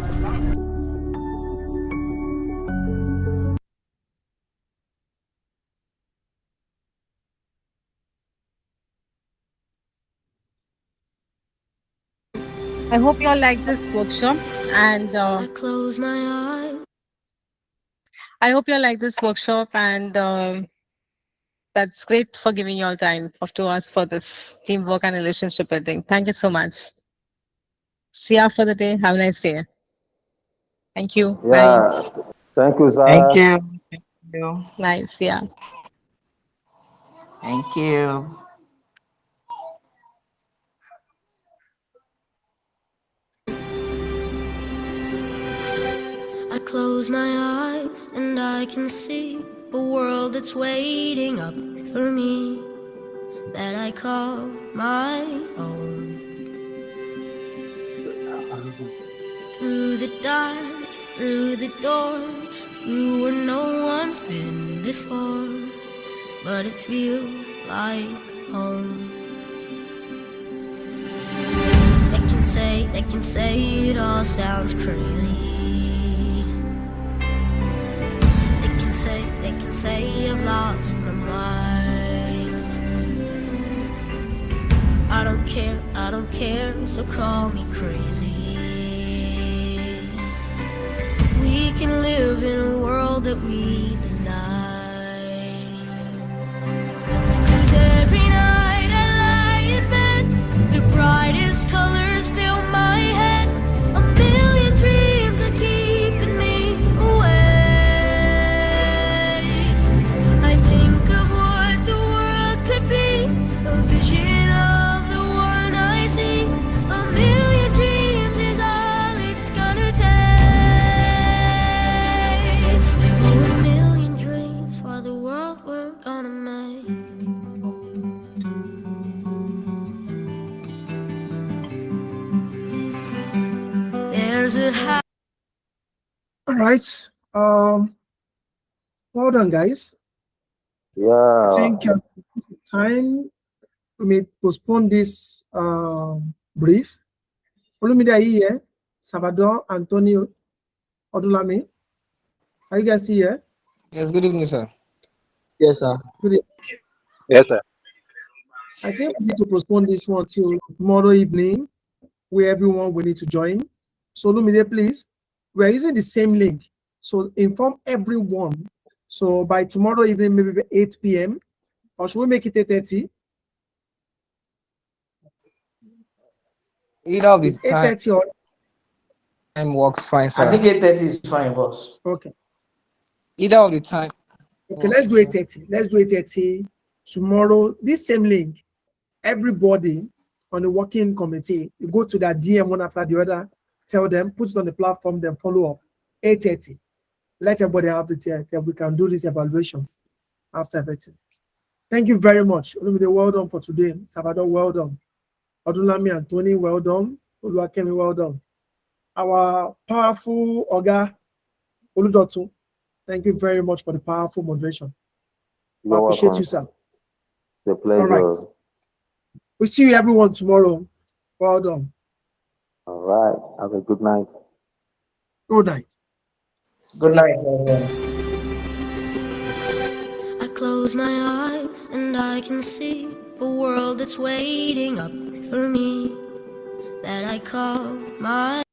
S1: I hope you all like this workshop, and
S2: I close my eyes.
S1: I hope you all like this workshop, and that's great for giving you all time of 2 hours for this teamwork and relationship building. Thank you so much. See you for the day. Have a nice day. Thank you.
S5: Yeah.
S1: Bye.
S5: Thank you, Zara.
S16: Thank you. Thank you.
S1: Nice. Yeah.
S16: Thank you.
S2: I close my eyes and I can see a world that's waiting up for me that I call my own. Through the dark, through the door, through where no one's been before, but it feels like home. They can say it all sounds crazy. They can say I've lost my mind. I don't care, so call me crazy. We can live in a world that we design. 'Cause every night I lie in bed, the brightest colors fill my head. A million dreams are keeping me awake. I think of what the world could be, a vision of the one I see. A million dreams is all it's gonna take. Oh, a million dreams for the world we're gonna make. There's a high.
S15: All right. Well done, guys.
S5: Yeah.
S15: I think time we may postpone this brief. Olumide, are you here? Salvador, Antonio, Odulami. Are you guys here?
S19: Yes, good evening, sir.
S16: Yes, sir.
S15: Good evening.
S19: Yes, sir.
S15: I think we need to postpone this one till tomorrow evening, where everyone will need to join. So Olumide, please, we are using the same link. So inform everyone. So by tomorrow evening, maybe 8 p.m. or should we make it 8:30?
S19: Either of
S15: It's
S19: the time
S15: 8:30 or
S19: works fine, sir.
S16: I think 8:30 is fine, boss.
S15: okay.
S19: Either of the time.
S15: Okay, let's do 8:30. Let's do 8:30 tomorrow. This same link, everybody on the working committee, you go to that DM one after the other, tell them, put it on the platform, then follow up. 8:30. Let everybody have it here. Then we can do this evaluation after everything. Thank you very much. Olumide, well done for today. Salvador, well done. Odulami and Tony, well done. Oluwakemi, well done. Our powerful Oga, Oludotun, thank you very much for the powerful moderation. I
S5: You're
S15: appreciate
S5: welcome.
S15: you, sir.
S5: It's a pleasure.
S15: All right. We'll see you everyone tomorrow. Well done.
S5: All right. Have a good night.
S15: Good night.
S16: Good night, everyone.
S2: I close my eyes and I can see a world that's waiting up for me that I call my